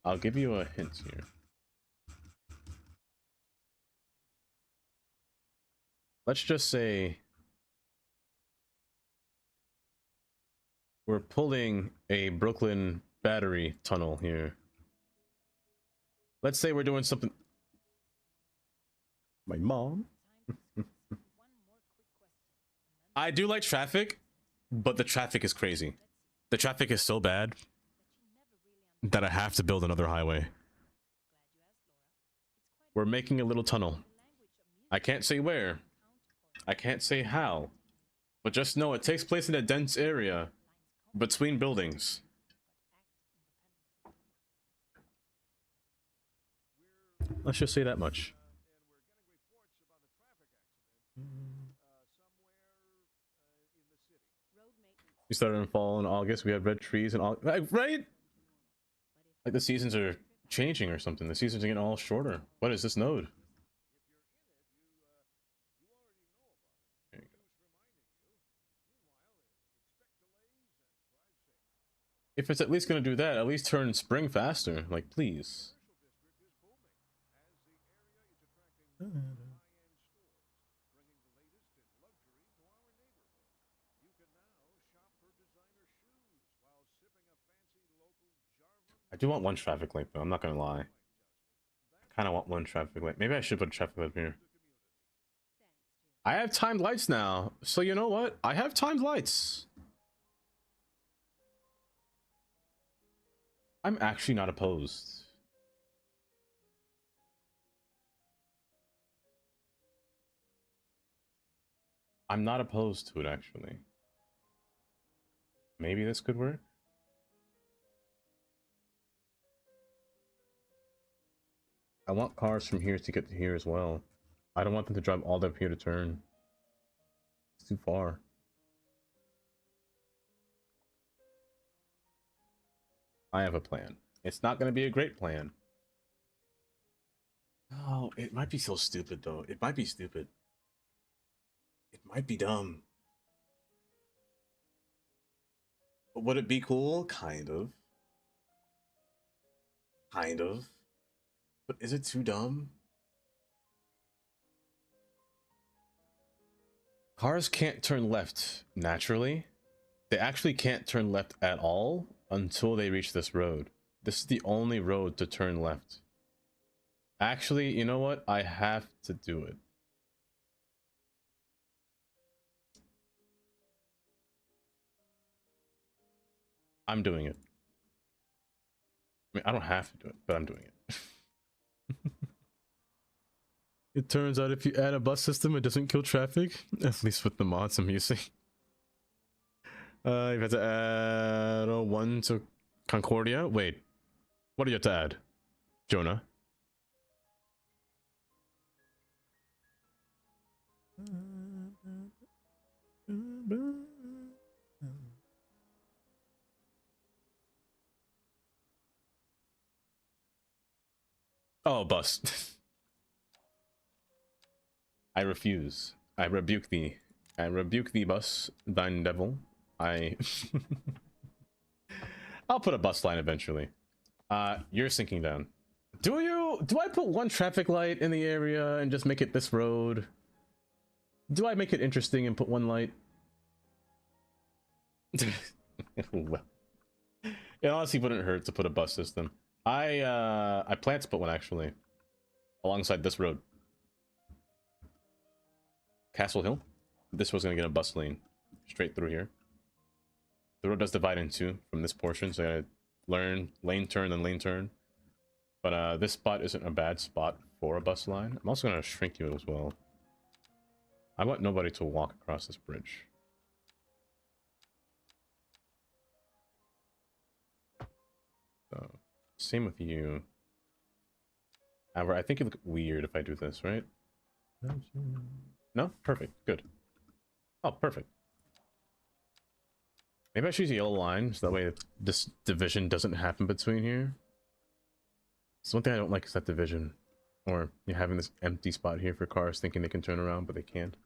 I'll give you a hint here. Let's just say we're pulling a Brooklyn battery tunnel here. Let's say we're doing something. My mom. I do like traffic, but the traffic is crazy. The traffic is so bad that I have to build another highway. We're making a little tunnel. I can't say where. I can't say how. But just know it takes place in a dense area between buildings. Let's just say that much. We started in fall and August. We had red trees and all, right? Like the seasons are changing or something. The seasons are getting all shorter. What is this node? There you go. If it's at least going to do that, at least turn spring faster. Like, please. I do want one traffic light though, I'm not gonna lie. I kind of want one traffic light. Maybe I should put a traffic light here. I have timed lights now, so you know what? I have timed lights. I'm actually not opposed. I'm not opposed to it, actually. Maybe this could work. I want cars from here to get to here as well. I don't want them to drive all the way up here to turn. It's too far. I have a plan. It's not going to be a great plan. Oh, it might be so stupid though. It might be stupid. It might be dumb. But would it be cool? Kind of. Kind of. But is it too dumb? Cars can't turn left naturally. They actually can't turn left at all until they reach this road. This is the only road to turn left. Actually, you know what? I have to do it. I'm doing it. I mean, I don't have to do it, but I'm doing it. It turns out if you add a bus system, it doesn't kill traffic. At least with the mods I'm using. You've had to add one to Concordia. Wait, what do you have to add, Jonah? Oh, bus. I refuse. I rebuke thee. I rebuke thee, bus, thine devil. I'll put a bus line eventually. You're sinking down. Do I put one traffic light in the area and just make it this road? Do I make it interesting and put one light? Well, it honestly wouldn't hurt to put a bus system. I plan to put one actually alongside this road. Castle Hill. This was gonna get a bus lane straight through here. The road does divide in two from this portion, so I gotta learn lane turn and lane turn. But this spot isn't a bad spot for a bus line. I'm also gonna shrink you as well. I want nobody to walk across this bridge. So, same with you. However, I think it look weird if I do this, right? No? Perfect. Good. Oh, perfect. Maybe I should use a yellow line, so that way this division doesn't happen between here. So one thing I don't like is that division. Or you're having this empty spot here for cars thinking they can turn around, but they can't.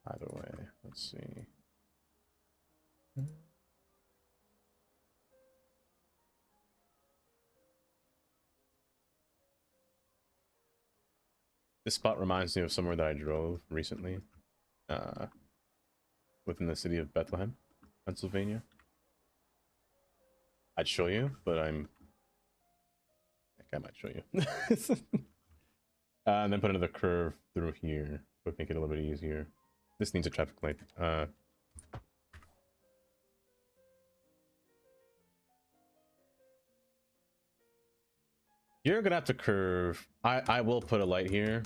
Either way, let's see. This spot reminds me of somewhere that I drove recently. Within the city of Bethlehem, Pennsylvania. I'd show you, but I might show you. And then put another curve through here. Would make it a little bit easier. This needs a traffic light. You're gonna have to curve. I will put a light here.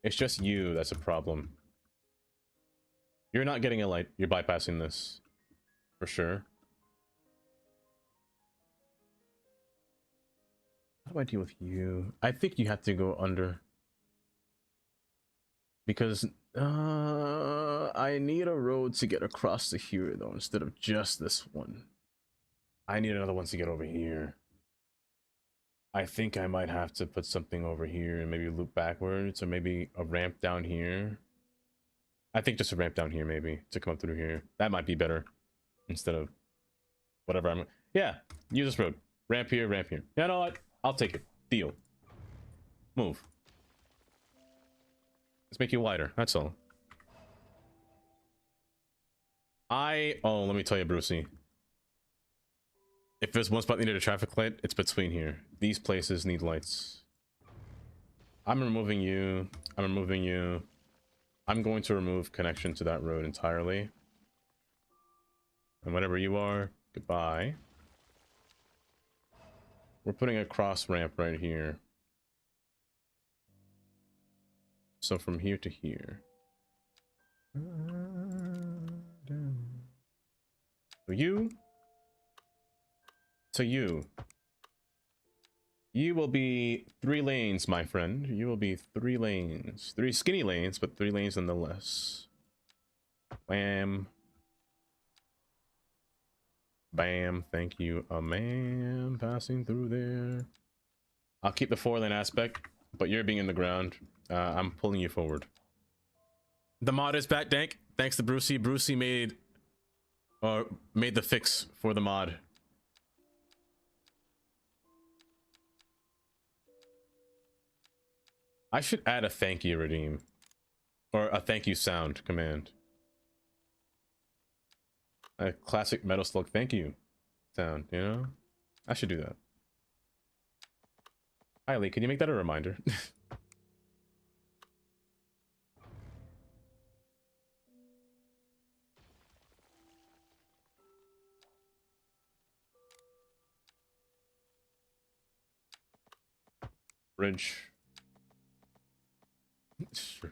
It's just you that's a problem. You're not getting a light. You're bypassing this. For sure. How do I deal with you? I think you have to go under. Because I need a road to get across to here though, instead of just this one. I need another one to get over here. I think I might have to put something over here and maybe loop backwards, or maybe a ramp down here. I think just a ramp down here maybe to come up through here. That might be better instead of whatever I'm. Yeah, use this road. Ramp here, ramp here. You know what? I'll take it. Deal. Move. Let's make you wider. That's all. Oh, let me tell you, Brucey. If there's one spot needed a traffic light, it's between here. These places need lights. I'm removing you. I'm removing you. I'm going to remove connection to that road entirely. And whatever you are, goodbye. We're putting a cross ramp right here. So from here to here. So you. To you. You will be 3 lanes, my friend. You will be 3 lanes. 3 skinny lanes, but 3 lanes nonetheless. Wham. Bam. Thank you, a man passing through there. I'll keep the 4-lane aspect, but you're being in the ground. I'm pulling you forward. The mod is back, Dank. Thanks to Brucey. Brucey made the fix for the mod. I should add a thank you redeem. Or a thank you sound command. A classic Metal Slug thank you sound, you know? I should do that. Hi, Lee, can you make that a reminder? Bridge. Sure.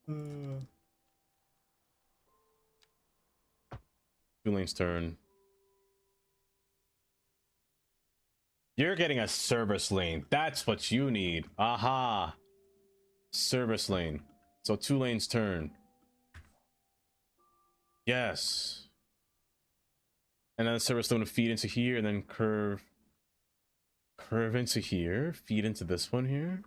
2 lanes turn. You're getting a service lane. That's what you need. Aha. Service lane. So 2 lanes turn. Yes. And then the service lane will feed into here and then curve into here, feed into this one here.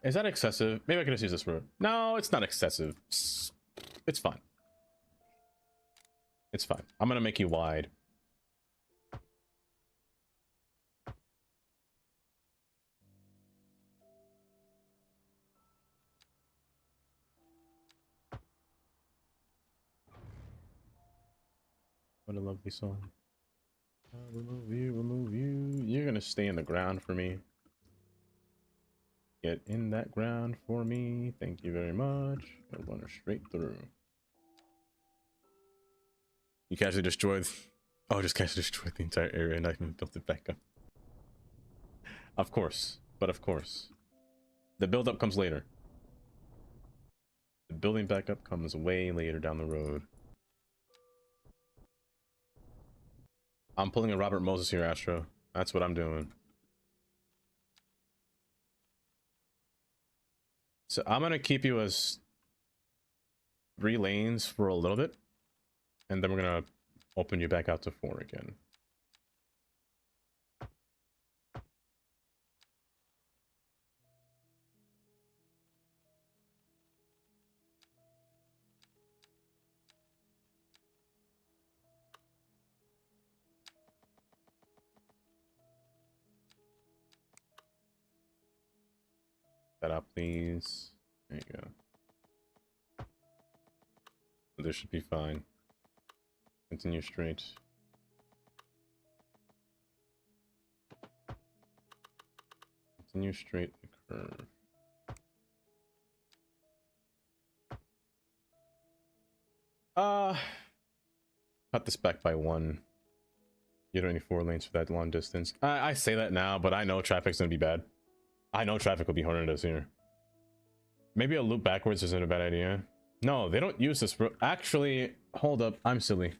Is that excessive? Maybe I can just use this road. No, it's not excessive. It's fine. It's fine. I'm gonna make you wide. What a lovely song. Remove you, remove you. You're gonna stay in the ground for me. Get in that ground for me. Thank you very much. I'll run her straight through. You casually destroyed. Oh, just casually destroyed the entire area and I even built it back up. Of course, but of course. The build up comes later. The building back up comes way later down the road. I'm pulling a Robert Moses here, Astro. That's what I'm doing. So I'm gonna keep you as 3 lanes for a little bit, and then we're gonna open you back out to 4 again. That up, please. There you go. This should be fine. Continue straight. Continue straight curve. Cut this back by 1. You don't need 4 lanes for that long distance. I say that now, but I know traffic's gonna be bad. I know traffic will be horrendous here. Maybe a loop backwards isn't a bad idea. No, they don't use this road. Actually, hold up, I'm silly.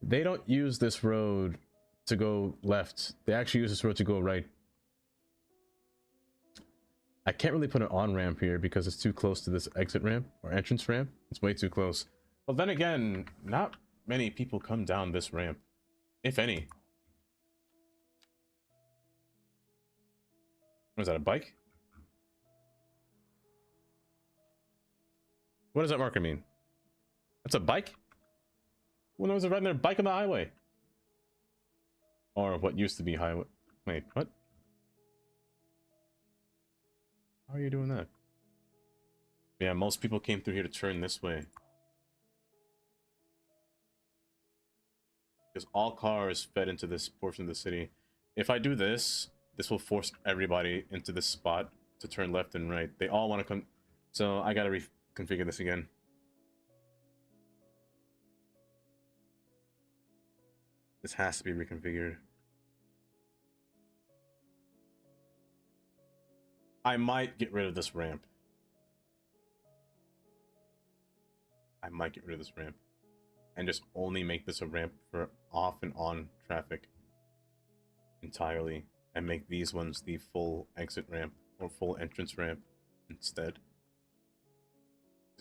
They don't use this road to go left. They actually use this road to go right. I can't really put an on-ramp here because it's too close to this exit ramp or entrance ramp. It's way too close. But then again, not many people come down this ramp, if any. What is that, a bike? What does that marker mean? That's a bike? When was it riding their bike on the highway? Or what used to be highway. Wait, what? How are you doing that? Yeah, most people came through here to turn this way. Because all cars fed into this portion of the city. If I do this, this will force everybody into this spot to turn left and right. They all want to come. So I gotta reconfigure this again. This has to be reconfigured. I might get rid of this ramp. I might get rid of this ramp. And just only make this a ramp for off and on traffic. Entirely. And make these ones the full exit ramp or full entrance ramp instead.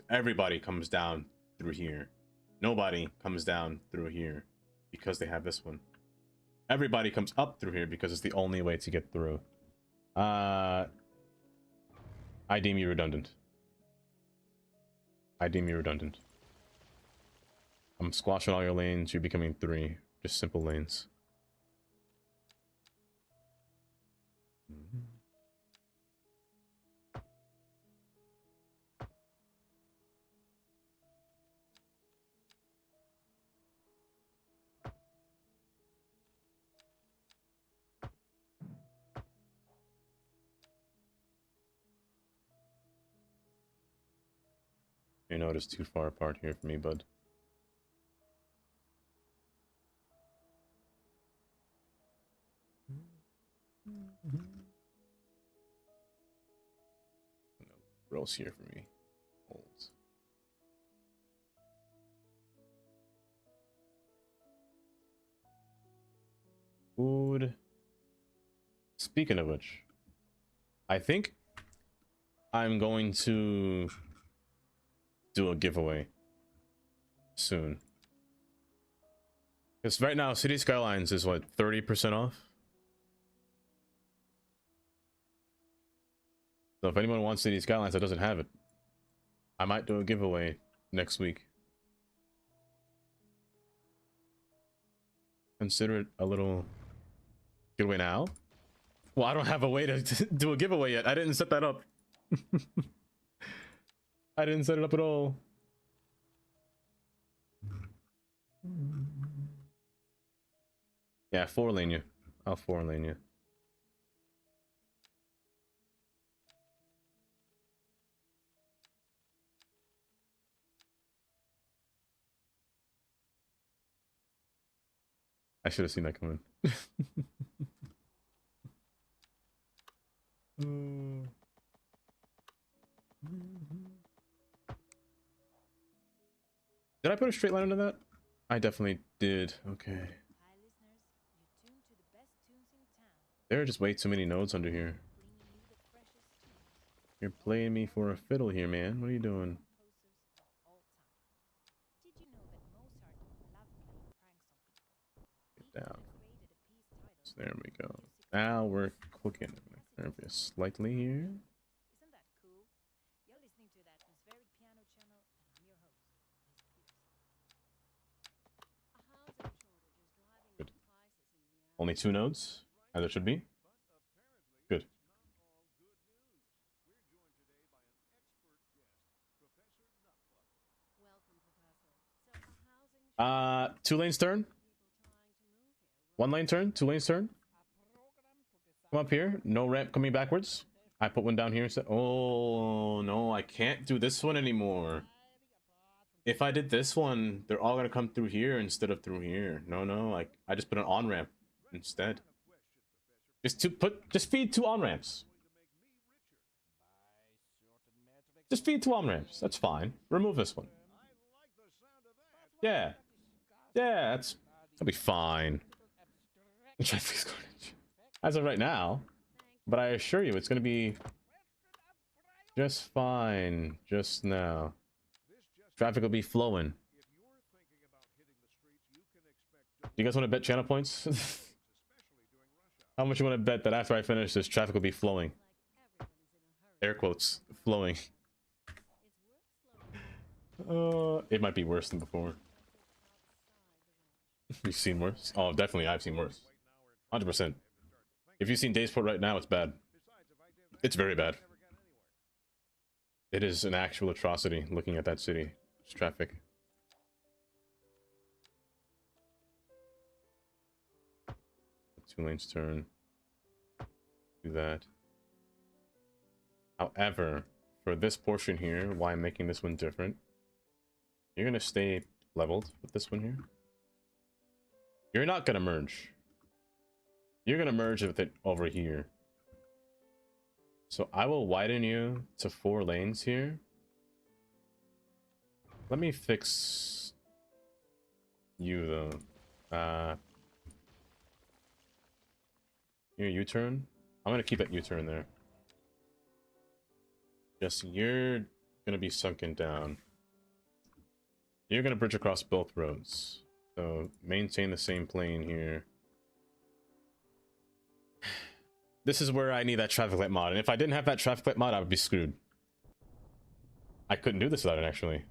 Everybody comes down through here. Nobody comes down through here because they have this one. Everybody comes up through here because it's the only way to get through. I deem you redundant. I deem you redundant. I'm squashing all your lanes. You're becoming 3. Just simple lanes. You know it is too far apart here for me, bud. No, rows here for me. Holds. Food. Speaking of which, I think I'm going to do a giveaway soon. Because right now, City Skylines is what, 30% off? So if anyone wants City Skylines that doesn't have it, I might do a giveaway next week. Consider it a little giveaway now. Well, I don't have a way to do a giveaway yet. I didn't set that up. I didn't set it up at all. Yeah, 4-lane you. I'll 4-lane you. I should have seen that coming. Did I put a straight line under that? I definitely did. Okay. Hi listeners, you're tuned to the best tunes in town, There are just way too many nodes under here. bringing you the freshest tunes, You're playing me for a fiddle here, man. What are you doing? composers of all time. Did you know that Mozart loved playing pranks on people? Get He down. even created a piece titled So there we go. Music Now we're cooking. I'm gonna curve this slightly here. Isn't that cool? You're listening to the Atmospheric Piano Channel, and I'm your host, Liz Peterson. A housing shortage is driving Good. up prices in the area. Only 2 nodes, as there should be. Good. Welcome, Professor. So, a housing 2 lanes turn. people trying to move here. 1 lane turn. 2 lanes turn. A program to decide Come up here. No ramp coming backwards. I put one down here. So, oh no, I can't do this one anymore. If I did this one, they're all gonna come through here instead of through here. No, no, like I just put an on ramp instead. Just feed two on ramps. Just feed two on ramps. That's fine. Remove this one. Yeah, yeah, that'll be fine. Traffic's carnage. As of right now, but I assure you, it's gonna be just fine. Just now, traffic will be flowing. Do you guys want to bet channel points? How much you want to bet that after I finish this, traffic will be flowing? Air quotes, flowing. It might be worse than before. You've seen worse? Oh, definitely, I've seen worse. 100%. If you've seen Daysport right now, it's bad. It's very bad. It is an actual atrocity looking at that city. It's traffic. Two lanes turn. Do that. However, for this portion here, why I'm making this one different, you're gonna stay leveled with this one here. You're not gonna merge. You're gonna merge with it over here. So I will widen you to 4 lanes here. Let me fix you though. Your U-turn. I'm gonna keep that U-turn there. Just you're gonna be sunken down. You're gonna bridge across both roads. So maintain the same plane here. This is where I need that traffic light mod, and if I didn't have that traffic light mod, I would be screwed. I couldn't do this without it, actually.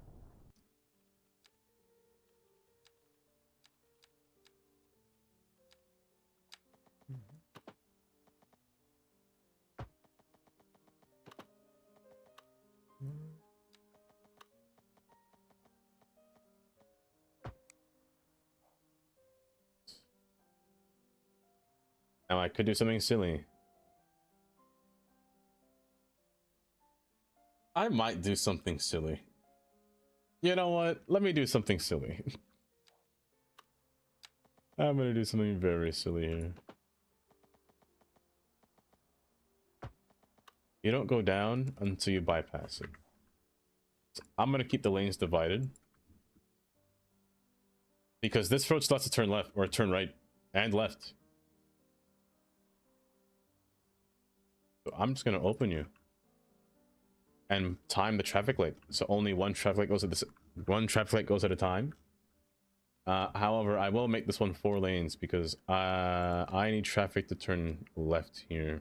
Now I could do something silly. I might do something silly. You know what? Let me do something silly. I'm gonna do something very silly here. You don't go down until you bypass it. So I'm gonna keep the lanes divided. Because this road starts to turn left, or turn right, and left. So I'm just gonna open you. And time the traffic light. So only one traffic light goes at a time. However, I will make this one 4 lanes because I need traffic to turn left here.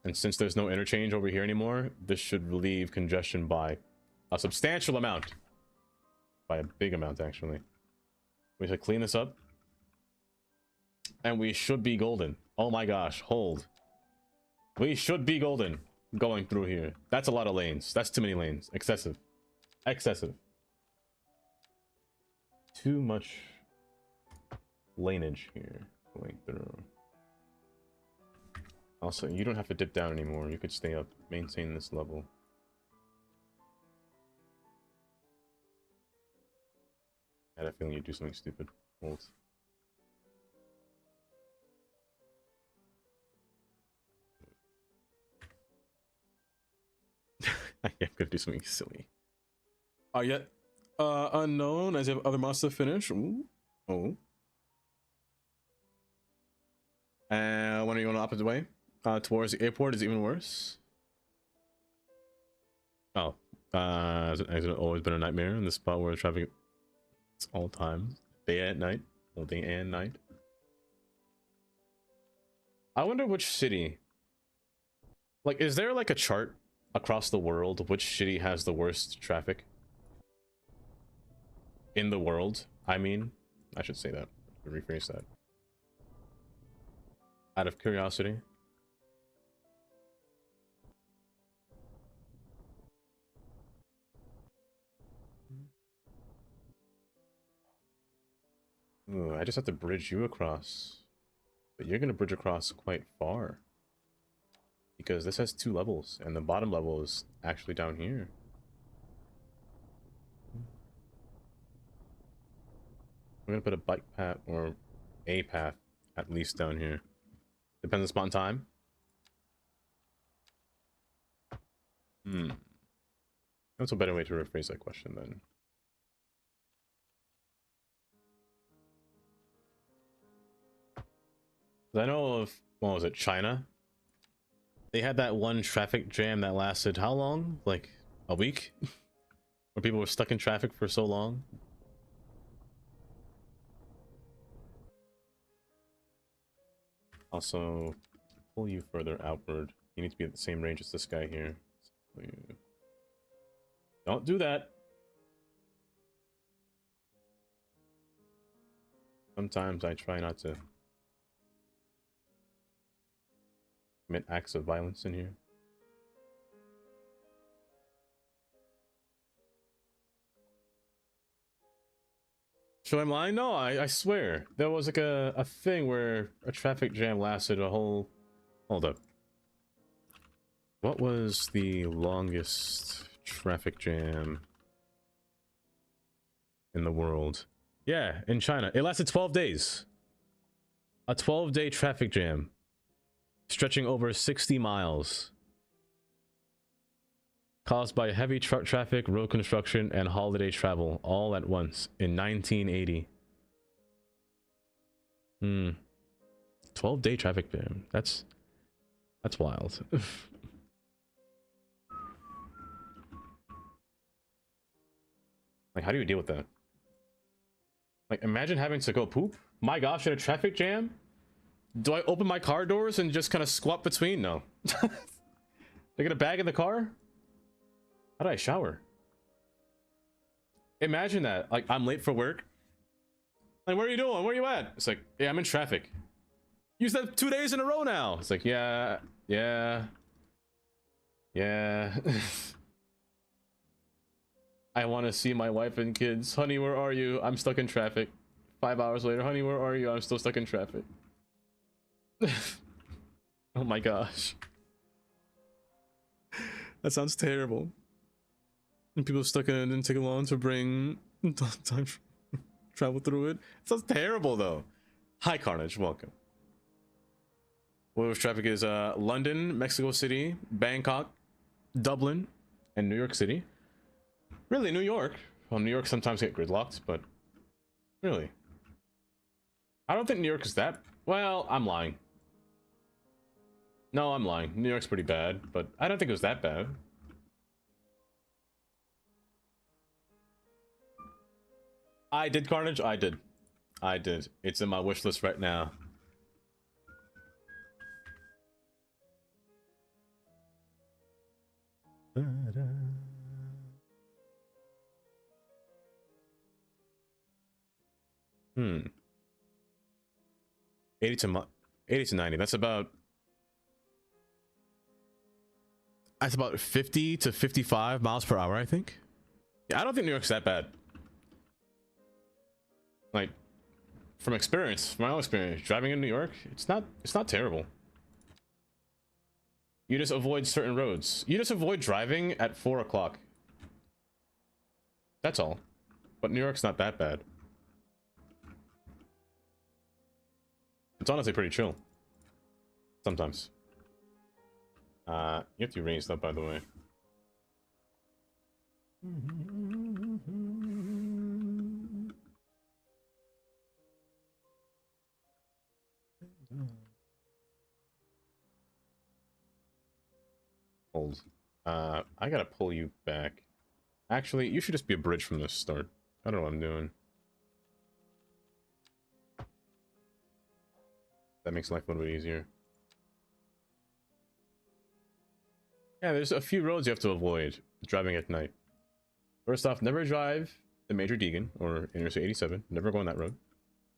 And since there's no interchange over here anymore, this should relieve congestion by a substantial amount. By a big amount, actually. We should clean this up. And we should be golden. Oh my gosh, hold. We should be golden going through here. That's a lot of lanes. That's too many lanes. Excessive. Excessive. Too much laneage here going through. Also, you don't have to dip down anymore. You could stay up. Maintain this level. I had a feeling you'd do something stupid. Hold. I'm gonna do something silly. Yet unknown as you have other mods to finish. Ooh. Oh. And when are you going the opposite way? Towards the airport is even worse. Oh. Has it always been a nightmare in the spot where the traffic it's all time. Day and night. All day and night. I wonder which city. Like, is there like a chart across the world of which city has the worst traffic? In the world, I mean. I should say that. Rephrase that. Out of curiosity. Ooh, I just have to bridge you across. But you're gonna bridge across quite far. Because this has 2 levels, and the bottom level is actually down here. We're gonna put a bike path, or a path, at least down here. Depends on spawn time. That's a better way to rephrase that question then. I know of, what was it, China? They had that one traffic jam that lasted how long? Like a week? Where people were stuck in traffic for so long? Also, pull you further outward. You need to be at the same range as this guy here. Don't do that. Sometimes I try not to commit acts of violence in here. Should I lying? No, I swear. There was like a thing where a traffic jam lasted a whole... Hold up. What was the longest traffic jam in the world? Yeah, in China. It lasted 12 days. A 12-day traffic jam. Stretching over 60 miles. Caused by heavy truck traffic, road construction, and holiday travel, all at once in 1980. 12-day traffic jam. That's wild. Like, how do you deal with that? Like, imagine having to go poop. My gosh, in a traffic jam? Do I open my car doors and just kind of squat between? No. They get a bag in the car? How do I shower? Imagine that. Like, I'm late for work. Like, where are you doing? Where are you at? It's like, yeah, I'm in traffic. You said 2 days in a row now. It's like, yeah. I want to see my wife and kids. Honey, where are you? I'm stuck in traffic. 5 hours later. Honey, where are you? I'm still stuck in traffic. Oh my gosh. That sounds terrible. And people stuck in it and didn't take long to bring time travel through it. It sounds terrible though. Hi Carnage, welcome. Where traffic is London, Mexico City, Bangkok, Dublin, and New York City. Really, New York? Well, New York sometimes get gridlocked, but really, I don't think New York is that. Well, I'm lying. No, I'm lying. New York's pretty bad, but I don't think it was that bad. I did Carnage? I did. It's in my wish list right now. Hmm. 80 to 90. That's about 50 to 55 miles per hour, I think. Yeah, I don't think New York's that bad. Like, from experience, from my own experience, driving in New York, it's not terrible. You just avoid certain roads. You just avoid driving at 4 o'clock. That's all. But New York's not that bad. It's honestly pretty chill. Sometimes. You have to raise that, by the way. Hold. I gotta pull you back. Actually, you should just be a bridge from the start. I don't know what I'm doing. That makes life a little bit easier. Yeah, there's a few roads you have to avoid driving at night. First off, never drive the Major Deegan or Interstate 87. Never go on that road.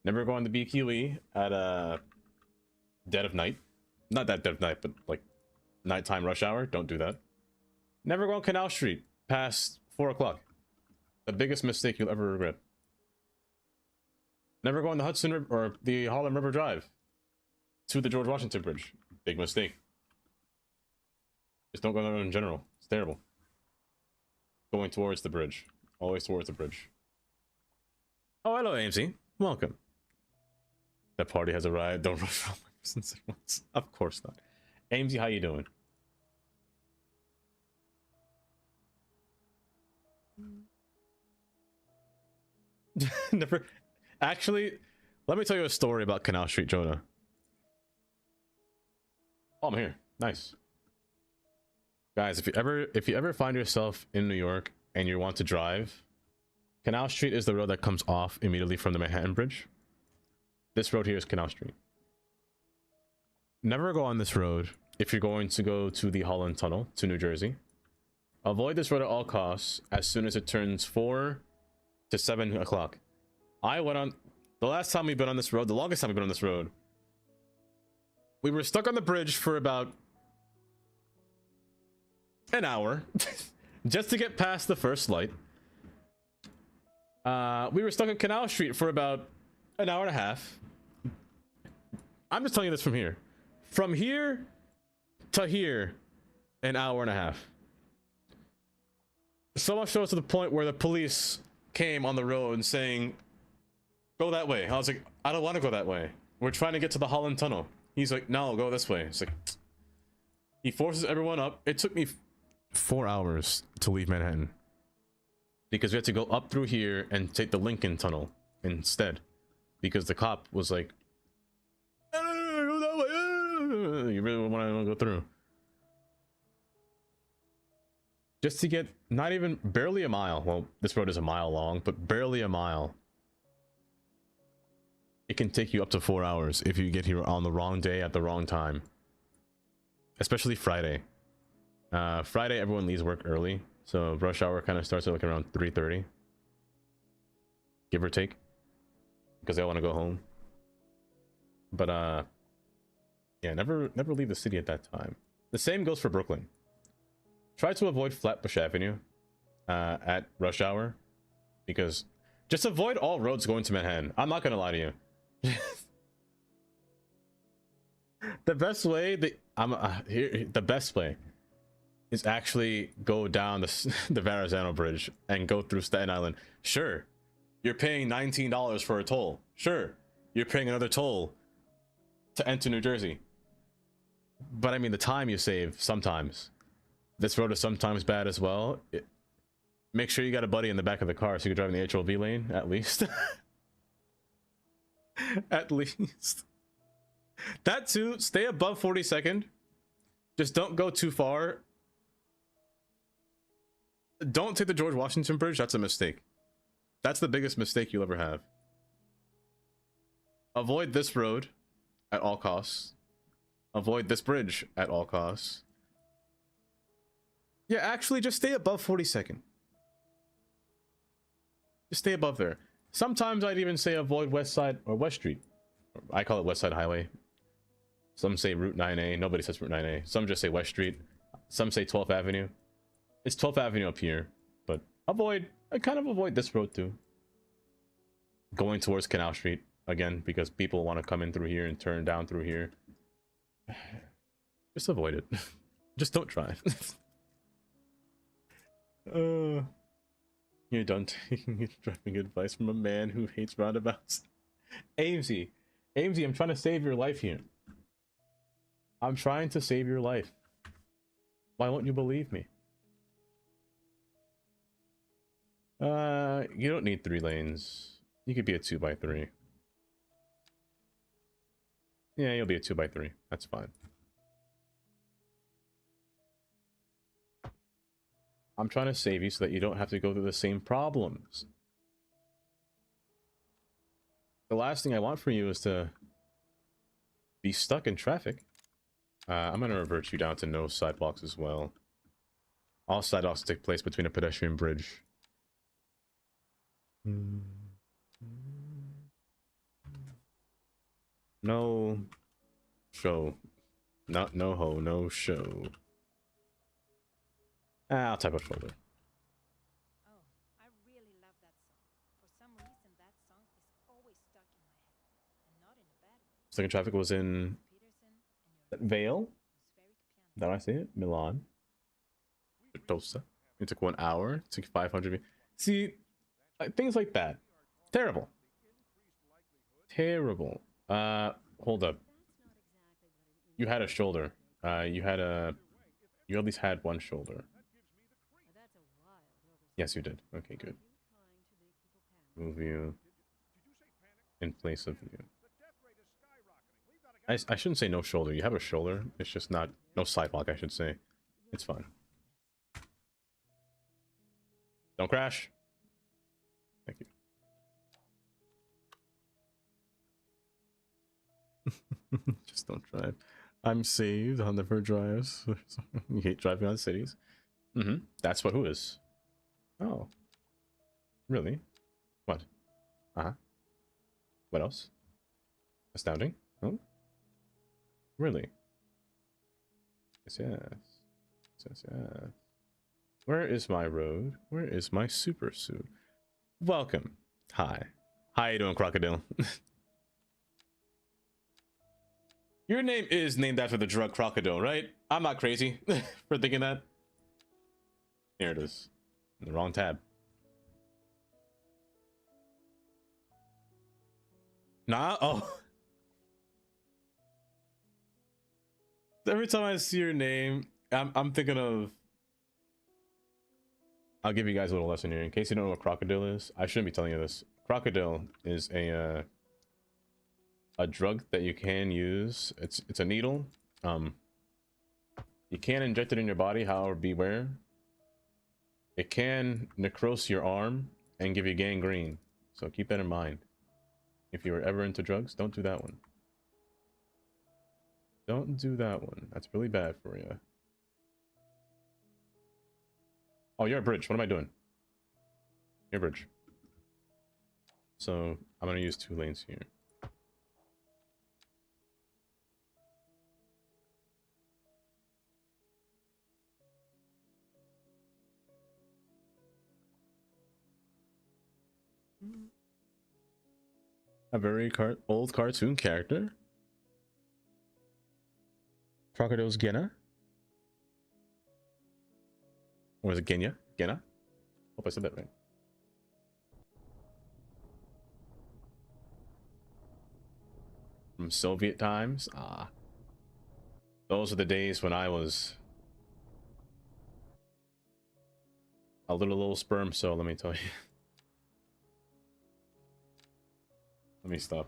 Never go on the BQE at dead of night. Not that dead of night, but like nighttime rush hour. Don't do that. Never go on Canal Street past 4 o'clock. The biggest mistake you'll ever regret. Never go on the Hudson River or the Harlem River Drive. to the George Washington Bridge. Big mistake. Just don't go there in general. It's terrible. Going towards the bridge. Always towards the bridge. Oh, hello, AMC. Welcome. The party has arrived. Don't rush from my presence at once. Of course not. AMC, how you doing? Never. Actually, let me tell you a story about Canal Street, Jonah. Oh, I'm here. Nice. Guys, if you ever find yourself in New York and you want to drive, Canal Street is the road that comes off immediately from the Manhattan Bridge. This road here is Canal Street. Never go on this road if you're going to go to the Holland Tunnel to New Jersey. Avoid this road at all costs as soon as it turns 4 to 7 o'clock. I went on the last time we've been on this road, the longest time we've been on this road. We were stuck on the bridge for about an hour just to get past the first light. We were stuck at Canal Street for about an hour and a half. I'm just telling you this from here. From here to here, an hour and a half. So much so to the point where the police came on the road saying, go that way. I was like, I don't want to go that way. We're trying to get to the Holland Tunnel. He's like, no, go this way. It's like, he forces everyone up. It took me 4 hours to leave Manhattan because we had to go up through here and take the Lincoln Tunnel instead because the cop was like, no, go that way. You really want to go through just to get not even barely a mile. Well, this road is a mile long, but barely a mile. It can take you up to 4 hours if you get here on the wrong day at the wrong time, especially Friday. Friday, everyone leaves work early, so rush hour kind of starts at like around 3:30, give or take, because they all want to go home. But yeah, never leave the city at that time. The same goes for Brooklyn. Try to avoid Flatbush Avenue at rush hour, because just avoid all roads going to Manhattan. I'm not gonna lie to you. The best way the best way is actually go down the Verrazano Bridge and go through Staten Island. Sure, you're paying $19 for a toll. Sure, you're paying another toll to enter New Jersey. But I mean, the time you save sometimes. This road is sometimes bad as well. Make sure you got a buddy in the back of the car so you can drive in the HOV lane at least. At least. That too, stay above 42nd. Just don't go too far. Don't take the George Washington Bridge. That's a mistake. That's the biggest mistake you'll ever have. Avoid this road at all costs. Avoid this bridge at all costs. Yeah, actually, just stay above 42nd. Just stay above there. Sometimes I'd even say avoid West Side or West Street. I call it West Side Highway. Some say Route 9A. Nobody says Route 9A. Some just say West Street. Some say 12th Avenue. It's 12th Avenue up here. But I kind of avoid this road too. Going towards Canal Street again, because people want to come in through here and turn down through here. Just avoid it. Just don't try. You're done taking driving advice from a man who hates roundabouts. AMC, I'm trying to save your life here. I'm trying to save your life. Why won't you believe me? You don't need 3 lanes. You could be a 2x3. Yeah, you'll be a 2x3. That's fine. I'm trying to save you so that you don't have to go through the same problems. The last thing I want for you is to be stuck in traffic. I'm going to revert you down to no sidewalks as well. All sidewalks take place between a pedestrian bridge. No show. Not no ho, no show. I'll type a folder. Oh, I really love that song. For some reason, that song is always stuck in my head. And not in a bad way. Stuck in traffic was in Peter Vale. Did I say it? Milan. Tosa. It took 1 hour. It took 500. See, things like that. Terrible. Terrible. Hold up. You had a shoulder. You at least had one shoulder. Yes, you did. Okay, good. Move you in place of you. I shouldn't say no shoulder. You have a shoulder. It's just not no sidewalk, I should say. It's fine. Don't crash. Thank you. Just don't drive. I'm saved. I'll never drive. You hate driving on cities. That's what who is. Oh. Really? What? Uh-huh. What else? Astounding? Oh? Really? Yes, yes. Yes, yes. Where is my road? Where is my super suit? Welcome. Hi. How you doing, Crocodile? Your name is named after the drug Crocodile, right? I'm not crazy for thinking that. Here it is. In the wrong tab. Nah? Oh. Every time I see your name, I'm thinking of... I'll give you guys a little lesson here. In case you don't know what crocodile is, I shouldn't be telling you this. Crocodile is a drug that you can use. It's a needle. You can inject it in your body, however, beware. It can necrose your arm and give you gangrene. So keep that in mind. If you were ever into drugs, don't do that one. Don't do that one. That's really bad for you. Oh, you're a bridge. What am I doing? You're a bridge. So I'm going to use 2 lanes here. A very old cartoon character. Crocodile's Genna. Or is it Genya? Genna? Hope I said that right. From Soviet times? Ah. Those are the days when I was a little sperm cell, let me tell you. Let me stop.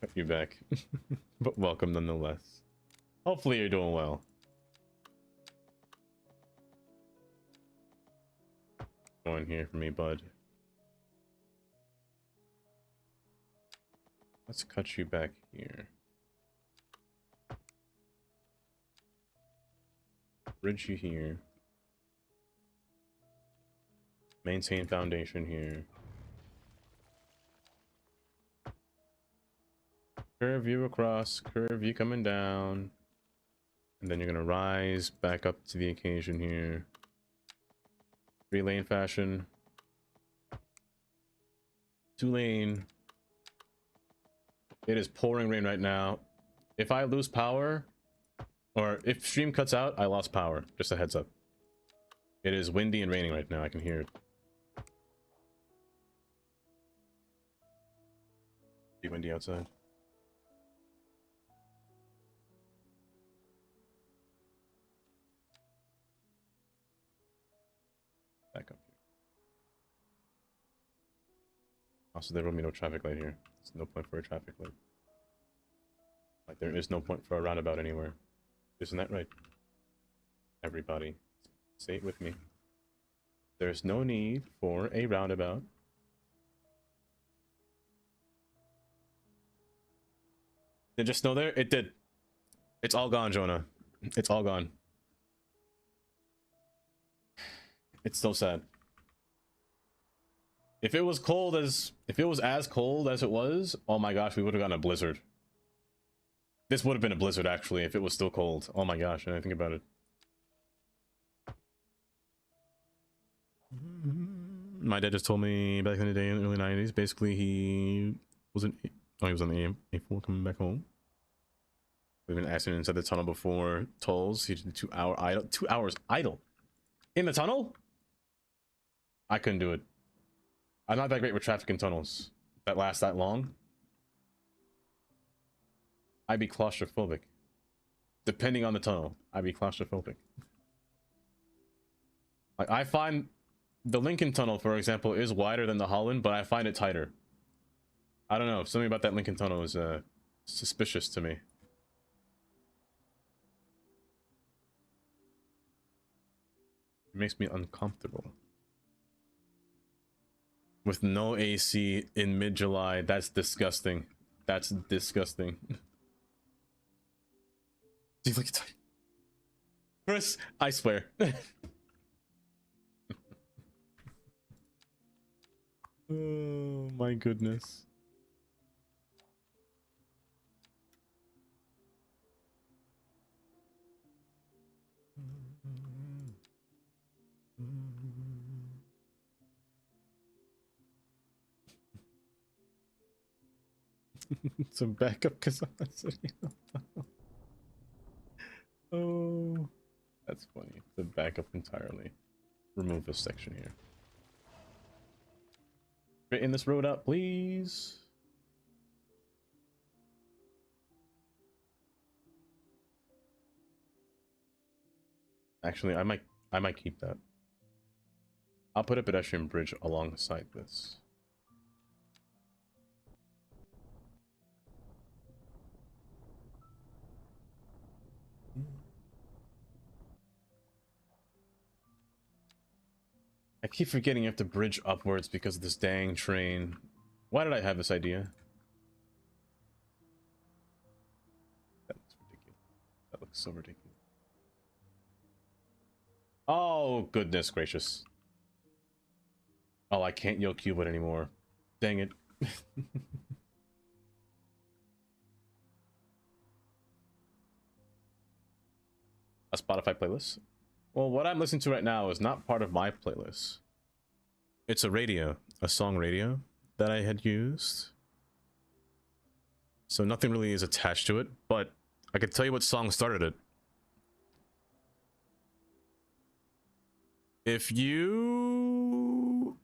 Cut you back. But welcome nonetheless. Hopefully you're doing well. Go in here for me, bud. Let's cut you back here. Bridge you here. Maintain foundation here. Curve you across, curve you coming down. And then you're gonna rise back up to the occasion here. 3-lane fashion. 2-lane. It is pouring rain right now. If I lose power, or if stream cuts out, I lost power. Just a heads up. It is windy and raining right now. I can hear it. Be windy outside. Back up here. Also, there will be no traffic light here. There's no point for a traffic light. Like, there is no point for a roundabout anywhere. Isn't that right? Everybody, say it with me. There's no need for a roundabout. Did it just snow there? It did. It's all gone, Jonah. It's all gone. It's so sad. If it was cold as... If it was as cold as it was, oh my gosh, we would have gotten a blizzard. This would have been a blizzard, actually, if it was still cold. Oh my gosh, I didn't think about it. My dad just told me back in the day, in the early 90s, basically he was he was on the A4 coming back home. We've been accident inside the tunnel before. Tolls. He did 2 hour idle. 2 hours idle in the tunnel. I couldn't do it. I'm not that great with traffic in tunnels that last that long. I'd be claustrophobic. Depending on the tunnel, I'd be claustrophobic. Like, I find the Lincoln Tunnel, for example, is wider than the Holland, but I find it tighter. I don't know. Something about that Lincoln Tunnel is suspicious to me. It makes me uncomfortable. With no AC in mid-July, that's disgusting. That's disgusting. Dude, look at Chris, I swear. Oh my goodness. Some backup because I'm not sitting on the Oh, that's funny. The backup entirely. Remove this section here. Straighten this road up, please. Actually, I might keep that. I'll put a pedestrian bridge alongside this. I keep forgetting you have to bridge upwards because of this dang train. Why did I have this idea? That looks ridiculous. That looks so ridiculous. Oh, goodness gracious. Oh, I can't yo cube it anymore. Dang it. A Spotify playlist? Well, what I'm listening to right now is not part of my playlist. It's a radio, a song radio that I had used. So nothing really is attached to it, but I could tell you what song started it. If you...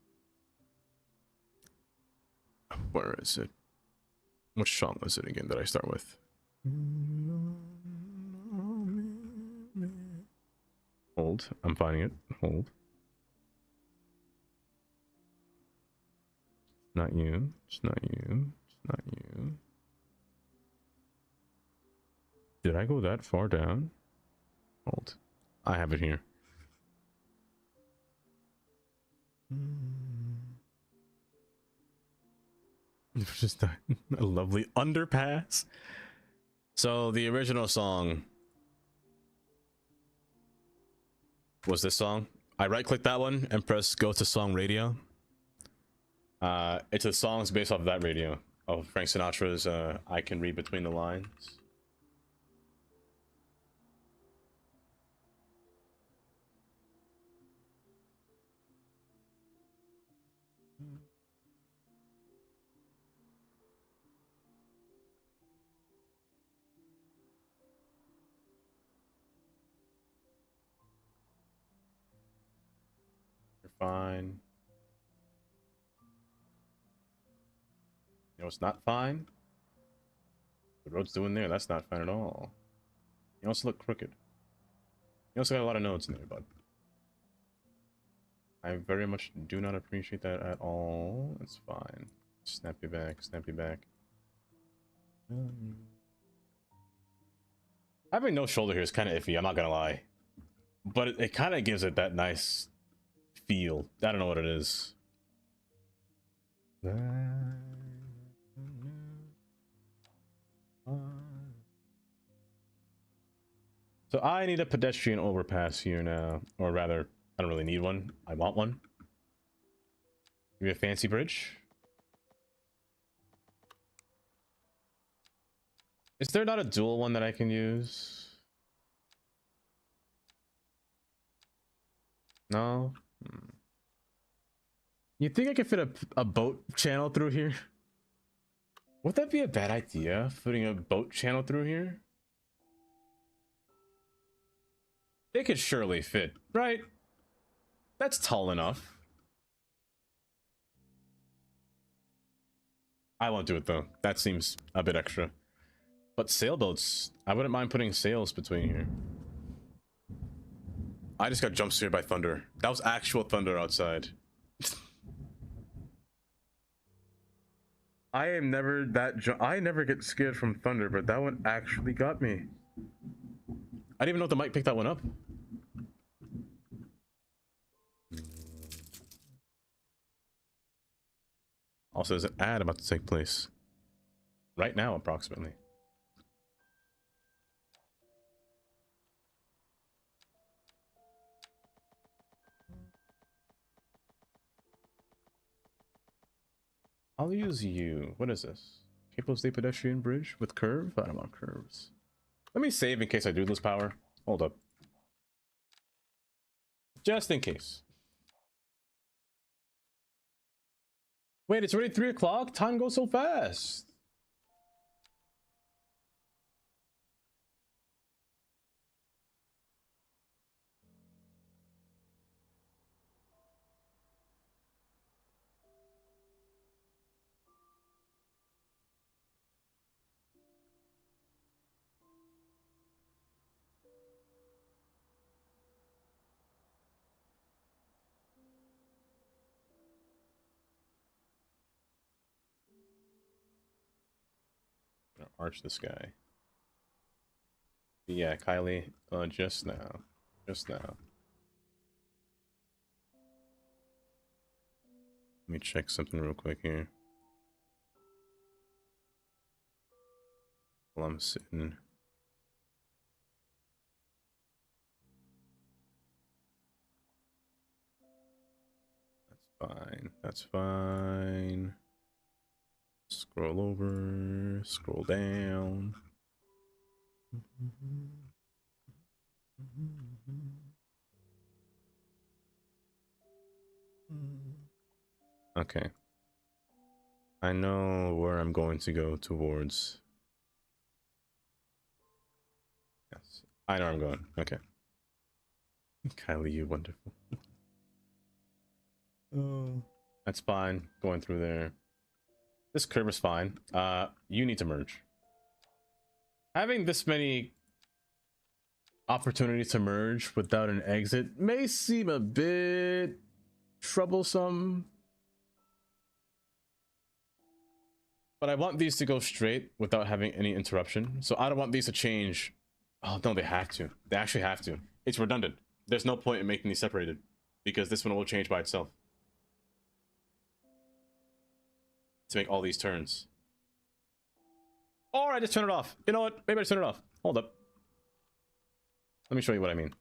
Where is it? Which song was it again that I start with? Hold. I'm finding it. Hold. Not you. It's not you. It's not you. Did I go that far down? Hold. I have it here. Just a lovely underpass. So the original song was this song. I right click that one and press go to song radio. It's a songs based off of that radio of Frank Sinatra's I Can Read Between the Lines. You're fine. You know, it's not fine. The road's doing there. That's not fine at all. You also look crooked. You also got a lot of nodes in there, bud. I very much do not appreciate that at all. It's fine. Snap you back. Snap you back. Having no shoulder here is kind of iffy. I'm not gonna lie, but it kind of gives it that nice feel. I don't know what it is. So I need a pedestrian overpass here now, or rather, I don't really need one. I want one. Give me a fancy bridge. Is there not a dual one that I can use? No? You think I could fit a boat channel through here? Would that be a bad idea, putting a boat channel through here? They could surely fit, right? That's tall enough. I won't do it though. That seems a bit extra. But sailboats, I wouldn't mind putting sails between here. I just got jump scared by thunder. That was actual thunder outside. I am never that I never get scared from thunder, but that one actually got me. I didn't even know if the mic picked that one up. Also, there's an ad about to take place right now, approximately. I'll use you. What is this? Capable of state pedestrian bridge with curve? I don't want curves. Let me save in case I do lose power. Hold up. Just in case. Wait, it's already 3 o'clock? Time goes so fast. Gonna arch this guy. Yeah, Kylie, just now. Just now. Let me check something real quick here. While I'm sitting. That's fine. That's fine. Scroll over. Scroll down. Okay. I know where I'm going to go towards. Yes. I know where I'm going. Okay. Kylie, you wonderful. Oh. That's fine. Going through there. This curve is fine. You need to merge. Having this many opportunities to merge without an exit may seem a bit troublesome. But I want these to go straight without having any interruption. So I don't want these to change. Oh, no, they have to. They actually have to. It's redundant. There's no point in making these separated because this one will change by itself. To make all these turns. Or I just turn it off. You know what? Maybe I just turn it off. Hold up. Let me show you what I mean.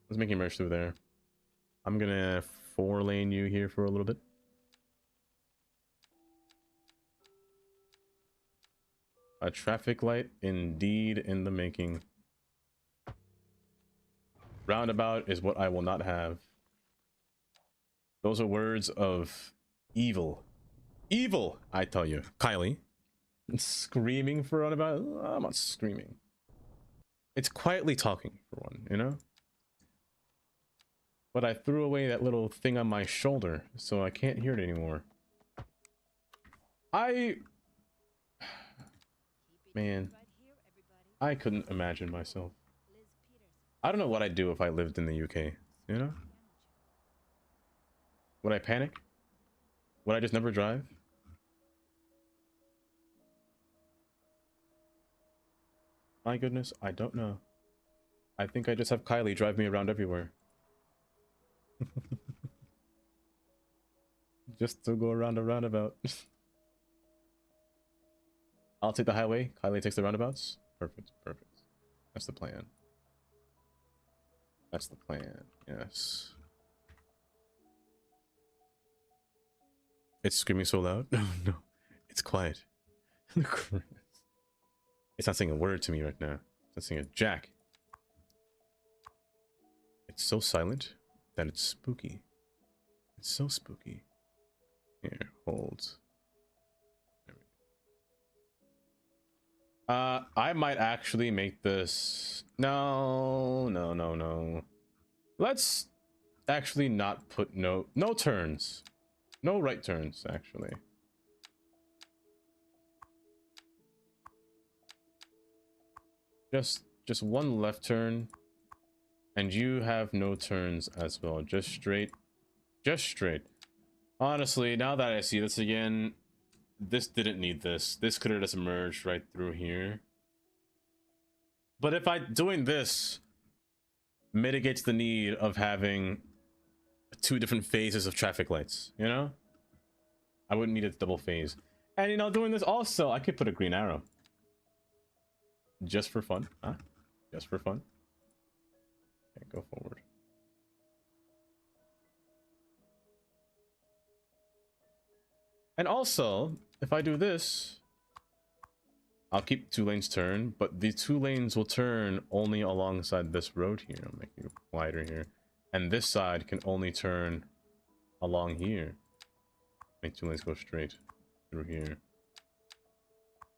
Let's make you merge through there. I'm gonna 4-lane you here for a little bit. A traffic light indeed in the making. Roundabout is what I will not have. Those are words of evil. Evil, I tell you. Kylie. Screaming for roundabout? I'm not screaming. It's quietly talking for one, you know? But I threw away that little thing on my shoulder, so I can't hear it anymore. Man, I couldn't imagine myself. I don't know what I'd do if I lived in the UK, you know? Would I panic? Would I just never drive? My goodness, I don't know. I think I just have Kylie drive me around everywhere. Just to go around a roundabout. I'll take the highway, Kylie takes the roundabouts. Perfect, perfect. That's the plan. That's the plan, yes. It's screaming so loud? No, no. It's quiet. It's not saying a word to me right now. It's not saying a jack. It's so silent that it's spooky. It's so spooky. Here, hold. I might actually make this. No, no, no, no. Let's actually not put no turns. No right turns, actually. Just one left turn. And you have no turns as well. Just straight. Just straight. Honestly, now that I see this again, this didn't need this. This could have just merged right through here. But if I doing this mitigates the need of having two different phases of traffic lights, you know? I wouldn't need a double phase. And you know, doing this also, I could put a green arrow. Just for fun, huh? Just for fun. Okay, go forward. And also, if I do this, I'll keep 2 lanes turn, but the 2 lanes will turn only alongside this road here. I'll make it wider here. And this side can only turn along here. Make 2 lanes go straight through here.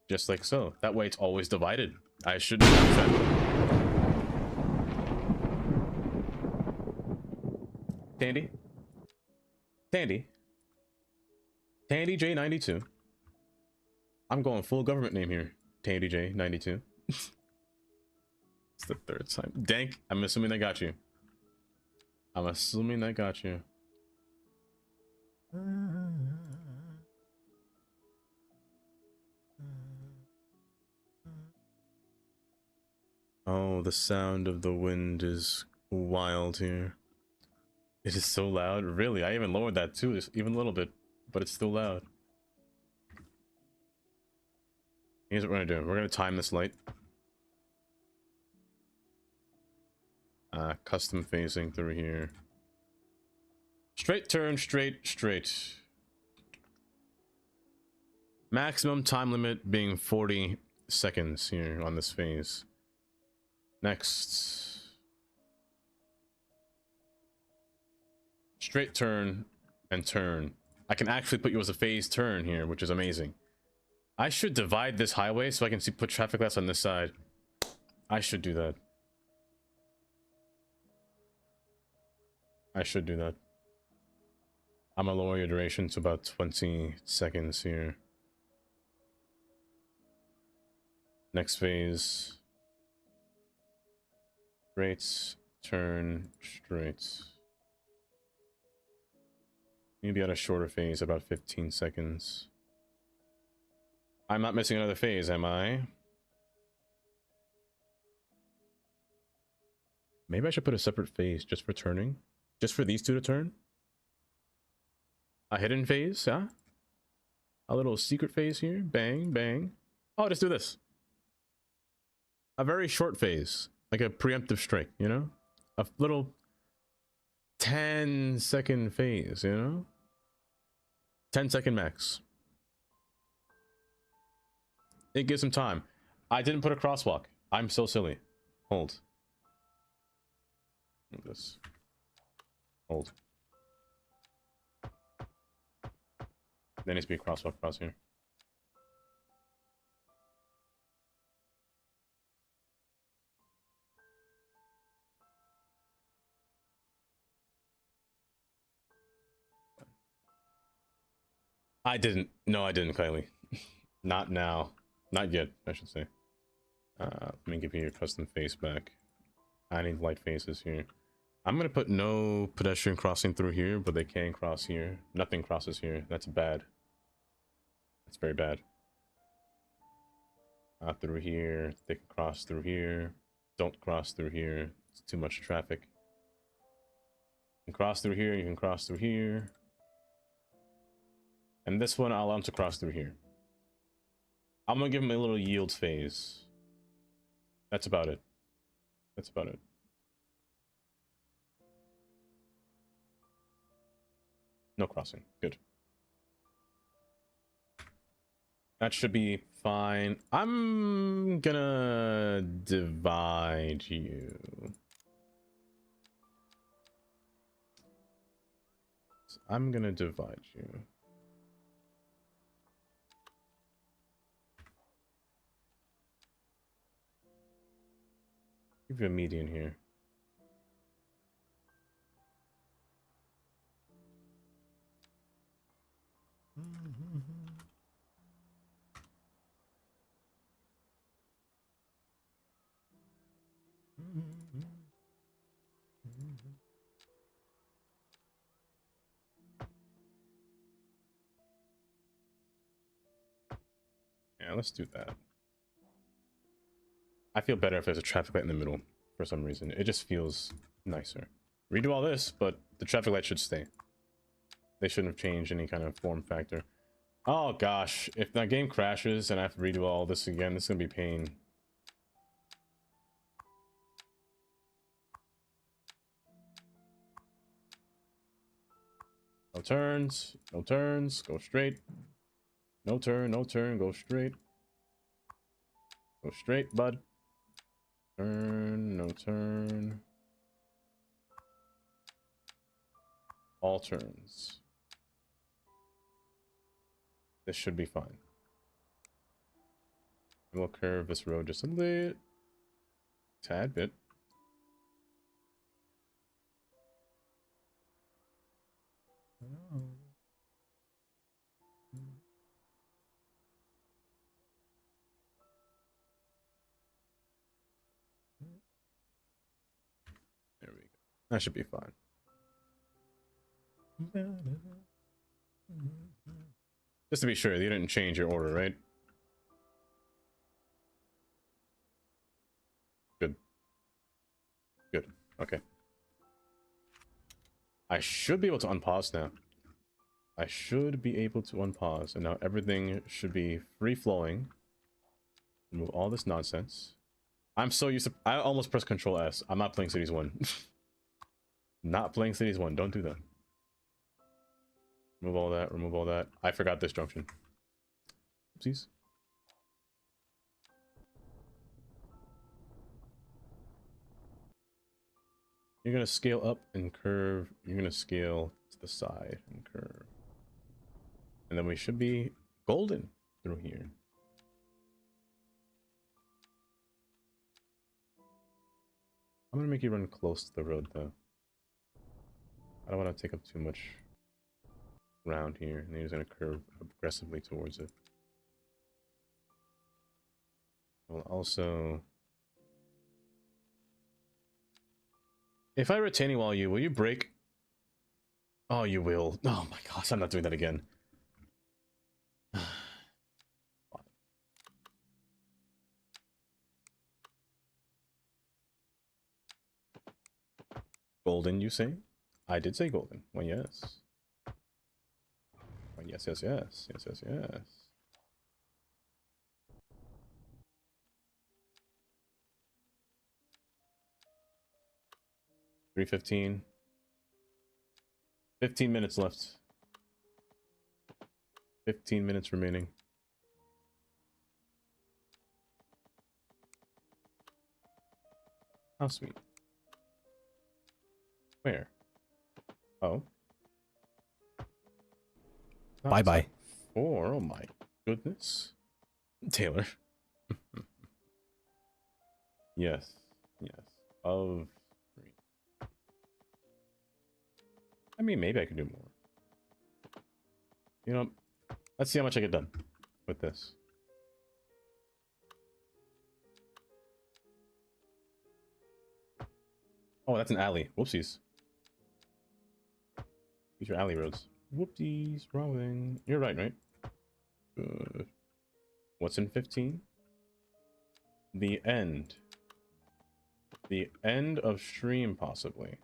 Just like so. That way it's always divided. I shouldn't have that. Tandy? Tandy? Tandy J92. I'm going full government name here. Tandy J92. It's the 3rd time. Dank, I'm assuming they got you. I'm assuming they got you. Oh, the sound of the wind is wild here. It is so loud. Really, I even lowered that too, just even a little bit, but it's still loud. Here's what we're gonna do. We're gonna time this light. Custom phasing through here. Straight turn, straight, straight. Maximum time limit being 40 seconds here on this phase. Next. Straight turn and turn. I can actually put you as a phase turn here, which is amazing. I should divide this highway so I can put traffic lights on this side. I should do that. I should do that. I'm gonna lower your duration to about 20 seconds here. Next phase. Straight, turn, straight. Maybe at a shorter phase, about 15 seconds. I'm not missing another phase, am I? Maybe I should put a separate phase just for turning. Just for these two to turn. A hidden phase, huh? A little secret phase here. Bang, bang. Oh, just do this. A very short phase. Like a preemptive strike, you know? A little 10-second phase, you know? 10-second max. It gives some time. I didn't put a crosswalk. I'm so silly. Hold. Move this. Hold. There needs to be a crosswalk across here. I didn't. No, I didn't, Kylie. Not now. Not yet, I should say. Let me give you your custom face back. I need light faces here. I'm gonna put no pedestrian crossing through here, but they can cross here. Nothing crosses here. That's bad. That's very bad. Not through here. They can cross through here. Don't cross through here. It's too much traffic. You can cross through here. You can cross through here. And this one, I'll allow him to cross through here. I'm gonna give him a little yield phase. That's about it. That's about it. No crossing. Good. That should be fine. I'm gonna divide you. I'm gonna divide you. Give you a median here. Yeah, let's do that. I feel better if there's a traffic light in the middle for some reason. It just feels nicer. Redo all this, but the traffic light should stay. They shouldn't have changed any kind of form factor. Oh gosh, if that game crashes and I have to redo all this again, this is gonna be pain. No turns, no turns, go straight. No turn, no turn, go straight. Go straight, bud. Turn, no turn. All turns. This should be fine. And we'll curve this road just a little tad bit. There we go. That should be fine. Just to be sure, you didn't change your order, right? Good. Good. Okay. I should be able to unpause now. I should be able to unpause, and now everything should be free-flowing. Remove all this nonsense. I'm so used to... I almost pressed Control S. I'm not playing Cities 1. Not playing Cities 1. Don't do that. Remove all that. Remove all that. I forgot this junction. Oopsies. You're going to scale up and curve. You're going to scale to the side and curve. And then we should be golden through here. I'm going to make you run close to the road, though. I don't want to take up too much ground here. And he's going to curve aggressively towards it. We'll also... If I retaining while you, will you brake? Oh, you will. Oh my gosh, I'm not doing that again. Golden, you say? I did say golden. Well, yes. Well, yes, yes, yes. Yes, yes, yes. $3:15. 15 minutes left. 15 minutes remaining. How sweet. Where? Oh. Bye-bye. 4. Oh my goodness. Taylor. Yes. Yes. Of 3. I mean, maybe I could do more. You know, let's see how much I get done with this. Oh, that's an alley. Whoopsies. These are alley roads. Whoopsies. Wrong. You're right, right? Good. What's in 15? The end. The end of stream, possibly.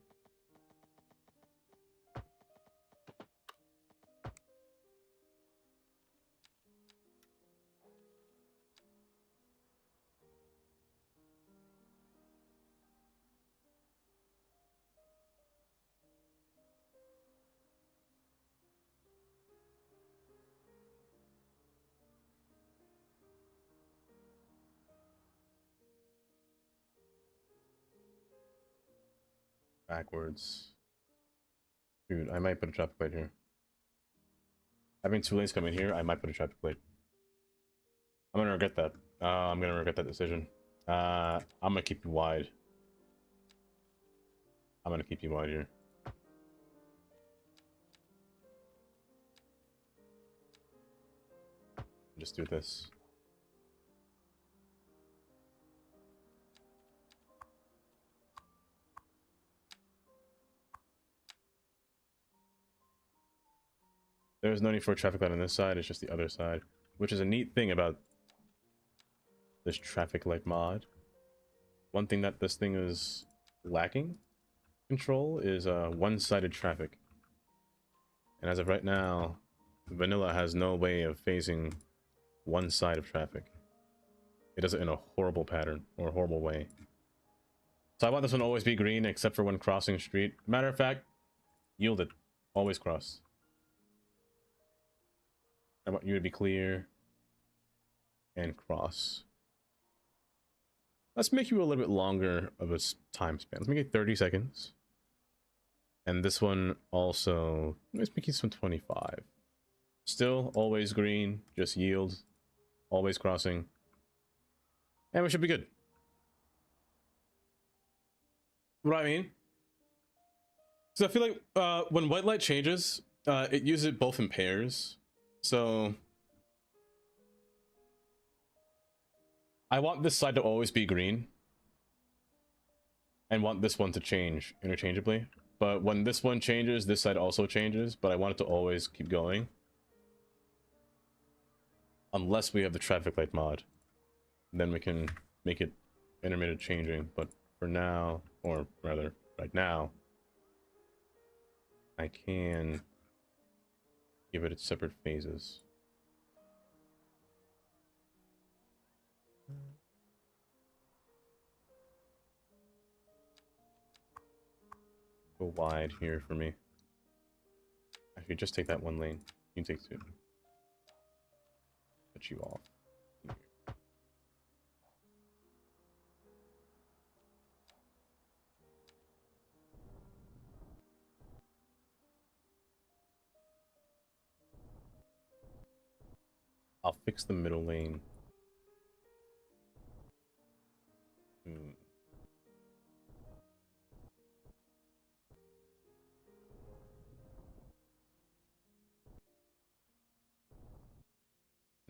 Backwards. Dude, I might put a traffic light here. Having 2 lanes coming here, I might put a traffic light. I'm gonna regret that. I'm gonna regret that decision. I'm gonna keep you wide. I'm gonna keep you wide here. Just do this. There's no need for a traffic light on this side, it's just the other side. Which is a neat thing about this traffic light mod. One thing that this thing is lacking control is one-sided traffic. And as of right now, vanilla has no way of phasing one side of traffic. It does it in a horrible pattern or a horrible way. So I want this one to always be green except for when crossing street. Matter of fact, yield it. Always cross. I want you to be clear and cross. Let's make you a little bit longer of a time span. Let's make it 30 seconds. And this one also, let's make it some 25. Still always green, just yield, always crossing. And we should be good. What I mean? So I feel like when white light changes, it uses it both in pairs. So I want this side to always be green and want this one to change interchangeably. But when this one changes, this side also changes, but I want it to always keep going. Unless we have the traffic light mod. Then we can make it intermittent changing. But for now, or rather, right now, I can give it its separate phases. Go wide here for me. Actually, just take that one lane. You can take two. Cut you off. Here. I'll fix the middle lane.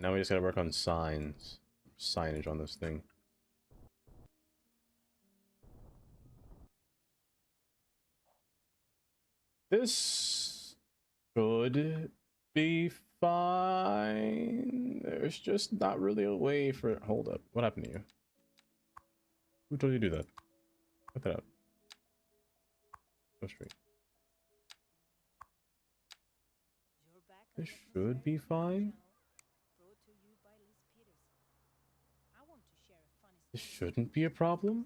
Now we just gotta work on signage on this thing. This should be fine. There's just not really a way for it. Hold up. What happened to you? Who told you to do that? Cut that out. Go straight. This should be fine. This shouldn't be a problem.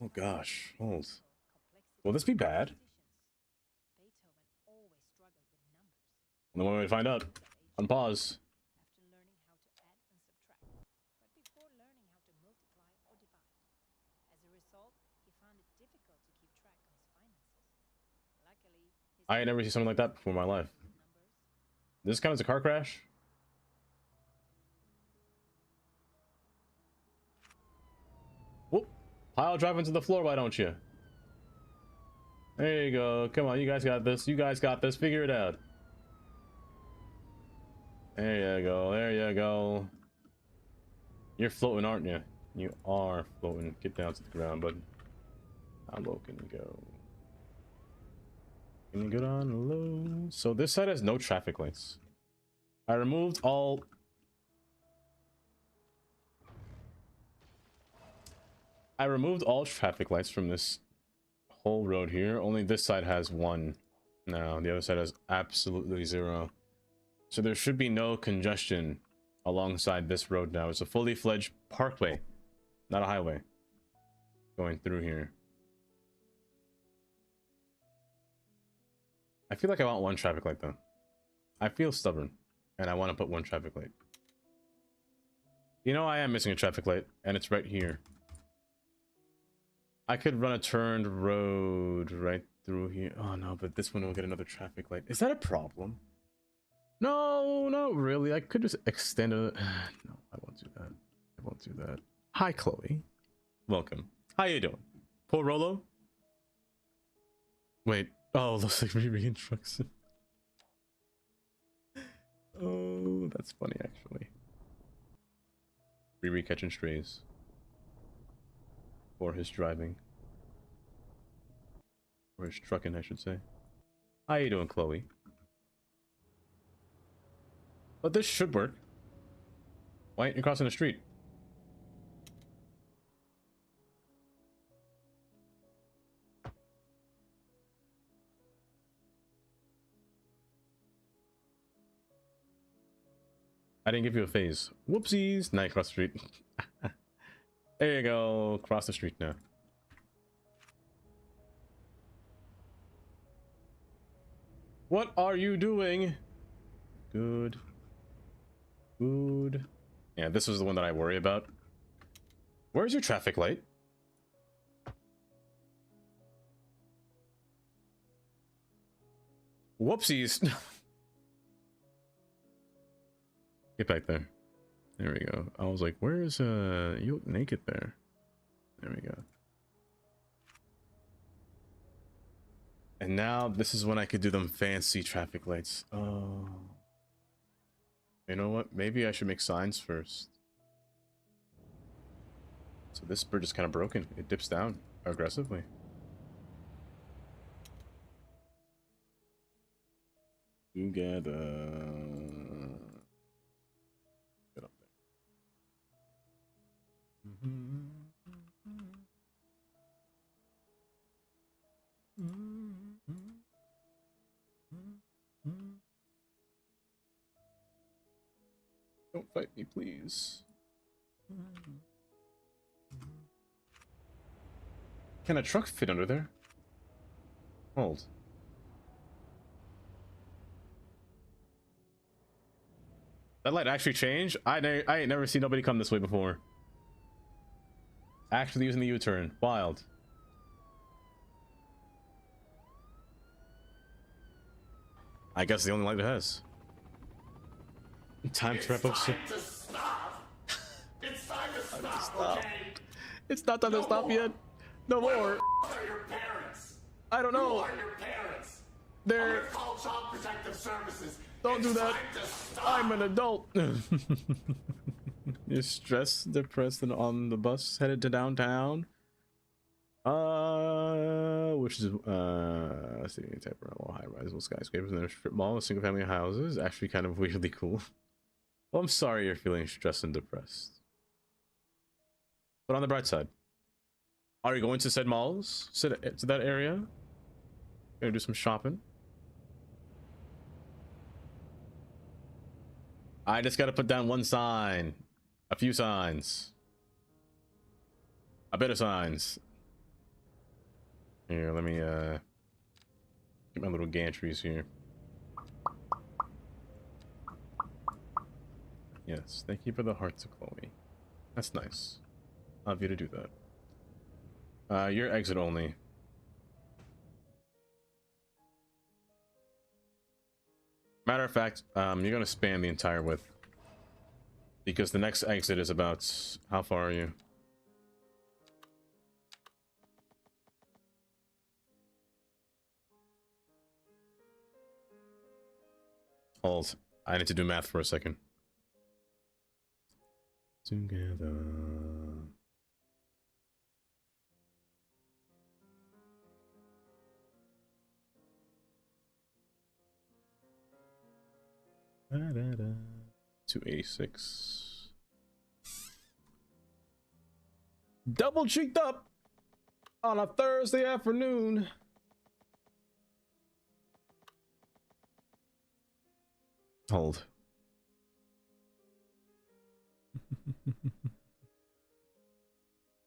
Oh gosh, hold. Will this be bad? The moment we find out. Unpause. I ain't never seen something like that before in my life. This count as a car crash? Whoop. Pile drive into the floor, why don't you? There you go. Come on, you guys got this. You guys got this. Figure it out. There you go. There you go. You're floating, aren't you? You are floating. Get down to the ground, bud. How low can you go? Can you go down low? So this side has no traffic lights. I removed all... traffic lights from this whole road here. Only this side has one. No, the other side has absolutely zero. So there should be no congestion alongside this road now. It's a fully fledged parkway, not a highway, going through here. I feel like I want one traffic light though. I feel stubborn and I want to put one traffic light. You know, I am missing a traffic light and it's right here. I could run a turned road right through here. Oh no, but this one will get another traffic light. Is that a problem? No, not really. I could just extend it. No, I won't do that. I won't do that. Hi, Chloe. Welcome. How you doing? Poor Rolo? Wait. Oh, looks like Riri and Truxton. Oh, that's funny, actually. Riri catching strays. Or his driving. Or his trucking, I should say. How you doing, Chloe? But this should work. Why aren't you crossing the street? I didn't give you a phase. Whoopsies. Now you cross the street. There you go. Cross the street now. What are you doing? Good. Good. Yeah, this is the one that I worry about. Where's your traffic light? Whoopsies. Get back there. There we go. I was like, where's you look naked there. There we go. And now this is when I could do them fancy traffic lights. Oh. You know what? Maybe I should make signs first. So this bridge is kind of broken. It dips down aggressively. Together. Get up there. Don't fight me, please. Can a truck fit under there? Hold. That light actually changed? I ain't never seen nobody come this way before. Actually using the U-turn. Wild. I guess the only light it has. Time to wrap up. It's time to stop. Okay? It's not time to stop yet. No more. Are your parents? I don't Who know. are your parents? I'm They're. gonna call Child Protective Services. Don't do It's that. time to stop. I'm an adult. You're stressed, depressed, and on the bus headed to downtown. Which is let's see, type of high-rise skyscrapers and a strip mall with single-family houses. Actually, kind of weirdly cool. Well, I'm sorry you're feeling stressed and depressed. But on the bright side, are you going to said malls? To that area? Gonna do some shopping? I just gotta put down one sign. A few signs. A bit of signs. Here, let me get my little gantries here. Yes, thank you for the hearts, Chloe. That's nice. I'll have you to do that. You're exit only. Matter of fact, you're gonna span the entire width. Because the next exit is about... How far are you? Hold. I need to do math for a second. Together. Da-da-da. 286. Double cheeked up on a Thursday afternoon. Hold.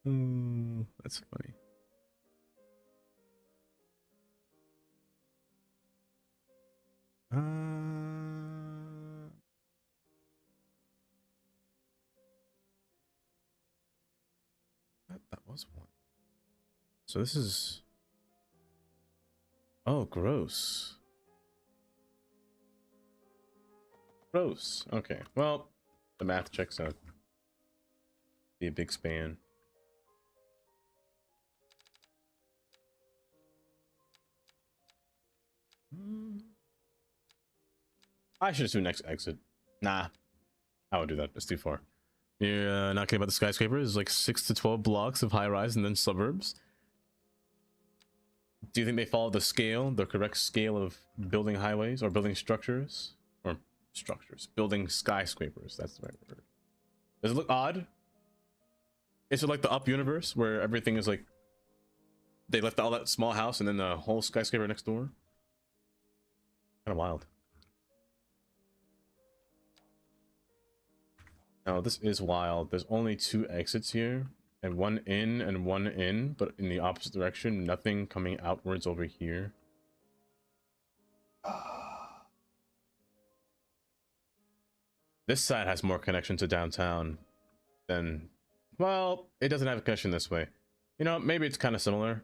Oh, that's funny. That was one. So this is... Oh, gross. Gross. Okay, well, the math checks out. Be a big span. I should just do next exit. Nah, I would do that. It's too far. You're not kidding about the skyscrapers. There's like 6 to 12 blocks of high rise and then suburbs. Do you think they follow the scale, the correct scale of building highways or building structures? Or structures, building skyscrapers. That's the right word. Does it look odd? Is it like the Up universe where everything is like they left all that small house and then the whole skyscraper next door? Kind of wild. No, this is wild. There's only 2 exits here, and one in, but in the opposite direction. Nothing coming outwards over here. This side has more connection to downtown than... Well, it doesn't have a connection this way. You know, maybe it's kind of similar.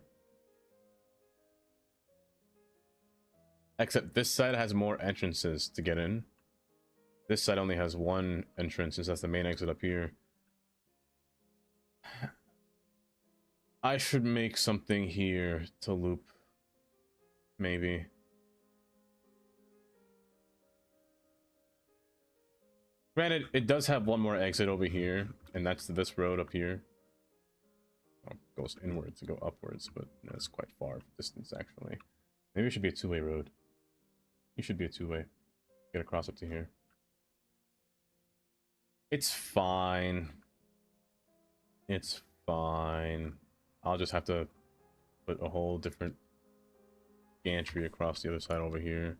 Except this side has more entrances to get in. This side only has 1 entrance, since that's the main exit up here. I should make something here to loop. Maybe. Granted, it does have 1 more exit over here, and that's this road up here. Oh, it goes inwards to go upwards, but that's quite far distance, actually. Maybe it should be a 2-way road. It should be a 2-way. Get across up to here. It's fine. It's fine. I'll just have to put a whole different gantry across the other side over here.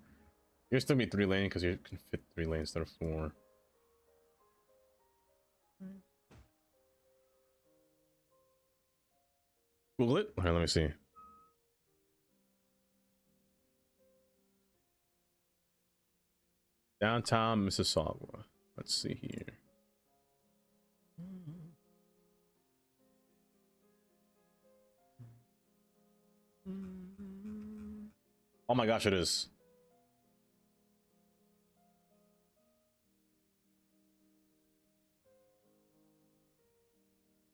You'll still be 3 lane because you can fit 3 lanes instead of 4. Google it. Here, let me see. Downtown Mississauga. Let's see here. Oh my gosh, it is.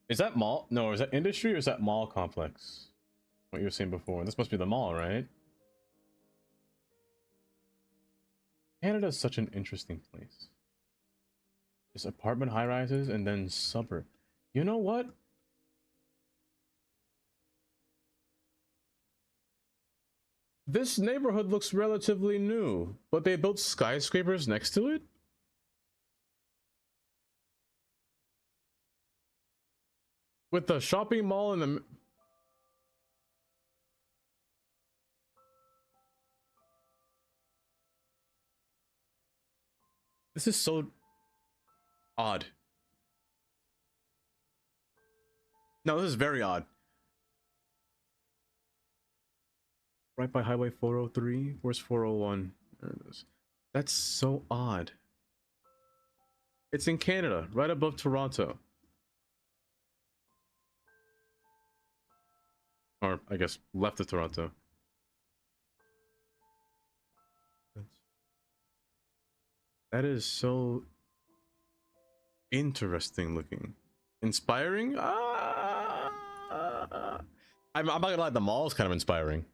Is that mall? No, is that industry or is that mall complex? What you were saying before. This must be the mall, right? Canada is such an interesting place. Just apartment high rises and then suburb. You know what? This neighborhood looks relatively new, but they built skyscrapers next to it? With the shopping mall in the... This is so odd. No, this is very odd. Right by Highway 403? Where's 401? There it is. That's so odd. It's in Canada, right above Toronto. Or, I guess, left of Toronto. That is so interesting looking. Inspiring? I'm not gonna lie, the mall is kind of inspiring.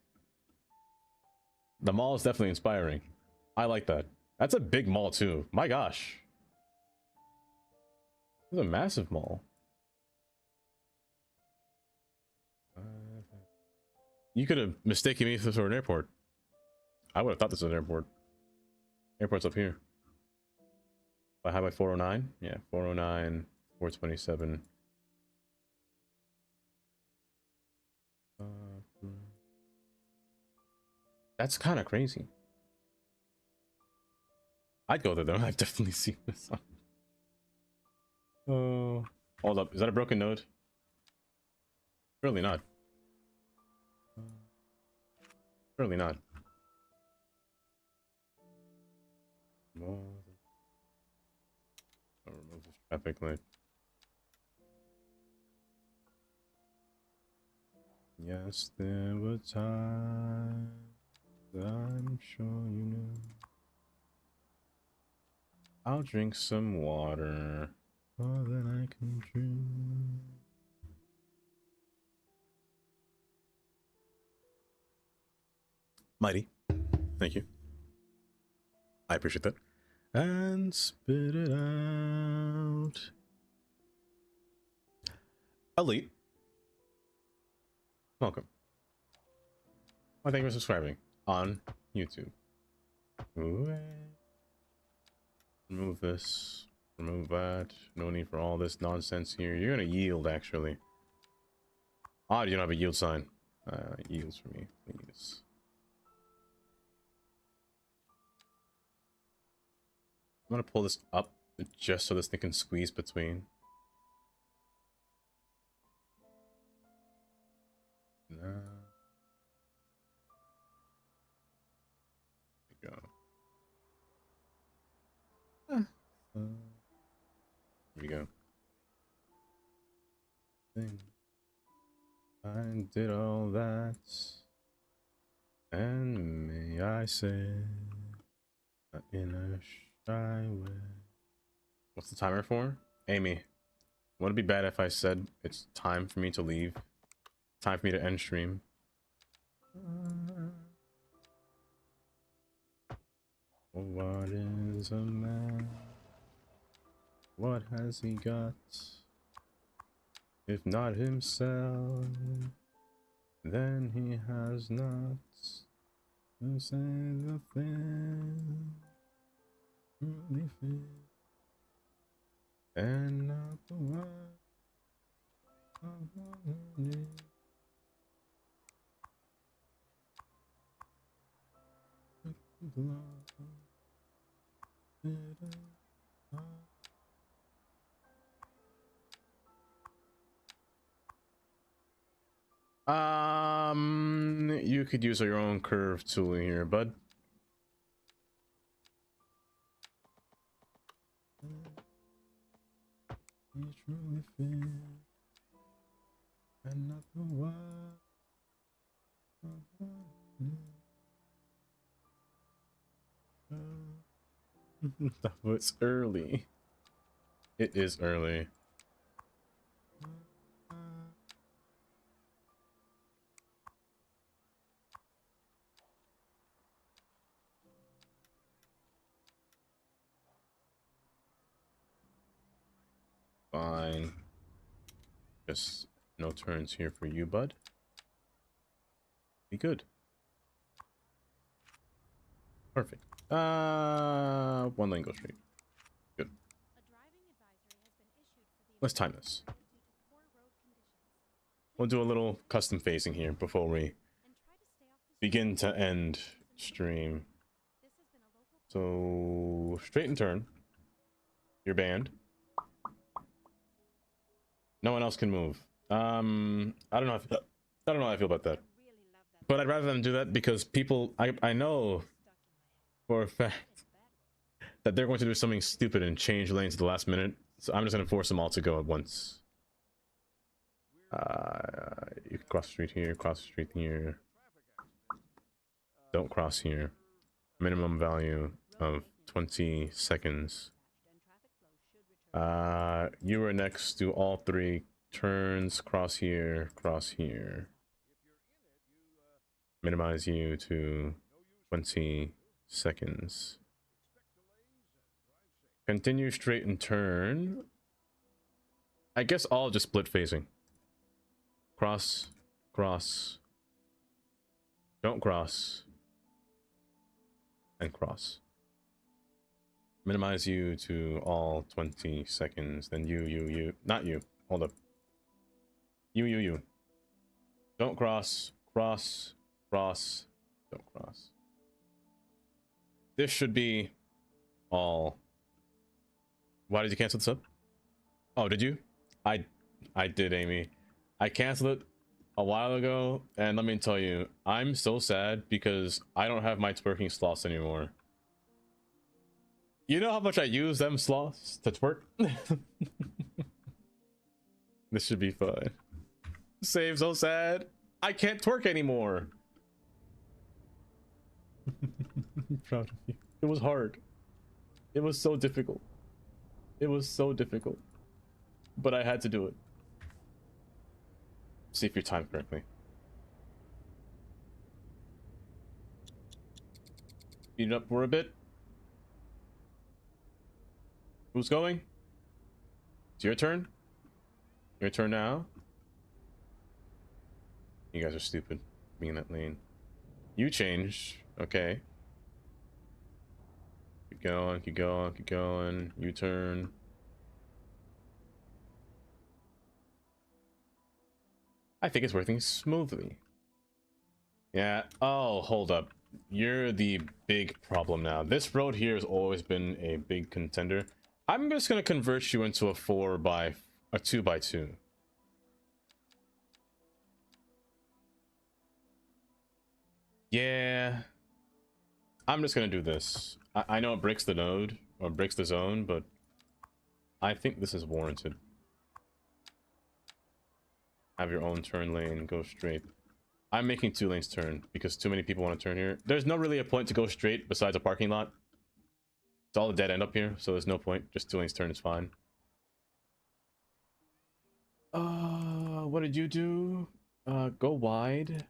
The mall is definitely inspiring. I like that. That's a big mall too. My gosh. It's a massive mall. You could have mistaken me for an airport. I would have thought this was an airport. Airport's up here. By Highway 409? Yeah, 409, 427. That's kind of crazy. I'd go there though. I've definitely seen this. Oh, hold up. Is that a broken node? Surely not. Surely not. I'll remove this traffic light. Yes, there were times I'm sure you know. I'll drink some water, all that I can drink. Mighty. Thank you. I appreciate that. And spit it out. Elite. Welcome. Well, thank you for subscribing on YouTube. Remove this. Remove that. No need for all this nonsense here. You're gonna yield, actually. Ah, you don't have a yield sign. Yields for me, please. I'm gonna pull this up just so this thing can squeeze between. No. There we go. Here we go. Thing. I did all that, and may I say, in a shy way. What's the timer for? Amy, would it be bad if I said it's time for me to leave? Time for me to end stream? What is a man? What has he got? If not himself, then he has not to say the thing really fit, and not the one I wanted. You could use your own curve tool here, bud. It's really fair, and not the one I wanted. That was early. It is early. Fine. Just no turns here for you, bud. Be good. Perfect. One lane go straight. Good. Let's time this. We'll do a little custom phasing here before we begin to end stream. So straight and turn. You're banned. No one else can move. I don't know how I feel about that. But I'd rather them do that because people I know for a fact that they're going to do something stupid and change lanes at the last minute. So I'm just gonna force them all to go at once. You can cross the street here, cross the street here. Don't cross here. Minimum value of 20 seconds. You were next to all three turns. Cross here, cross here. Minimize you to 20 seconds. Continue straight and turn. I guess all just split phasing. Cross, cross. Don't cross. And cross. Minimize you to all 20 seconds. Then you. Not you. Hold up. You. Don't cross. Cross. Cross. Don't cross. This should be all. Why did you cancel this up? Oh, did you? I did, Amy. I canceled it a while ago, and let me tell you, I'm so sad because I don't have my twerking slots anymore. You know how much I use them slots to twerk? This should be fun. Save, so sad. I can't twerk anymore. I'm proud of you. It was hard. It was so difficult. It was so difficult. But I had to do it. See if you're timed correctly. Speed it up for a bit. Who's going? It's your turn. Your turn now. You guys are stupid. Being in that lane. You change. Okay. Keep going, keep going, keep going. You turn. I think it's working smoothly. Yeah. Oh, hold up. You're the big problem now. This road here has always been a big contender. I'm just gonna convert you into a 2x2. Yeah. I'm just gonna do this. I know it breaks the node, or breaks the zone, but I think this is warranted. Have your own turn lane, go straight. I'm making 2 lanes turn, because too many people want to turn here. There's no really a point to go straight besides a parking lot. It's all a dead end up here, so there's no point. Just 2 lanes turn is fine. What did you do? Go wide.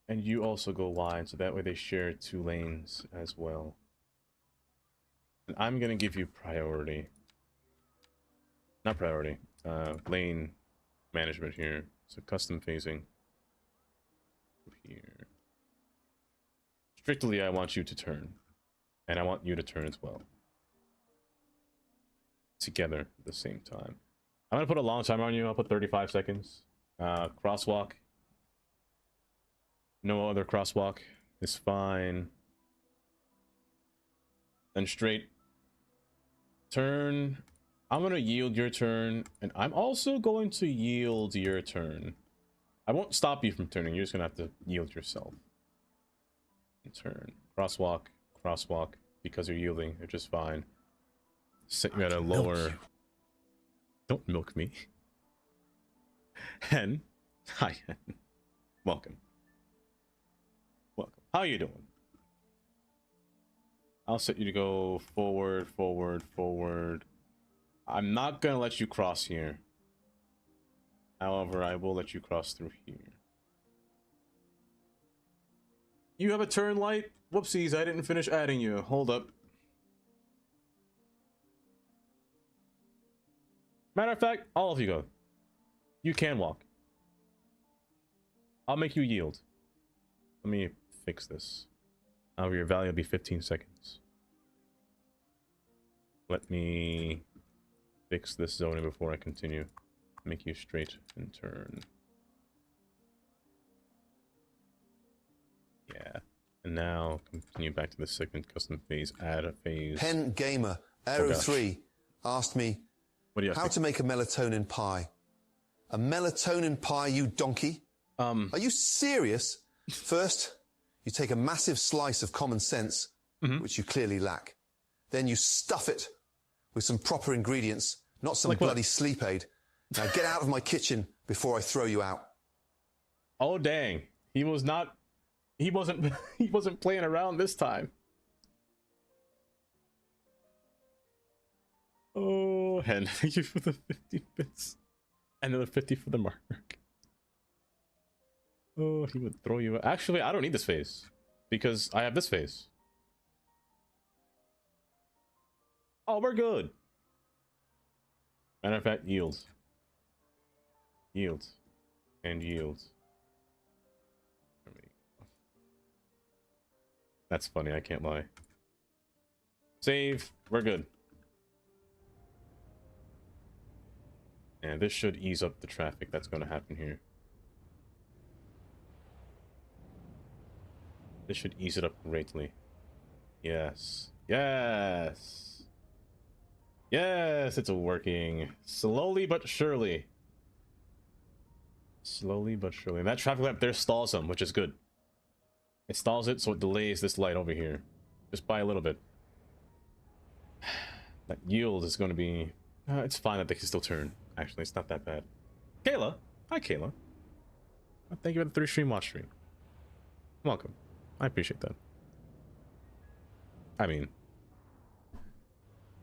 And you also go wide, so that way they share 2 lanes as well. And I'm gonna give you priority. Not priority. Lane management here. So custom phasing. Here. Strictly, I want you to turn. And I want you to turn as well. Together at the same time. I'm gonna put a long timer on you. I'll put 35 seconds. Crosswalk. No other crosswalk is fine. Then straight. Turn. I'm gonna yield your turn. And I'm also going to yield your turn. I won't stop you from turning. You're just gonna have to yield yourself. And turn. Crosswalk. Crosswalk. Because you're yielding, you're just fine. Set you at a lower... Don't milk me. Hen. Hi, Hen. Welcome. Welcome. How you doing? I'll set you to go forward, forward, forward. I'm not gonna let you cross here. However, I will let you cross through here. You have a turn light? Whoopsies, I didn't finish adding you. Hold up. Matter of fact, all of you go. You can walk. I'll make you yield. Let me fix this. However, your value will be 15 seconds. Let me fix this zoning before I continue. Make you straight and turn. Yeah. And now continue back to the segment custom phase. Add a phase. Pen Gamer Aero 3 asked me What do you how to make a melatonin pie. A melatonin pie, you donkey? Are you serious? First, you take a massive slice of common sense, which you clearly lack. Then you stuff it with some proper ingredients, not some Like what? bloody sleep aid. Now get out of my kitchen before I throw you out. Oh dang. He wasn't he wasn't playing around this time. Oh, Hen, thank you for the 50 bits. Another 50 for the mark. Oh, he would throw you out. Actually, I don't need this phase because I have this phase. Oh, we're good. Matter of fact, yields. Yields. And yields. There we go. That's funny, I can't lie. Save. We're good. And this should ease up the traffic that's going to happen here. This should ease it up greatly. Yes. Yes. Yes, it's working. Slowly but surely. Slowly but surely. And that traffic light there stalls them, which is good. It stalls it so it delays this light over here. Just by a little bit. That yield is going to be... it's fine that they can still turn. Actually, it's not that bad. Kayla. Hi, Kayla. Thank you for the 3 stream watch stream. Welcome. I appreciate that. I mean...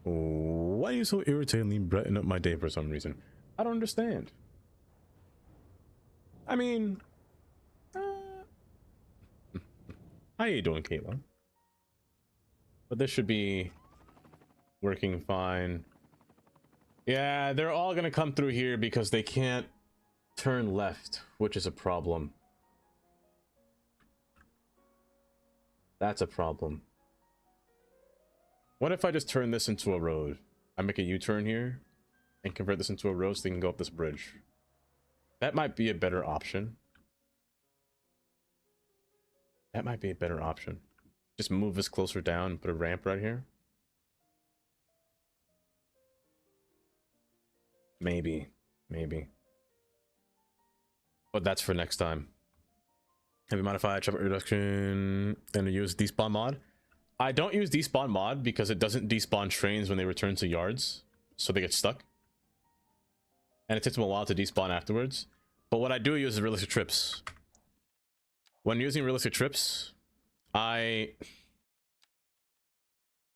why are you so irritatingly brightening up my day for some reason? I don't understand. I mean... how you doing, Kayla? But this should be working fine. Yeah, they're all gonna come through here because they can't turn left, which is a problem. That's a problem. What if I just turn this into a road? I make a U-turn here and convert this into a road so they can go up this bridge. That might be a better option. That might be a better option. Just move this closer down and put a ramp right here. Maybe. But that's for next time. Have you modified traffic reduction and use despawn mod? I don't use despawn mod because it doesn't despawn trains when they return to yards, so they get stuck. And it takes them a while to despawn afterwards. But what I do use is realistic trips. When using realistic trips, I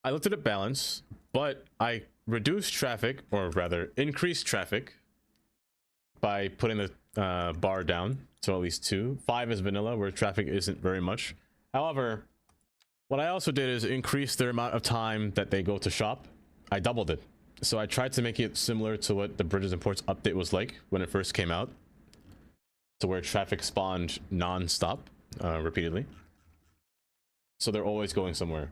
looked at the balance, but I reduced traffic, or rather increased traffic, by putting the bar down to at least 2. 5 is vanilla, where traffic isn't very much. However, what I also did is increase their amount of time that they go to shop. I doubled it. So I tried to make it similar to what the Bridges and Ports update was like when it first came out, to where traffic spawned non-stop, repeatedly. So they're always going somewhere.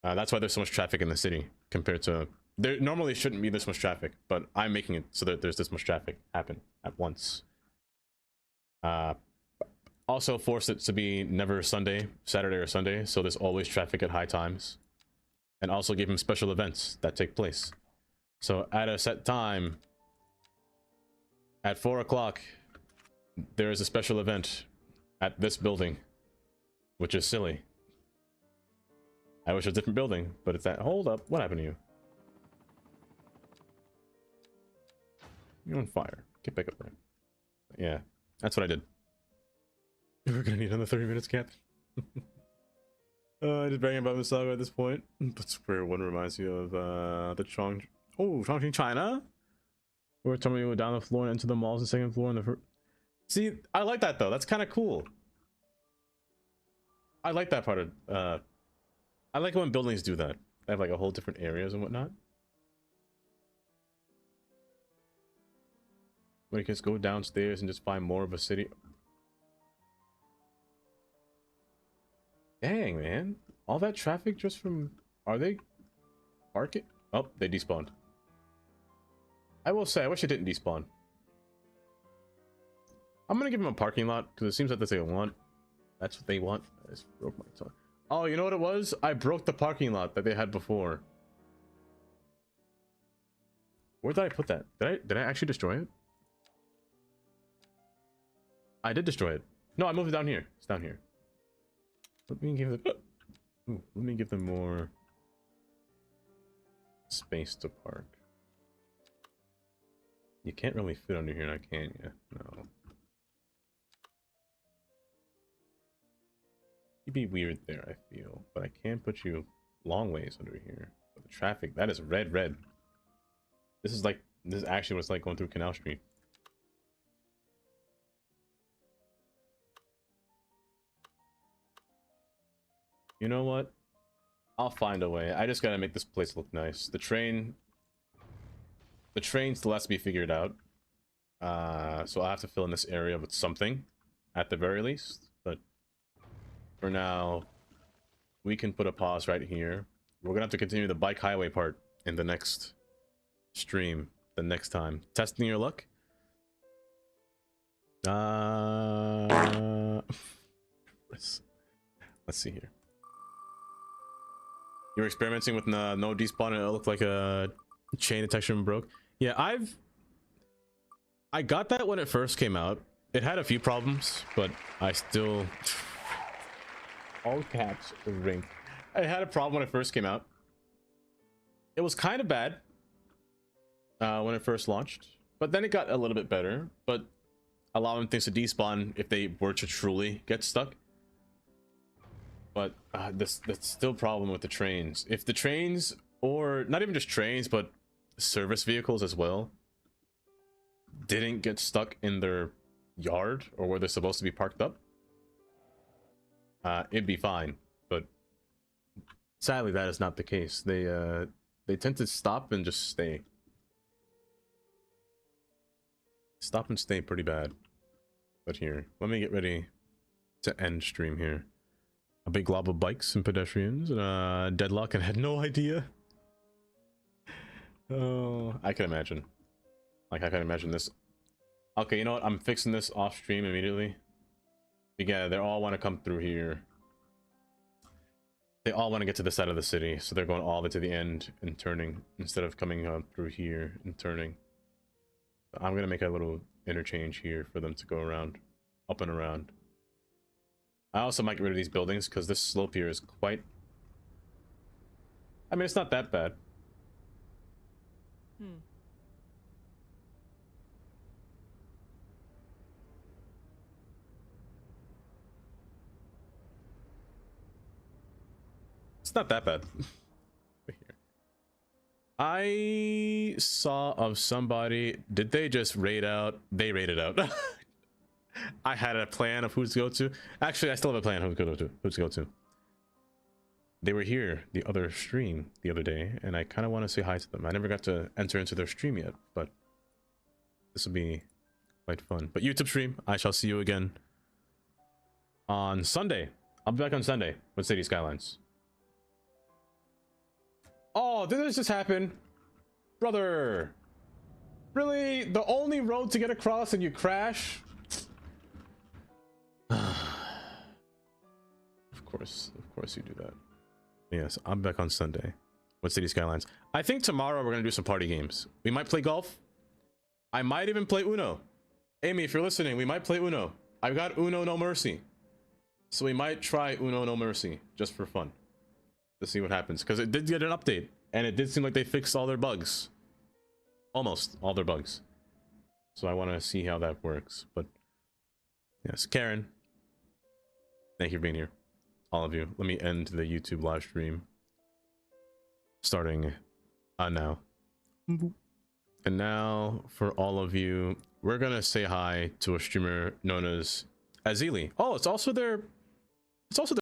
That's why there's so much traffic in the city compared to... There normally shouldn't be this much traffic, but I'm making it so that there's this much traffic happen at once. Also force it to be never Sunday, Saturday or Sunday, so there's always traffic at high times. And also give them special events that take place. So at a set time, at 4 o'clock, there is a special event at this building, which is silly. I wish it was a different building, but it's that. Hold up, what happened to you? You're on fire. Get back up there. Yeah, that's what I did. We're gonna need another 30 minutes, Cap. I just bragging about Mississauga at this point. But Square One reminds you of the Chongqing, China. We're telling you down the floor and into the malls, the second floor, and the first. See, I like that though. That's kind of cool. I like that part of. I like when buildings do that. They have like a whole different areas and whatnot. When you can just go downstairs and just find more of a city. Dang, man. All that traffic just from... Are they... Park it? Oh, they despawned. I will say, I wish it didn't despawn. I'm gonna give them a parking lot, because it seems like that's what they want. That's what they want. I just broke my tongue. Oh, you know what it was? I broke the parking lot that they had before. Where did I put that? Did I actually destroy it? I did destroy it. No, I moved it down here. It's down here. Let me give it. Ooh, let me give them more space to park. You can't really fit under here, now can you? No. You'd be weird there, I feel, but I can put you long ways under here. But the traffic, that is red. This is actually what it's like going through Canal Street. You know what? I'll find a way. I just gotta make this place look nice. The train still has to be figured out. So I'll have to fill in this area with something, at the very least. But for now, we can put a pause right here. We're gonna have to continue the bike highway part in the next stream, the next time. Testing your luck. Let's see here. You're experimenting with no despawn and it looked like a chain detection broke. Yeah, I got that when it first came out. It had a few problems, but I still... All caps, ring. I had a problem when it first came out. It was kind of bad when it first launched, but then it got a little bit better, but allowing things to despawn if they were to truly get stuck. But that's still a problem with the trains. If the trains, or not even just trains, but service vehicles as well, didn't get stuck in their yard or where they're supposed to be parked up, it'd be fine. But Sadly, that is not the case. They tend to stop and just stay. Stop and stay pretty bad. But here, let me get ready to end stream here. A big glob of bikes and pedestrians and deadlock, and had no idea. Oh, I can imagine. Like, I can imagine this. Okay, you know what? I'm fixing this off stream immediately. Yeah, they all want to come through here. They all want to get to the side of the city, so they're going all the way to the end and turning instead of coming through here and turning. I'm gonna make a little interchange here for them to go around, up and around. I also might get rid of these buildings because this slope here is quite... I mean, it's not that bad. It's not that bad. I saw of somebody, did they just raid out? They raided out. I had a plan of who to go to. Actually, I still have a plan of who to go to. They were here the other stream the other day, and I kind of want to say hi to them. I never got to enter into their stream yet, but this will be quite fun. But YouTube stream, I shall see you again on Sunday. I'll be back on Sunday with City Skylines. Oh, did this just happen? Brother. Really? The only road to get across and you crash? Of course you do that. Yes, I'm back on Sunday with City Skylines. I think tomorrow we're gonna do some party games. We might play golf. I might even play Uno. Amy, if you're listening, we might play Uno. I've got Uno No Mercy. So we might try Uno No Mercy just for fun. To see what happens, because it did get an update and it did seem like they fixed all their bugs, almost all their bugs, so I want to see how that works. But yes, Karen, thank you for being here, all of you. Let me end the YouTube live stream starting now. And now for all of you, we're gonna say hi to a streamer known as Azili. Oh, it's also their